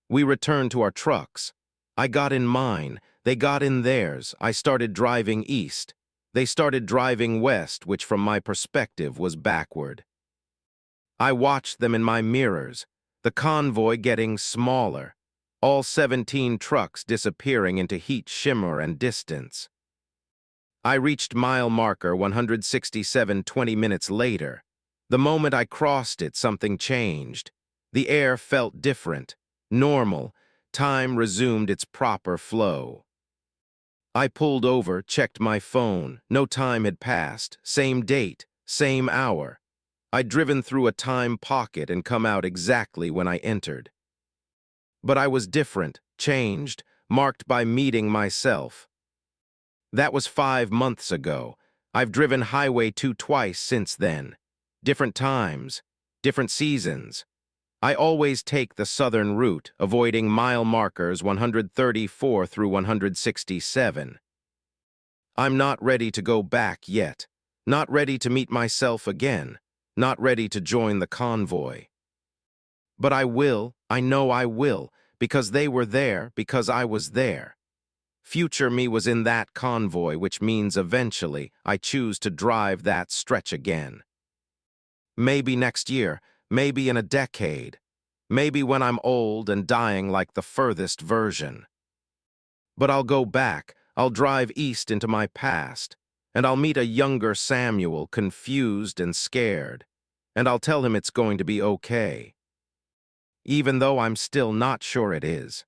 We returned to our trucks. I got in mine, they got in theirs. I started driving east. They started driving west, which from my perspective was backward. I watched them in my mirrors, the convoy getting smaller, all 17 trucks disappearing into heat, shimmer, and distance. I reached mile marker 167 20 minutes later. The moment I crossed it, something changed. The air felt different, normal. Time resumed its proper flow. I pulled over, checked my phone. No time had passed. Same date, same hour. I'd driven through a time pocket and come out exactly when I entered. But I was different, changed, marked by meeting myself. That was 5 months ago. I've driven Highway 2 twice since then. Different times, different seasons. I always take the southern route, avoiding mile markers 134 through 167. I'm not ready to go back yet. Not ready to meet myself again. Not ready to join the convoy. But I will, I know I will, because they were there, because I was there. Future me was in that convoy, which means eventually I choose to drive that stretch again. Maybe next year, maybe in a decade, maybe when I'm old and dying like the furthest version. But I'll go back, I'll drive east into my past, and I'll meet a younger Samuel, confused and scared, and I'll tell him it's going to be okay, even though I'm still not sure it is.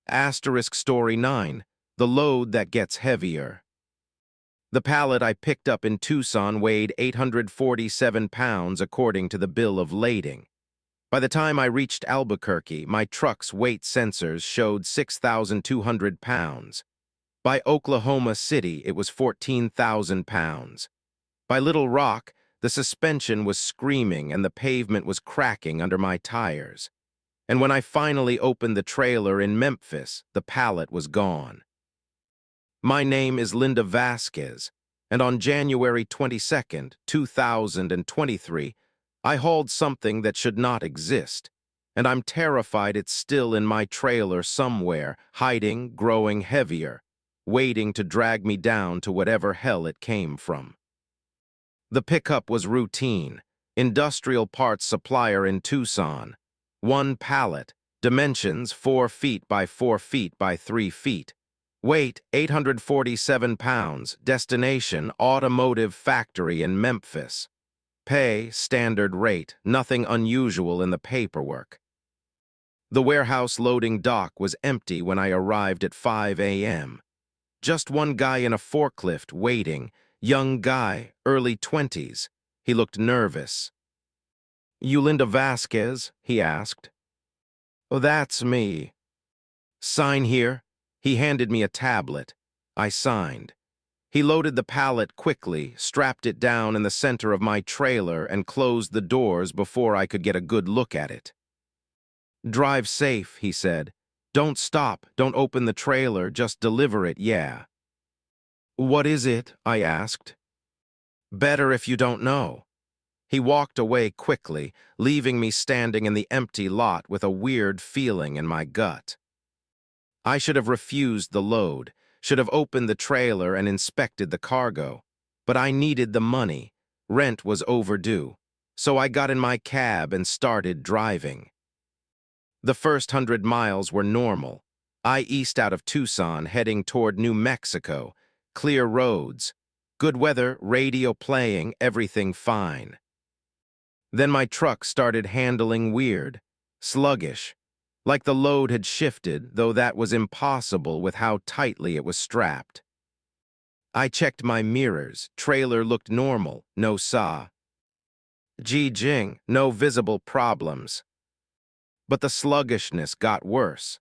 Asterisk Story 9, The Load That Gets Heavier. The pallet I picked up in Tucson weighed 847 pounds according to the bill of lading. By the time I reached Albuquerque, my truck's weight sensors showed 6,200 pounds. By Oklahoma City, it was 14,000 pounds. By Little Rock, the suspension was screaming and the pavement was cracking under my tires. And when I finally opened the trailer in Memphis, the pallet was gone. My name is Linda Vasquez, and on January 22nd, 2023, I hauled something that should not exist, and I'm terrified it's still in my trailer somewhere, hiding, growing heavier, waiting to drag me down to whatever hell it came from. The pickup was routine, industrial parts supplier in Tucson. 1 pallet, dimensions 4 feet by 4 feet by 3 feet. Weight 847 pounds, destination automotive factory in Memphis. Pay standard rate, nothing unusual in the paperwork. The warehouse loading dock was empty when I arrived at 5 a.m. Just one guy in a forklift waiting, young guy, early 20s. He looked nervous. "You Linda Vasquez?" he asked. "Oh, that's me." "Sign here." He handed me a tablet. I signed. He loaded the pallet quickly, strapped it down in the center of my trailer, and closed the doors before I could get a good look at it. "Drive safe," he said. "Don't stop, don't open the trailer, just deliver it, yeah." "What is it?" I asked. "Better if you don't know." He walked away quickly, leaving me standing in the empty lot with a weird feeling in my gut. I should have refused the load, should have opened the trailer and inspected the cargo. But I needed the money. Rent was overdue. So I got in my cab and started driving. The first 100 miles were normal. I east out of Tucson, heading toward New Mexico. Clear roads. Good weather, radio playing, everything fine. Then my truck started handling weird, sluggish, like the load had shifted, though that was impossible with how tightly it was strapped. I checked my mirrors. Trailer looked normal, no saw. Jing, no visible problems. But the sluggishness got worse.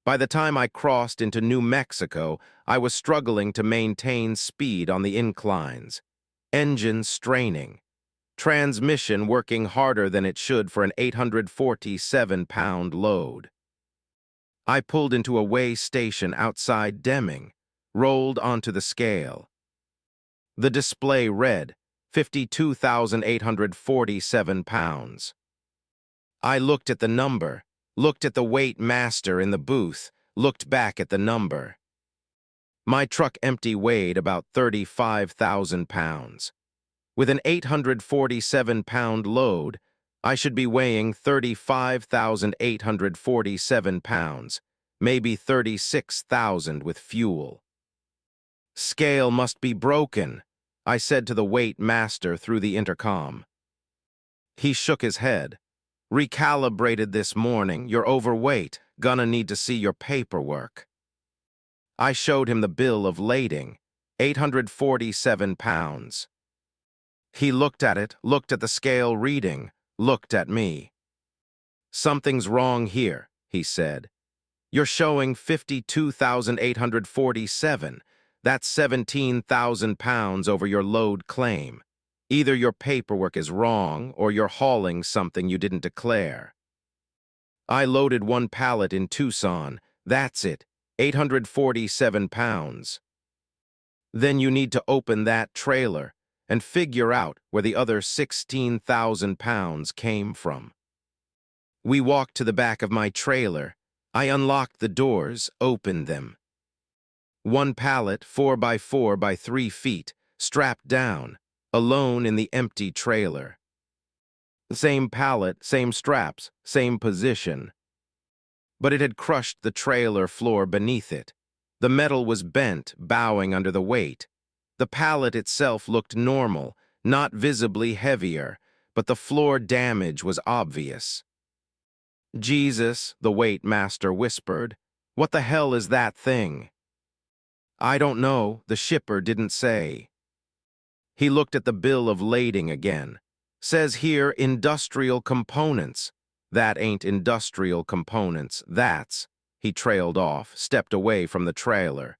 By the time I crossed into New Mexico, I was struggling to maintain speed on the inclines. Engine straining. Transmission working harder than it should for an 847-pound load. I pulled into a weigh station outside Deming, rolled onto the scale. The display read 52,847 pounds. I looked at the number, looked at the weight master in the booth, looked back at the number. My truck empty weighed about 35,000 pounds. With an 847-pound load, I should be weighing 35,847 pounds, maybe 36,000 with fuel. "Scale must be broken," I said to the weight master through the intercom. He shook his head. "Recalibrated this morning, you're overweight, gonna need to see your paperwork." I showed him the bill of lading, 847 pounds. He looked at it, looked at the scale reading, looked at me. "Something's wrong here," he said. "You're showing 52,847. That's 17,000 pounds over your load claim. Either your paperwork is wrong or you're hauling something you didn't declare." I loaded 1 pallet in Tucson. That's it, 847 pounds. Then you need to open that trailer and figure out where the other 16,000 pounds came from. We walked to the back of my trailer. I unlocked the doors, opened them. 1 pallet, 4 by 4 by 3 feet, strapped down, alone in the empty trailer. Same pallet, same straps, same position. But it had crushed the trailer floor beneath it. The metal was bent, bowing under the weight. The pallet itself looked normal, not visibly heavier, but the floor damage was obvious. "Jesus," the weight master whispered. "What the hell is that thing?" "I don't know," the shipper didn't say. He looked at the bill of lading again. "Says here industrial components." "That ain't industrial components, that's—" He trailed off, stepped away from the trailer.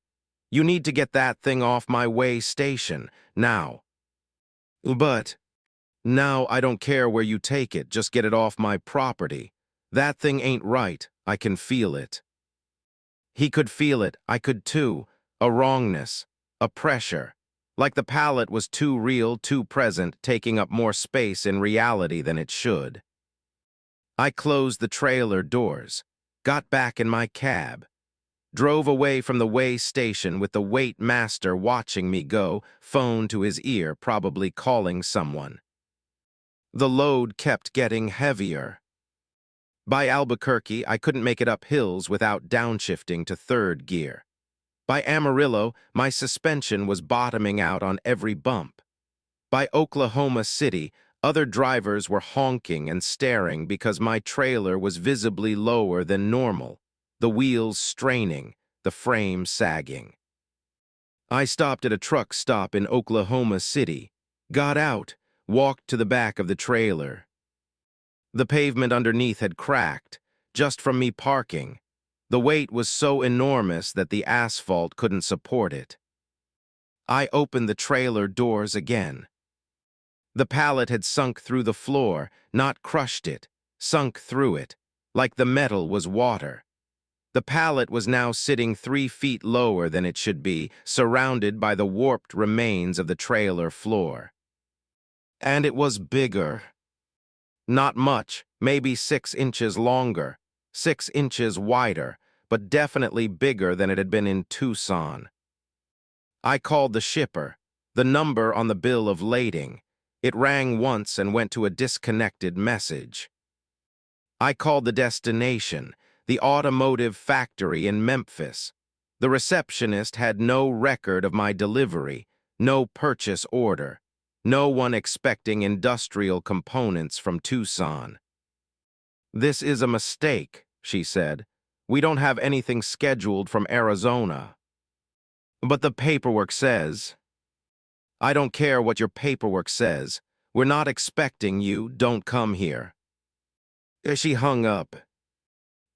"You need to get that thing off my way station, now." "But—" "Now I don't care where you take it, just get it off my property. That thing ain't right, I can feel it." He could feel it, I could too. A wrongness, a pressure. Like the pallet was too real, too present, taking up more space in reality than it should. I closed the trailer doors, got back in my cab, drove away from the way station with the weight master watching me go, phone to his ear, probably calling someone. The load kept getting heavier. By Albuquerque, I couldn't make it up hills without downshifting to third gear. By Amarillo, my suspension was bottoming out on every bump. By Oklahoma City, other drivers were honking and staring because my trailer was visibly lower than normal, the wheels straining, the frame sagging. I stopped at a truck stop in Oklahoma City, got out, walked to the back of the trailer. The pavement underneath had cracked, just from me parking. The weight was so enormous that the asphalt couldn't support it. I opened the trailer doors again. The pallet had sunk through the floor, not crushed it, sunk through it, like the metal was water. The pallet was now sitting 3 feet lower than it should be, surrounded by the warped remains of the trailer floor. And it was bigger. Not much, maybe 6 inches longer, 6 inches wider, but definitely bigger than it had been in Tucson. I called the shipper, the number on the bill of lading. It rang once and went to a disconnected message. I called the destination, the automotive factory in Memphis. The receptionist had no record of my delivery, no purchase order, no one expecting industrial components from Tucson. "This is a mistake," she said. "We don't have anything scheduled from Arizona." "But the paperwork says—" "I don't care what your paperwork says. We're not expecting you, don't come here." She hung up.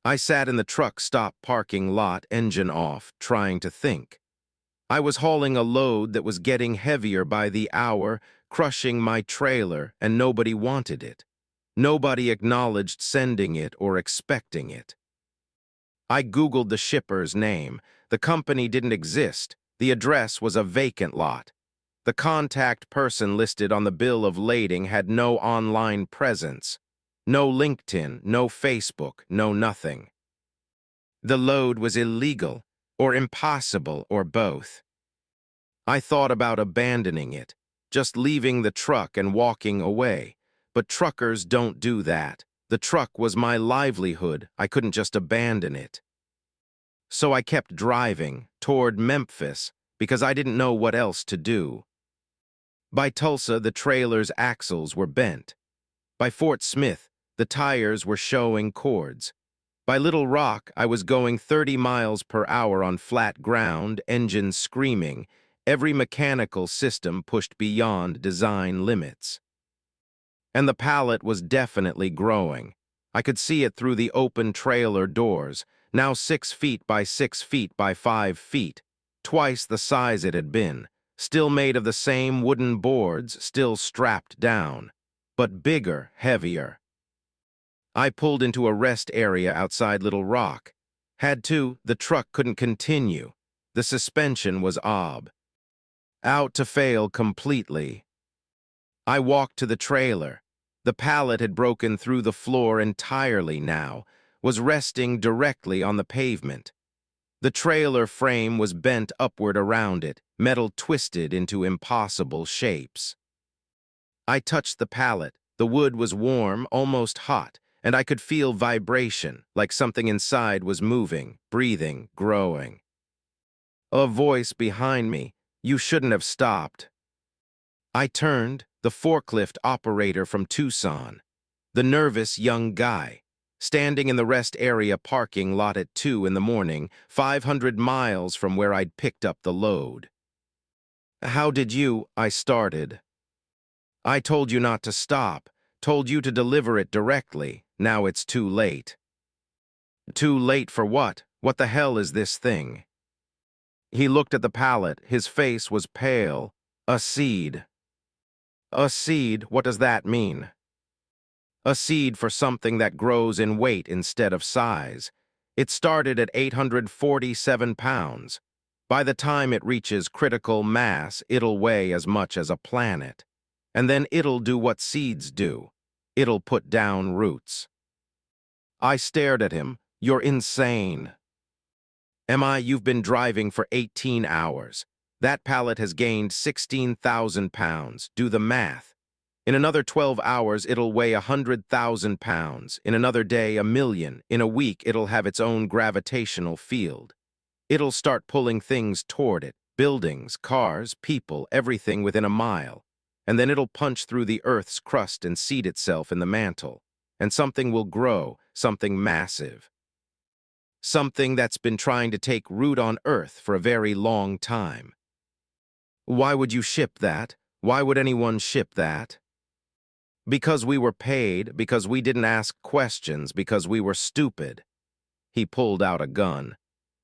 I sat in the truck stop parking lot, engine off, trying to think. I was hauling a load that was getting heavier by the hour, crushing my trailer, and nobody wanted it. Nobody acknowledged sending it or expecting it. I Googled the shipper's name. The company didn't exist. The address was a vacant lot. The contact person listed on the bill of lading had no online presence. No LinkedIn, no Facebook, no nothing. The load was illegal, or impossible, or both. I thought about abandoning it, just leaving the truck and walking away. But truckers don't do that. The truck was my livelihood. I couldn't just abandon it. So I kept driving toward Memphis because I didn't know what else to do. By Tulsa, the trailer's axles were bent. By Fort Smith, the tires were showing cords. By Little Rock, I was going 30 miles per hour on flat ground, engines screaming, every mechanical system pushed beyond design limits. And the pallet was definitely growing. I could see it through the open trailer doors, now 6 feet by 6 feet by 5 feet, twice the size it had been, still made of the same wooden boards, still strapped down, but bigger, heavier. I pulled into a rest area outside Little Rock. Had to, the truck couldn't continue. The suspension was out to fail completely. I walked to the trailer. The pallet had broken through the floor entirely now, was resting directly on the pavement. The trailer frame was bent upward around it, metal twisted into impossible shapes. I touched the pallet. The wood was warm, almost hot, and I could feel vibration, like something inside was moving, breathing, growing. A voice behind me, You shouldn't have stopped. I turned, the forklift operator from Tucson, the nervous young guy, standing in the rest area parking lot at 2 in the morning, 500 miles from where I'd picked up the load. How did you, I started. I told you not to stop, told you to deliver it directly. Now it's too late. Too late for what? What the hell is this thing? He looked at the pallet. His face was pale. A seed. A seed, what does that mean? A seed for something that grows in weight instead of size. It started at 847 pounds. By the time it reaches critical mass, it'll weigh as much as a planet. And then it'll do what seeds do. It'll put down roots. I stared at him. You're insane. Am I? You've been driving for 18 hours. That pallet has gained 16,000 pounds. Do the math. In another 12 hours, it'll weigh 100,000 pounds. In another day, 1,000,000. In a week, it'll have its own gravitational field. It'll start pulling things toward it. Buildings, cars, people, everything within a mile. And then it'll punch through the Earth's crust and seed itself in the mantle. And something will grow, something massive. Something that's been trying to take root on Earth for a very long time. Why would you ship that? Why would anyone ship that? Because we were paid, because we didn't ask questions, because we were stupid. He pulled out a gun.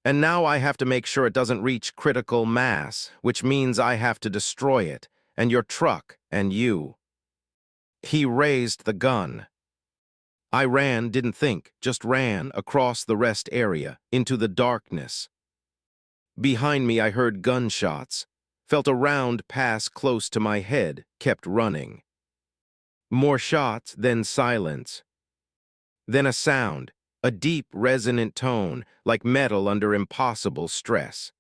And now I have to make sure it doesn't reach critical mass, which means I have to destroy it, and your truck, and you. He raised the gun. I ran, didn't think, just ran across the rest area, into the darkness. Behind me I heard gunshots, felt a round pass close to my head, kept running. More shots, then silence. Then a sound, a deep, resonant tone, like metal under impossible stress.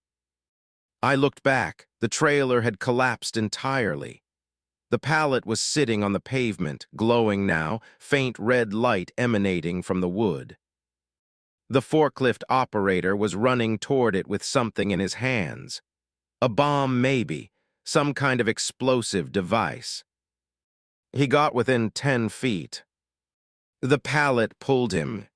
I looked back. The trailer had collapsed entirely. The pallet was sitting on the pavement, glowing now, faint red light emanating from the wood. The forklift operator was running toward it with something in his hands. A bomb, maybe, some kind of explosive device. He got within 10 feet. The pallet pulled him.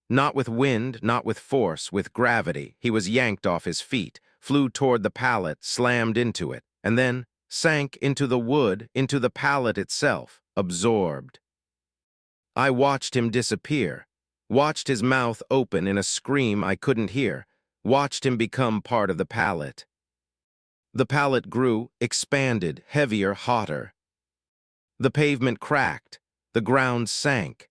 Not with wind, not with force, with gravity. He was yanked off his feet, flew toward the pallet, slammed into it, and then sank into the wood, into the pallet itself, absorbed. I watched him disappear, watched his mouth open in a scream I couldn't hear, watched him become part of the pallet. The pallet grew, expanded, heavier, hotter. The pavement cracked, the ground sank.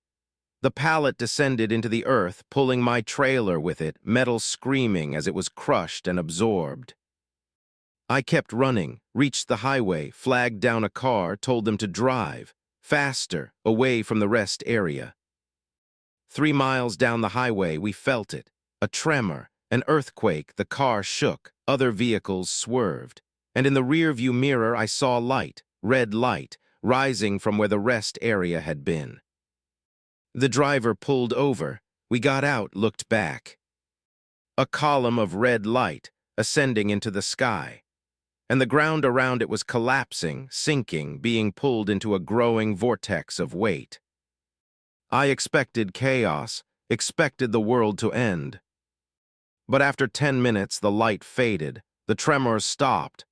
The pallet descended into the earth, pulling my trailer with it, metal screaming as it was crushed and absorbed. I kept running, reached the highway, flagged down a car, told them to drive, faster, away from the rest area. 3 miles down the highway, we felt it. A tremor, an earthquake, the car shook, other vehicles swerved. And in the rearview mirror, I saw light, red light, rising from where the rest area had been. The driver pulled over. We got out, looked back. A column of red light, ascending into the sky. And the ground around it was collapsing, sinking, being pulled into a growing vortex of weight. I expected chaos, expected the world to end. But after 10 minutes, the light faded, the tremors stopped,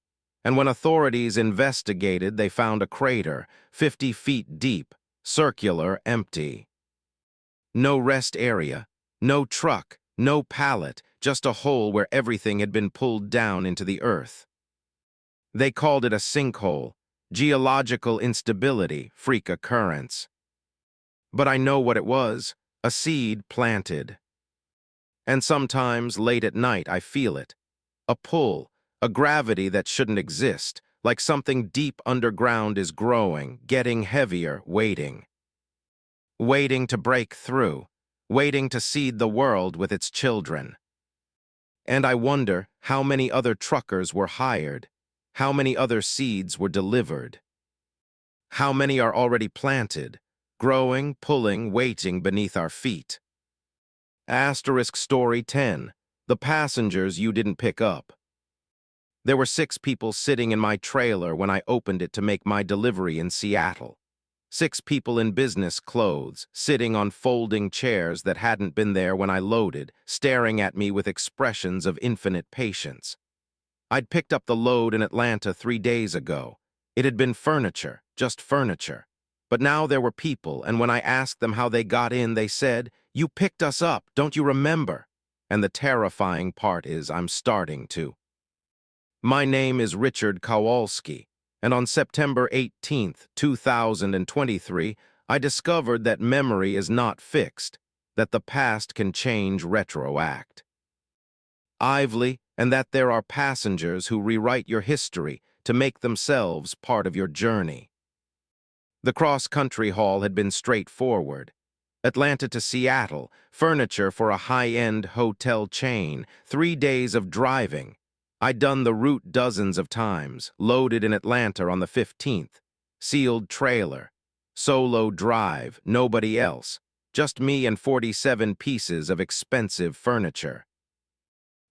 and when authorities investigated, they found a crater, 50 feet deep, circular, empty. No rest area, no truck, no pallet, just a hole where everything had been pulled down into the earth. They called it a sinkhole, geological instability, freak occurrence. But I know what it was, a seed planted. And sometimes, late at night, I feel it. A pull, a gravity that shouldn't exist, like something deep underground is growing, getting heavier, waiting. Waiting to break through, waiting to seed the world with its children. And I wonder how many other truckers were hired, how many other seeds were delivered. How many are already planted, growing, pulling, waiting beneath our feet. Asterisk story 10, the passengers you didn't pick up. There were 6 people sitting in my trailer when I opened it to make my delivery in Seattle. 6 people in business clothes, sitting on folding chairs that hadn't been there when I loaded, staring at me with expressions of infinite patience. I'd picked up the load in Atlanta 3 days ago. It had been furniture, just furniture. But now there were people, and when I asked them how they got in, they said, "You picked us up, don't you remember?" And the terrifying part is I'm starting to. My name is Richard Kowalski, and on September 18th, 2023, I discovered that memory is not fixed, that the past can change retroact. Ively, and that there are passengers who rewrite your history to make themselves part of your journey. The cross-country haul had been straightforward. Atlanta to Seattle, furniture for a high-end hotel chain, 3 days of driving. I'd done the route dozens of times, loaded in Atlanta on the 15th. Sealed trailer. Solo drive, nobody else. Just me and 47 pieces of expensive furniture.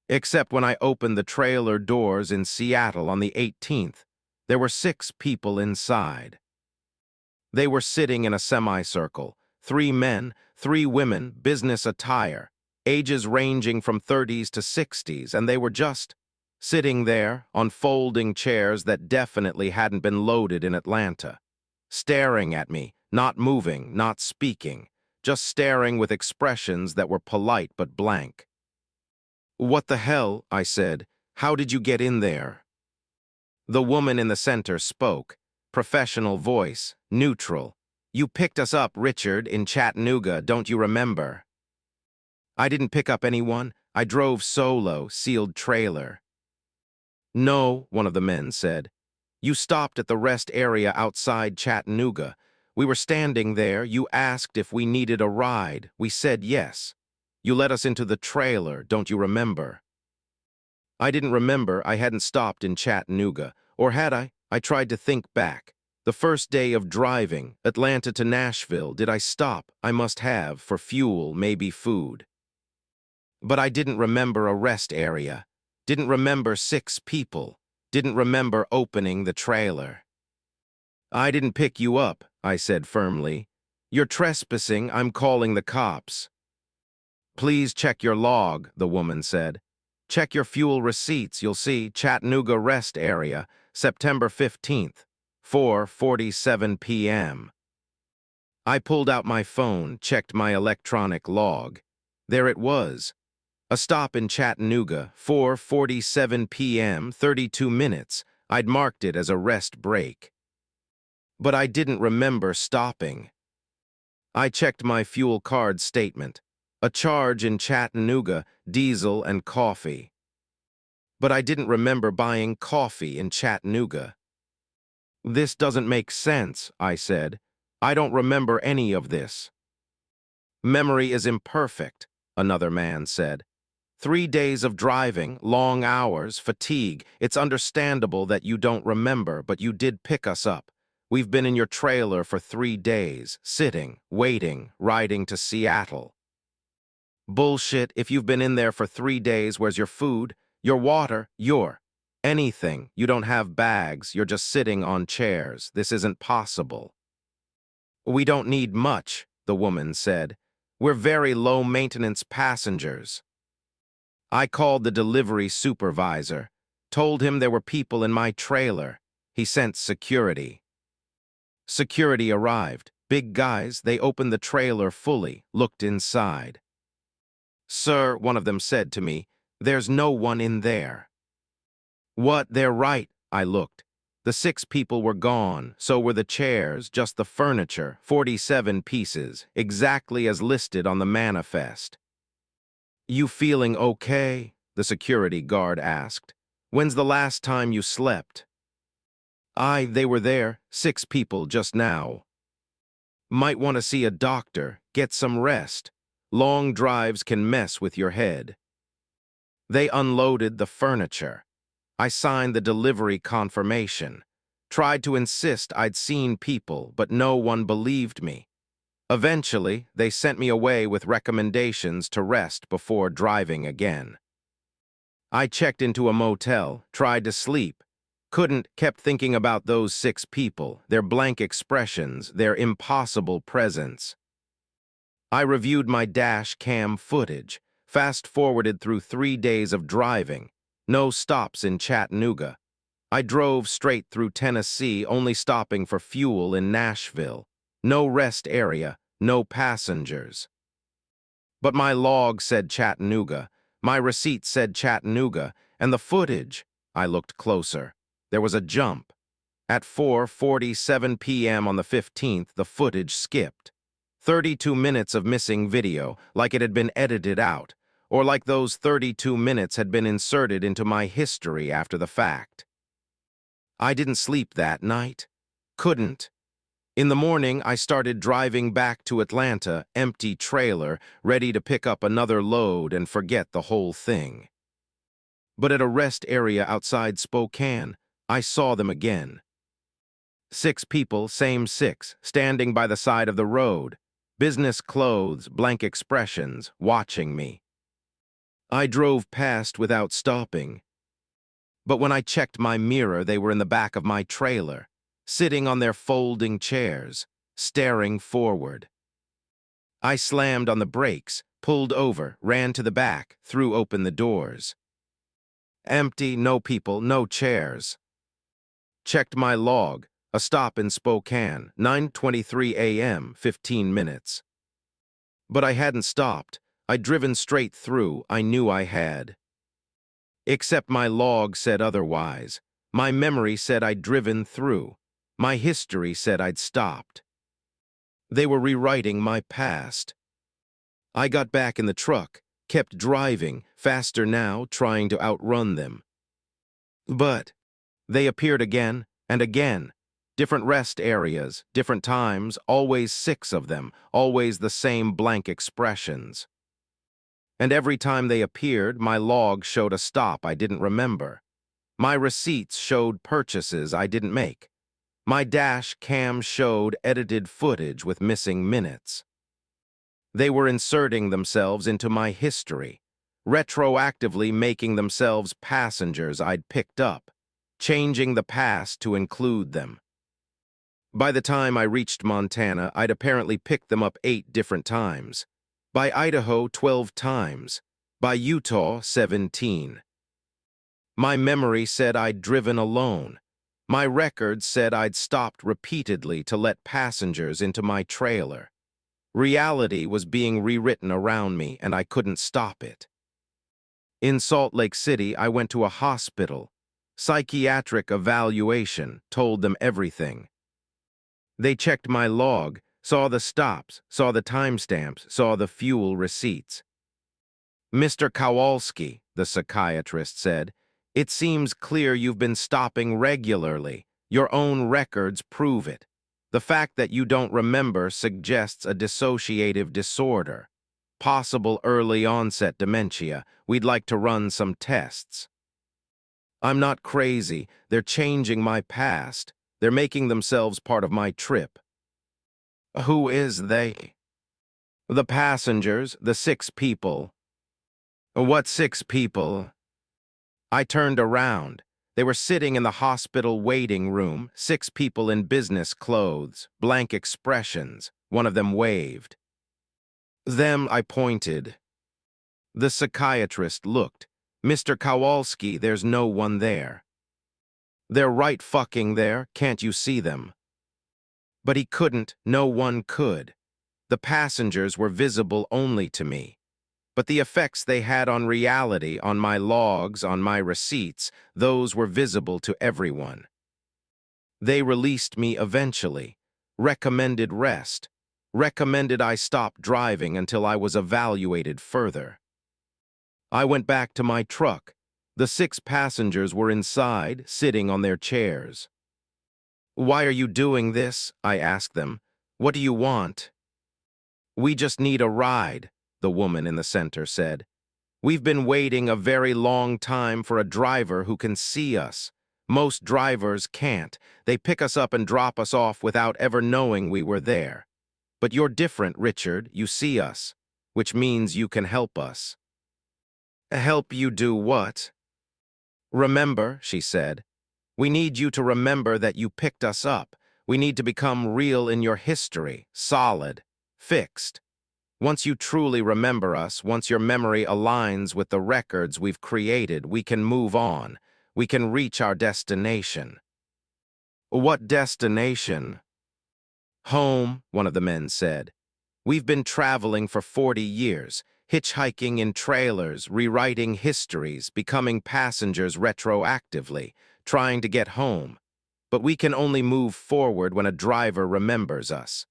Except when I opened the trailer doors in Seattle on the 18th, there were 6 people inside. They were sitting in a semicircle, 3 men, 3 women, business attire, ages ranging from 30s to 60s, and they were just sitting there on folding chairs that definitely hadn't been loaded in Atlanta, staring at me, not moving, not speaking, just staring with expressions that were polite but blank. "What the hell?" I said. "How did you get in there?" The woman in the center spoke, professional voice, neutral. "You picked us up, Richard, in Chattanooga, don't you remember?" "I didn't pick up anyone. I drove solo, sealed trailer." "No," one of the men said. "You stopped at the rest area outside Chattanooga. We were standing there. You asked if we needed a ride. We said yes. You let us into the trailer, don't you remember?" I didn't remember. I hadn't stopped in Chattanooga. Or had I? I tried to think back. The first day of driving, Atlanta to Nashville, did I stop? I must have, for fuel, maybe food. But I didn't remember a rest area. Didn't remember 6 people. Didn't remember opening the trailer. "I didn't pick you up," I said firmly. "You're trespassing. I'm calling the cops." "Please check your log," the woman said. "Check your fuel receipts. You'll see Chattanooga rest area, September 15th, 4:47 p.m. I pulled out my phone, checked my electronic log. There it was. A stop in Chattanooga, 4:47 p.m., 32 minutes. I'd marked it as a rest break. But I didn't remember stopping. I checked my fuel card statement. A charge in Chattanooga, diesel and coffee. But I didn't remember buying coffee in Chattanooga. "This doesn't make sense," I said. "I don't remember any of this." "Memory is imperfect," another man said. 3 days of driving, long hours, fatigue. It's understandable that you don't remember, but you did pick us up. We've been in your trailer for 3 days, sitting, waiting, riding to Seattle." "Bullshit. If you've been in there for 3 days, where's your food? Your water? Your anything. You don't have bags. You're just sitting on chairs. This isn't possible." "We don't need much," the woman said. "We're very low-maintenance passengers." I called the delivery supervisor, told him there were people in my trailer. He sent security. Security arrived. Big guys, they opened the trailer fully, looked inside. "Sir," one of them said to me, "there's no one in there." "What? They're right." I looked. The 6 people were gone, so were the chairs, just the furniture, 47 pieces, exactly as listed on the manifest. "You feeling okay?" the security guard asked. "When's the last time you slept?" They were there, 6 people just now." "Might want to see a doctor, get some rest. Long drives can mess with your head." They unloaded the furniture. I signed the delivery confirmation. Tried to insist I'd seen people, but no one believed me. Eventually, they sent me away with recommendations to rest before driving again. I checked into a motel, tried to sleep. Couldn't, kept thinking about those 6 people, their blank expressions, their impossible presence. I reviewed my dash cam footage, fast-forwarded through 3 days of driving. No stops in Chattanooga. I drove straight through Tennessee, only stopping for fuel in Nashville. No rest area, no passengers. But my log said Chattanooga, my receipt said Chattanooga, and the footage, I looked closer. There was a jump. At 4:47 p.m. on the 15th, the footage skipped. 32 minutes of missing video, like it had been edited out, or like those 32 minutes had been inserted into my history after the fact. I didn't sleep that night. Couldn't. In the morning, I started driving back to Atlanta, empty trailer, ready to pick up another load and forget the whole thing. But at a rest area outside Spokane, I saw them again. 6 people, same 6, standing by the side of the road. Business clothes, blank expressions, watching me. I drove past without stopping. But when I checked my mirror, they were in the back of my trailer, sitting on their folding chairs, staring forward. I slammed on the brakes, pulled over, ran to the back, threw open the doors. Empty, no people, no chairs. Checked my log, a stop in Spokane, 9:23 a.m., 15 minutes. But I hadn't stopped. I'd driven straight through, I knew I had. Except my log said otherwise. My memory said I'd driven through. My history said I'd stopped. They were rewriting my past. I got back in the truck, kept driving, faster now, trying to outrun them. But they appeared again and again. Different rest areas, different times, always 6 of them, always the same blank expressions. And every time they appeared, my log showed a stop I didn't remember. My receipts showed purchases I didn't make. My dash cam showed edited footage with missing minutes. They were inserting themselves into my history, retroactively making themselves passengers I'd picked up, changing the past to include them. By the time I reached Montana, I'd apparently picked them up 8 different times. By Idaho, 12 times. By Utah, 17. My memory said I'd driven alone. My records said I'd stopped repeatedly to let passengers into my trailer. Reality was being rewritten around me, and I couldn't stop it. In Salt Lake City, I went to a hospital. Psychiatric evaluation, told them everything. They checked my log, saw the stops, saw the timestamps, saw the fuel receipts. Mr. Kowalski, the psychiatrist said, it seems clear you've been stopping regularly. Your own records prove it. The fact that you don't remember suggests a dissociative disorder. Possible early onset dementia. We'd like to run some tests. I'm not crazy. They're changing my past. They're making themselves part of my trip. Who is they? The passengers, the 6 people. What 6 people? I turned around. They were sitting in the hospital waiting room, 6 people in business clothes, blank expressions. One of them waved. Them, I pointed. The psychiatrist looked. Mr. Kowalski, there's no one there. They're right fucking there, can't you see them? But he couldn't, no one could. The passengers were visible only to me. But the effects they had on reality, on my logs, on my receipts, those were visible to everyone. They released me eventually, recommended rest, recommended I stop driving until I was evaluated further. I went back to my truck. The 6 passengers were inside, sitting on their chairs. Why are you doing this? I asked them. What do you want? We just need a ride, the woman in the center said. We've been waiting a very long time for a driver who can see us. Most drivers can't. They pick us up and drop us off without ever knowing we were there. But you're different, Richard. You see us, which means you can help us. Help you do what? Remember, she said. We need you to remember that you picked us up. We need to become real in your history, solid, fixed. Once you truly remember us, once your memory aligns with the records we've created, we can move on. We can reach our destination. What destination? Home, one of the men said. We've been traveling for 40 years, hitchhiking in trailers, rewriting histories, becoming passengers retroactively, trying to get home. But we can only move forward when a driver remembers us.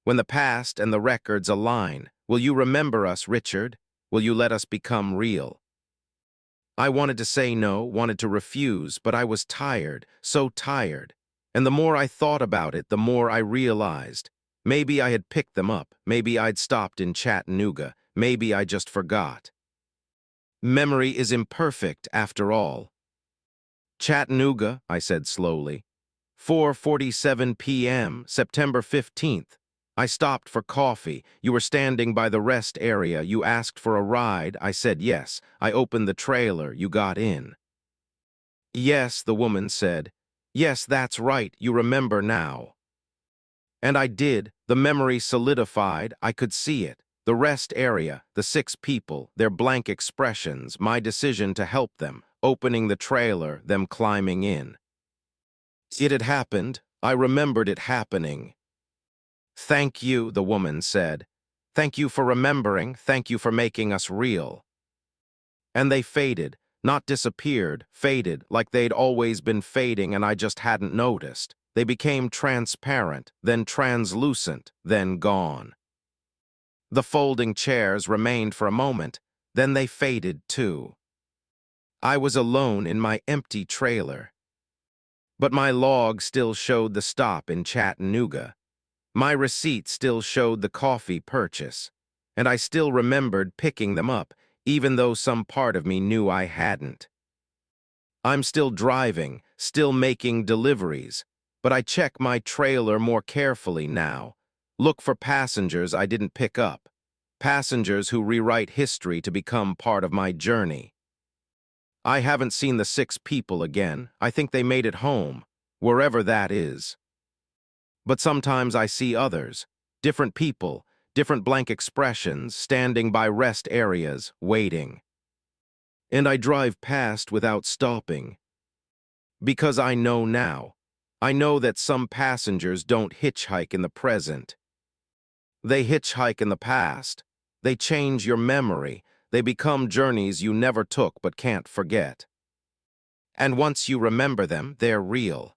When the past and the records align, will you remember us, Richard? Will you let us become real? I wanted to say no, wanted to refuse, but I was tired, so tired. And the more I thought about it, the more I realized. Maybe I had picked them up, maybe I'd stopped in Chattanooga, maybe I just forgot. Memory is imperfect, after all. Chattanooga, I said slowly. 4:47 p.m., September 15th. I stopped for coffee. You were standing by the rest area. You asked for a ride. I said yes. I opened the trailer. You got in. Yes, the woman said. Yes, that's right. You remember now. And I did. The memory solidified. I could see it. The rest area, the 6 people, their blank expressions, my decision to help them, opening the trailer, them climbing in. It had happened. I remembered it happening. Thank you, the woman said. Thank you for remembering. Thank you for making us real. And they faded, not disappeared, faded, like they'd always been fading and I just hadn't noticed. They became transparent, then translucent, then gone. The folding chairs remained for a moment, then they faded too. I was alone in my empty trailer. But my log still showed the stop in Chattanooga. My receipt still showed the coffee purchase, and I still remembered picking them up, even though some part of me knew I hadn't. I'm still driving, still making deliveries, but I check my trailer more carefully now. Look for passengers I didn't pick up, passengers who rewrite history to become part of my journey. I haven't seen the 6 people again. I think they made it home, wherever that is. But sometimes I see others, different people, different blank expressions, standing by rest areas, waiting. And I drive past without stopping. Because I know now. I know that some passengers don't hitchhike in the present. They hitchhike in the past. They change your memory. They become journeys you never took but can't forget. And once you remember them, they're real.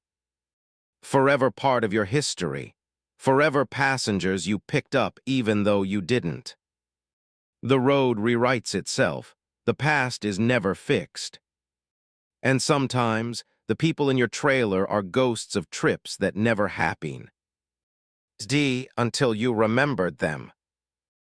Forever part of your history. Forever passengers you picked up even though you didn't. The road rewrites itself. The past is never fixed. And sometimes, the people in your trailer are ghosts of trips that never happened. Until you remembered them.